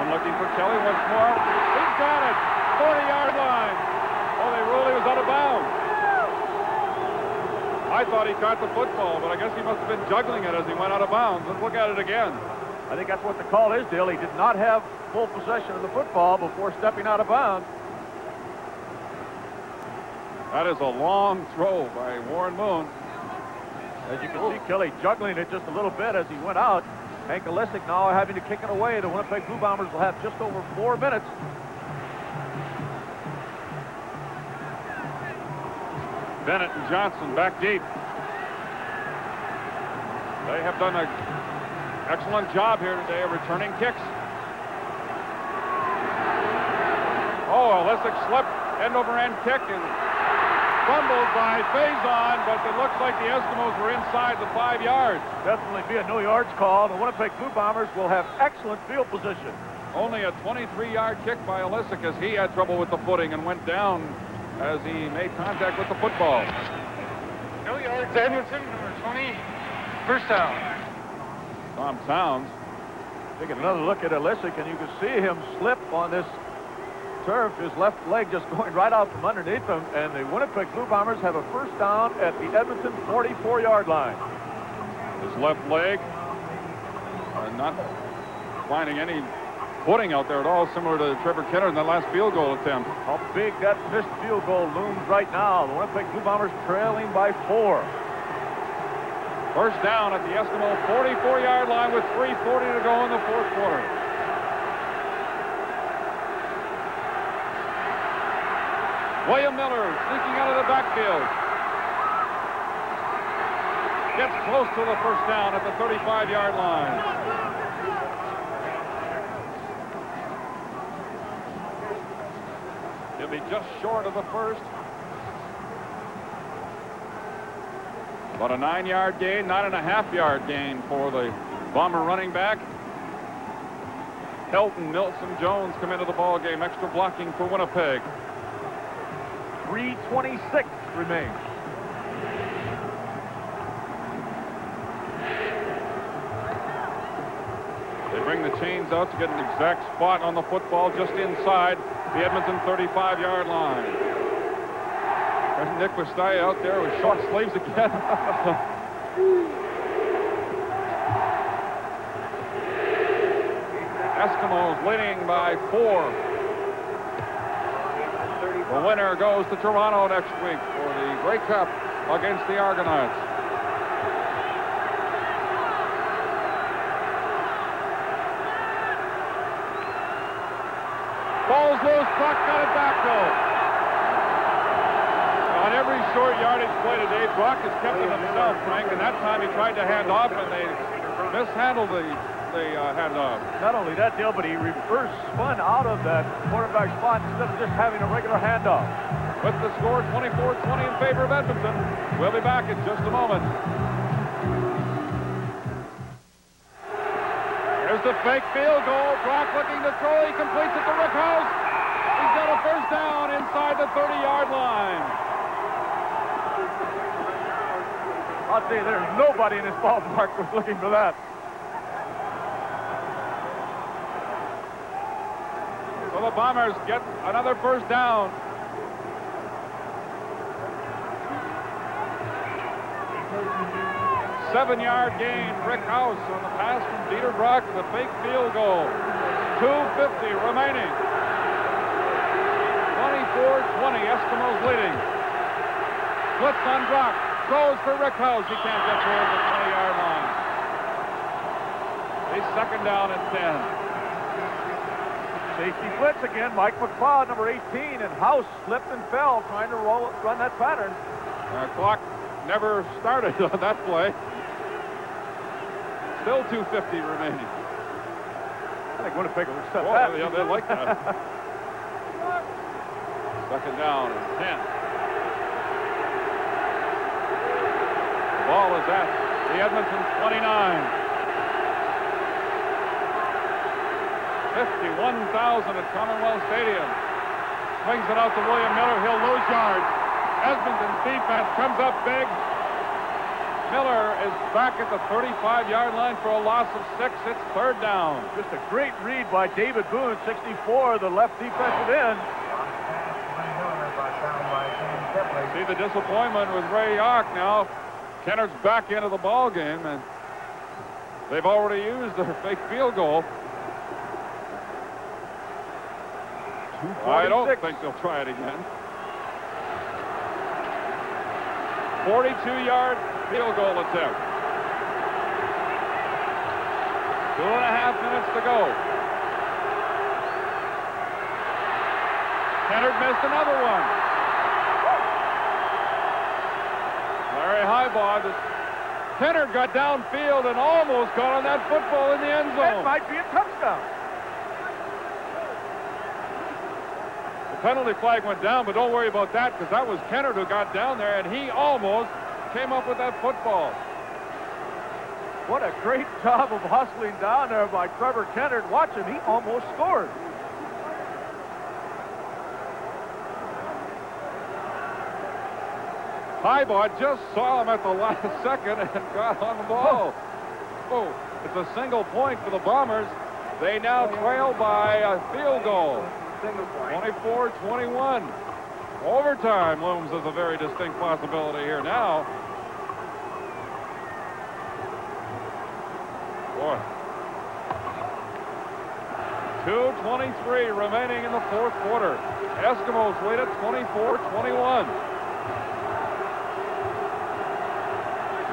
Looking for Kelly once more. He's got it. 40-yard line. Oh, they ruled he was out of bounds. I thought he caught the football, but I guess he must have been juggling it as he went out of bounds. Let's look at it again. I think that's what the call is, Dale. He did not have full possession of the football before stepping out of bounds. That is a long throw by Warren Moon. As you can see, Kelly juggling it just a little bit as he went out. Hank Olesic now having to kick it away. The Winnipeg Blue Bombers will have just over 4 minutes. Bennett and Johnson back deep. They have done an excellent job here today of returning kicks. Oh, Olesic slipped, end-over-end kick, and fumbled by Faison, but it looks like the Eskimos were inside the 5 yards. Definitely be a no yards call. The Winnipeg Blue Bombers will have excellent field position. Only a 23-yard kick by Olesic as he had trouble with the footing and went down as he made contact with the football. No yards, Edmonton, number 20, first down. Tom Towns. Taking another look at Olesic, and you can see him slip on this turf, his left leg just going right out from underneath him, and the Winnipeg Blue Bombers have a first down at the Edmonton 44-yard line. His left leg not finding any footing out there at all, similar to Trevor Kenner in that last field goal attempt. How big that missed field goal looms right now. The Winnipeg Blue Bombers trailing by 4. First down at the Eskimo 44-yard line with 3:40 to go in the fourth quarter. William Miller sneaking out of the backfield. Gets close to the first down at the 35-yard line. He'll be just short of the first. About a 9-yard gain, 9.5-yard gain for the Bomber running back. Helton, Milson, Jones come into the ball game. Extra blocking for Winnipeg. 3:26 remains. They bring the chains out to get an exact spot on the football just inside the Edmonton 35-yard line. There's Nick Westaya out there with short sleeves again. Eskimos leading by 4. The winner goes to Toronto next week for the Grey Cup against the Argonauts. Ball's loose, Buck got it back though. On every short yardage play today, Brock has kept it himself, Frank, and that time he tried to hand off and they mishandled the handoff. Not only that, Dale, but he reverse spun out of that quarterback spot instead of just having a regular handoff. With the score 24-20 in favor of Edmonton. We'll be back in just a moment. Here's the fake field goal. Brock looking to throw. He completes it to Rickhouse. He's got a first down inside the 30-yard line. I'll tell you, there's nobody in this ballpark was looking for that. So the Bombers get another first down. Seven-yard gain. Rick House on the pass from Dieter Brock. The fake field goal. 2:50 remaining. 24-20. Eskimos leading. Blitz on Brock. Throws for Rick House. He can't get towards the 20-yard line. He's second down and 10. Safety blitz again. Mike McLeod, number 18, and House slipped and fell trying to run that pattern. Clock never started on that play. Still 2:50 remaining. I think Winnipeg will accept that. that. Yeah, they like that. Second down and 10. The ball is at the Edmonton 29. 51,000 at Commonwealth Stadium. Swings it out to William Miller. He'll lose yards. Edmonton's defense comes up big. Miller is back at the 35-yard line for a loss of 6. It's third down. Just a great read by David Boone, 64, the left defensive end. See the disappointment with Ray Yock now. Kennard's back into the ball game, and they've already used their fake field goal. I don't think they'll try it again. 42-yard field goal attempt. 2.5 minutes to go. Kennard missed another one. Larry Highbaugh. Kennard got downfield and almost got on that football in the end zone. That might be a touchdown. The penalty flag went down, but don't worry about that because that was Kennard who got down there, and he almost came up with that football. What a great job of hustling down there by Trevor Kennard. Watch him, he almost scored. Highbaugh just saw him at the last second and got on the ball. Oh, it's a single point for the Bombers. They now trail by a field goal. 24-21. Overtime looms as a very distinct possibility here now. Boy. 2:23 remaining in the fourth quarter. Eskimos lead at 24-21.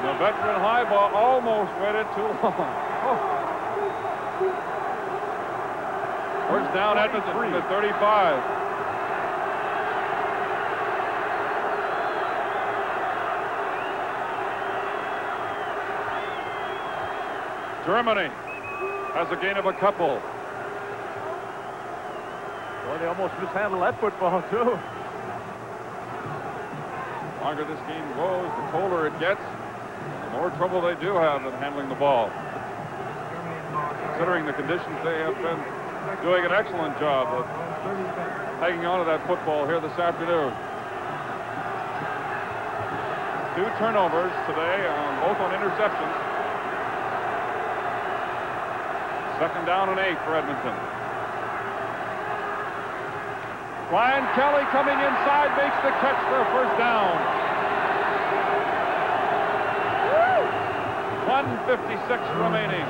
The veteran Highbaugh almost waited too long. First down, Edmonton from the 35. Germany has a gain of a couple. Well, they almost mishandled that football, too. The longer this game goes, the colder it gets, the more trouble they do have in handling the ball. Considering the conditions, they have been doing an excellent job of hanging on to that football here this afternoon. 2 turnovers today, both on interceptions. Second down and 8 for Edmonton. Brian Kelly coming inside makes the catch for a first down. 1:56 remaining.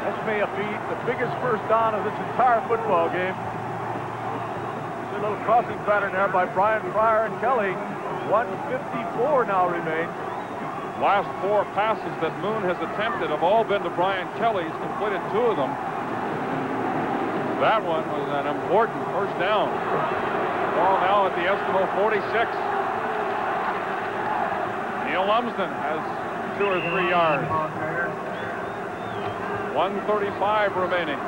This may be the biggest first down of this entire football game. See a little crossing pattern there by Brian Fryer and Kelly. 1:54 now remains. Last 4 passes that Moon has attempted have all been to Brian Kelly. He's completed 2 of them. That one was an important first down. Ball now at the Eskimo 46. Neil Lumsden has 2 or 3 yards. 1:35 remaining.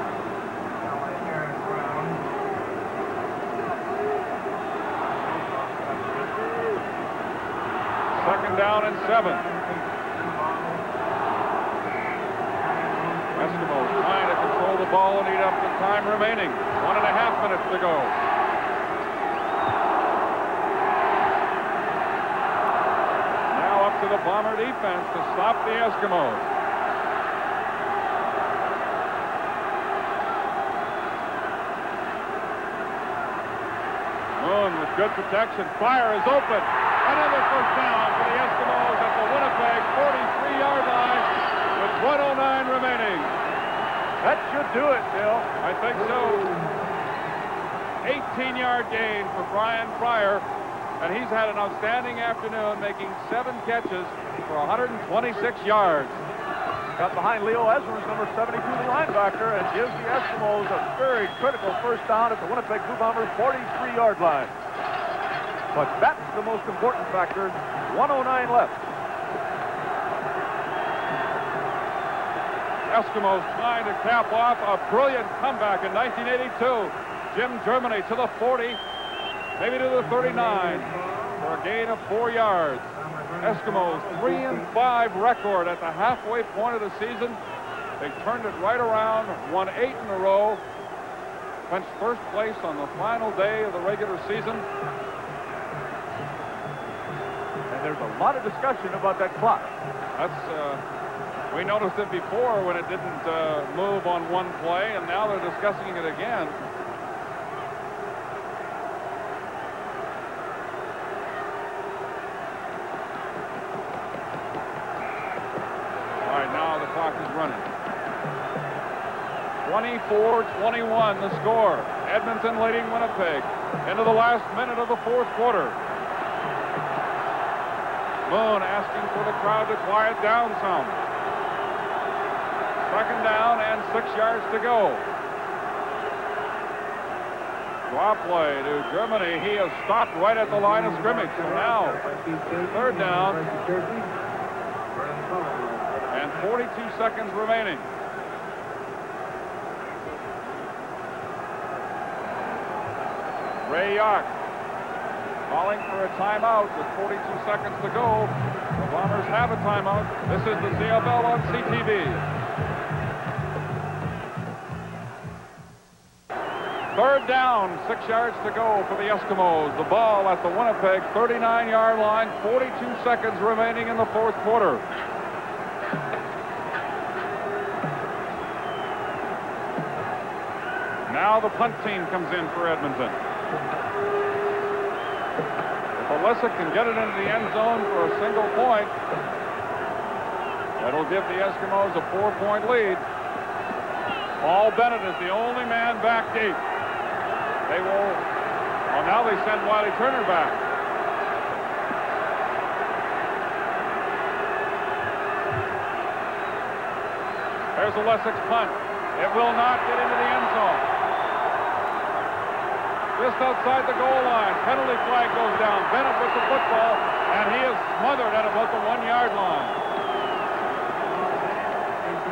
Second down and 7. Eskimos trying to control the ball and eat up the time remaining. 1.5 minutes to go. Now up to the Bomber defense to stop the Eskimos. Moon with good protection. Fire is open. Another first down for the Eskimos at the Winnipeg 43-yard line with 1:09 remaining. That should do it, Bill. I think so. 18-yard gain for Brian Fryer, and he's had an outstanding afternoon, making 7 catches for 126 yards. Got behind Leo Ezra's number 72, the linebacker, and gives the Eskimos a very critical first down at the Winnipeg Blue Bombers 43-yard line. But that's the most important factor. 1:09 left. Eskimos trying to cap off a brilliant comeback in 1982. Jim Germany to the 40, maybe to the 39, for a gain of 4 yards. Eskimos 3-5 record at the halfway point of the season. They turned it right around, won 8 in a row, clinched first place on the final day of the regular season. And there's a lot of discussion about that clock. We noticed it before when it didn't move on one play, and now they're discussing it again. All right, now the clock is running. 24-21 the score. Edmonton leading Winnipeg into the last minute of the fourth quarter. Moon asking for the crowd to quiet down some. Second down and 6 yards to go. Draw play to Germany. He has stopped right at the line of scrimmage. So now, third down. And 42 seconds remaining. Ray Yark calling for a timeout with 42 seconds to go. The Bombers have a timeout. This is the CFL on CTV. Third down, 6 yards to go for the Eskimos. The ball at the Winnipeg 39-yard line, 42 seconds remaining in the fourth quarter. Now the punt team comes in for Edmonton. If Alyssa can get it into the end zone for a single point, that'll give the Eskimos a 4-point lead. Paul Bennett is the only man back deep. They will, well, now they send Wiley Turner back. There's a Lessex punt. It will not get into the end zone. Just outside the goal line, penalty flag goes down. Bennett with the football, and he is smothered at about the 1-yard line.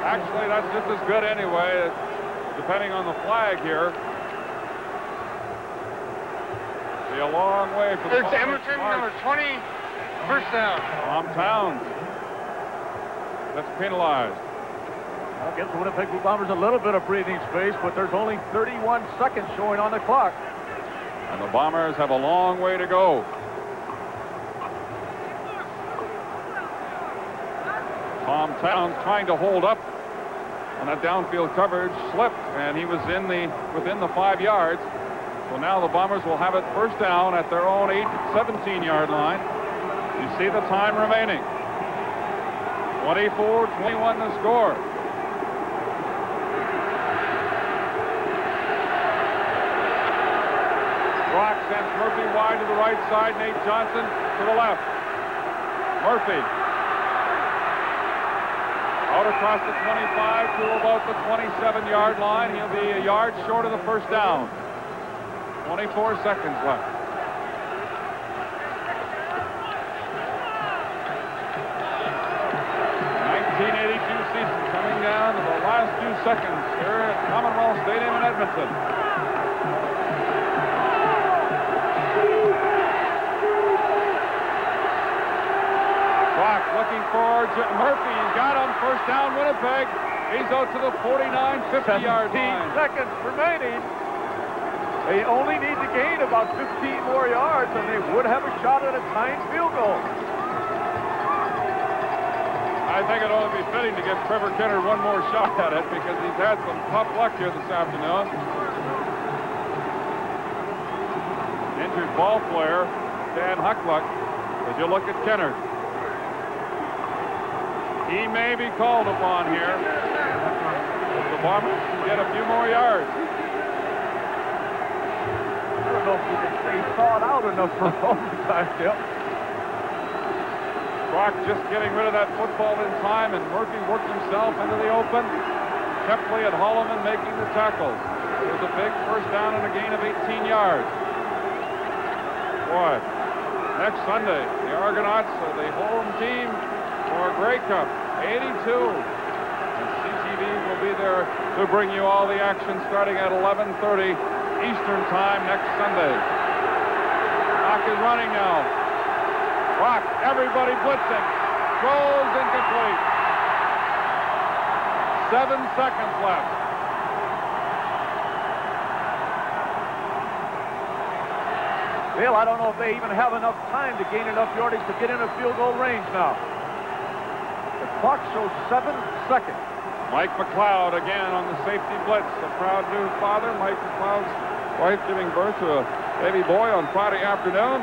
Actually, that's just as good anyway, depending on the flag here. Be a long way for the Edmonton, number 20, first down. Tom Towns. That's penalized. That gives the Winnipeg Blue Bombers a little bit of breathing space, but there's only 31 seconds showing on the clock. And the Bombers have a long way to go. Tom Towns trying to hold up on that downfield coverage, slipped, and he was within the 5 yards. So now the Bombers will have it first down at their own 17-yard line. You see the time remaining. 24-21 the score. Brock sends Murphy wide to the right side, Nate Johnson to the left. Murphy out across the 25 to about the 27-yard line. He'll be a yard short of the first down. 24 seconds left. seconds here at Commonwealth Stadium in Edmonton. Brock looking for Murphy. He's got him. First down, Winnipeg. He's out to the 49, 50-yard line. 17 seconds remaining. They only need to gain about 15 more yards, and they would have a shot at a tying field goal. I think it'd only be fitting to give Trevor Kenner one more shot at it because he's had some tough luck here this afternoon. Injured ball player, Dan Huckluck, as you look at Kenner. He may be called upon here. The Bombers can get a few more yards. I don't know if we can stay thawed out enough for overtime, Bill. Brock just getting rid of that football in time, and Murphy worked himself into the open. Kepley and Holloman making the tackles. It was a big first down and a gain of 18 yards. Boy, next Sunday, the Argonauts are the home team for Grey Cup 82. And CTV will be there to bring you all the action starting at 11:30 Eastern Time next Sunday. Clock is running now. Brock, everybody blitzing. Goes incomplete. 7 seconds left. Bill, I don't know if they even have enough time to gain enough yardage to get in a field goal range now. The clock shows 7 seconds. Mike McLeod again on the safety blitz. A proud new father. Mike McLeod's wife giving birth to a baby boy on Friday afternoon.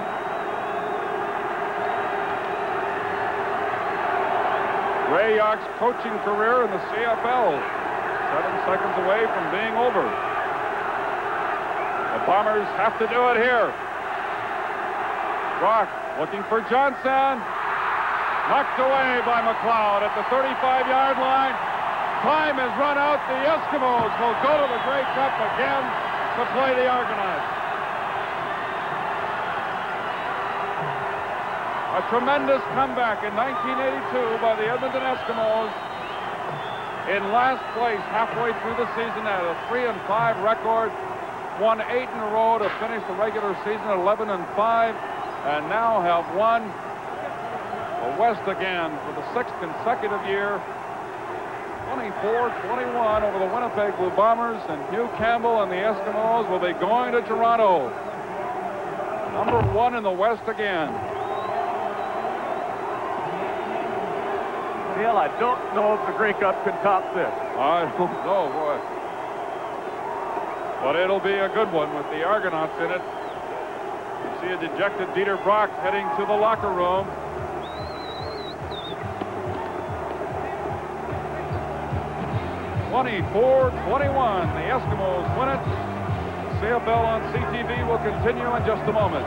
Ray York's coaching career in the CFL, 7 seconds away from being over. The Bombers have to do it here. Brock looking for Johnson. Knocked away by McLeod at the 35-yard line. Time has run out. The Eskimos will go to the Grey Cup again to play the Argonauts. A tremendous comeback in 1982 by the Edmonton Eskimos. In last place halfway through the season at a 3-5 record. Won 8 in a row to finish the regular season at 11-5. And now have won the West again for the 6th consecutive year. 24-21 over the Winnipeg Blue Bombers, and Hugh Campbell and the Eskimos will be going to Toronto. Number 1 in the West again. Bill, I don't know if the Grey Cup can top this. I don't know, boy. But it'll be a good one with the Argonauts in it. You see a dejected Dieter Brock heading to the locker room. (24-21). The Eskimos win it. The CFL on CTV will continue in just a moment.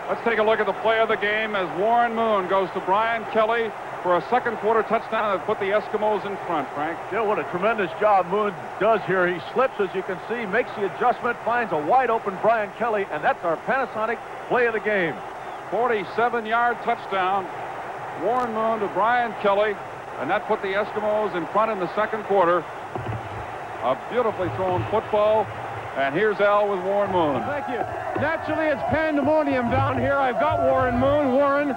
Let's take a look at the play of the game as Warren Moon goes to Brian Kelly for a second quarter touchdown that put the Eskimos in front, Frank. Bill, what a tremendous job Moon does here. He slips, as you can see, makes the adjustment, finds a wide open Brian Kelly, and that's our Panasonic play of the game. 47-yard touchdown. Warren Moon to Brian Kelly, and that put the Eskimos in front in the second quarter. A beautifully thrown football. And here's Al with Warren Moon. Thank you. Naturally, it's pandemonium down here. I've got Warren Moon. Warren,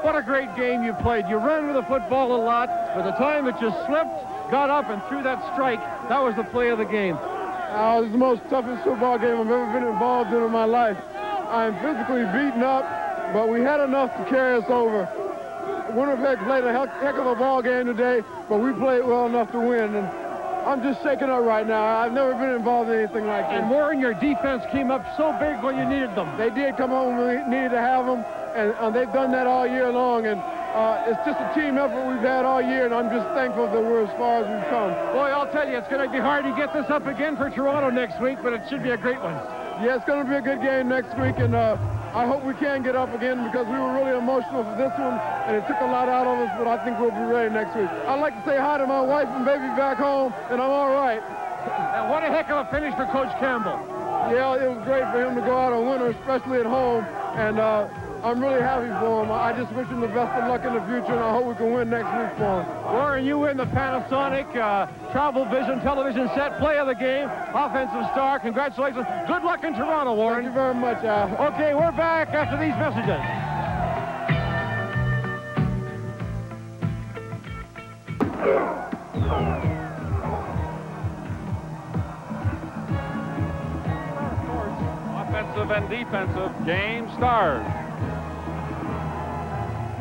what a great game you played. You ran with the football a lot. By the time that you slipped, got up, and threw that strike, that was the play of the game. It was the most toughest football game I've ever been involved in my life. I'm physically beaten up, but we had enough to carry us over. Winnipeg played a heck of a ball game today, but we played well enough to win. And I'm just shaking up right now. I've never been involved in anything like this. And Warren, your defense came up so big when you needed them. They did come up when we needed to have them, and they've done that all year long. And it's just a team effort we've had all year, and I'm just thankful that we're as far as we've come. Boy, I'll tell you, it's going to be hard to get this up again for Toronto next week, but it should be a great one. Yeah, it's going to be a good game next week, and I hope we can get up again because we were really emotional for this one, and it took a lot out of us, but I think we'll be ready next week. I'd like to say hi to my wife and baby back home, and I'm all right. And what a heck of a finish for Coach Campbell. Yeah, it was great for him to go out a winner, especially at home, and I'm really happy for him. I just wish him the best of luck in the future, and I hope we can win next week for him. Warren, you win the Panasonic Travel Vision television set play of the game, offensive star. Congratulations. Good luck in Toronto, Warren. Thank you very much, Al. Okay, we're back after these messages. Offensive and defensive game stars.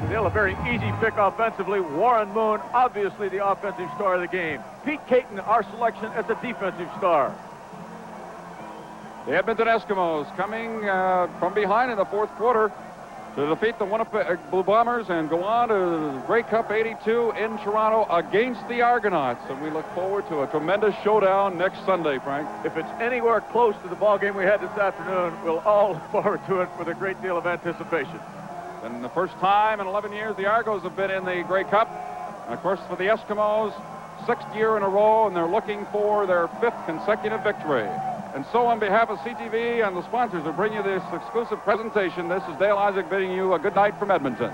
Still a very easy pick offensively. Warren Moon, obviously the offensive star of the game. Pete Caton, our selection as the defensive star. The Edmonton Eskimos coming from behind in the fourth quarter to defeat the Winnipeg Blue Bombers and go on to the Grey Cup 82 in Toronto against the Argonauts. And we look forward to a tremendous showdown next Sunday, Frank. If it's anywhere close to the ball game we had this afternoon, we'll all look forward to it with a great deal of anticipation. And the first time in 11 years the Argos have been in the Grey Cup. And of course for the Eskimos, 6th year in a row, and they're looking for their 5th consecutive victory. And so on behalf of CTV and the sponsors who bring you this exclusive presentation, this is Dale Isaac bidding you a good night from Edmonton.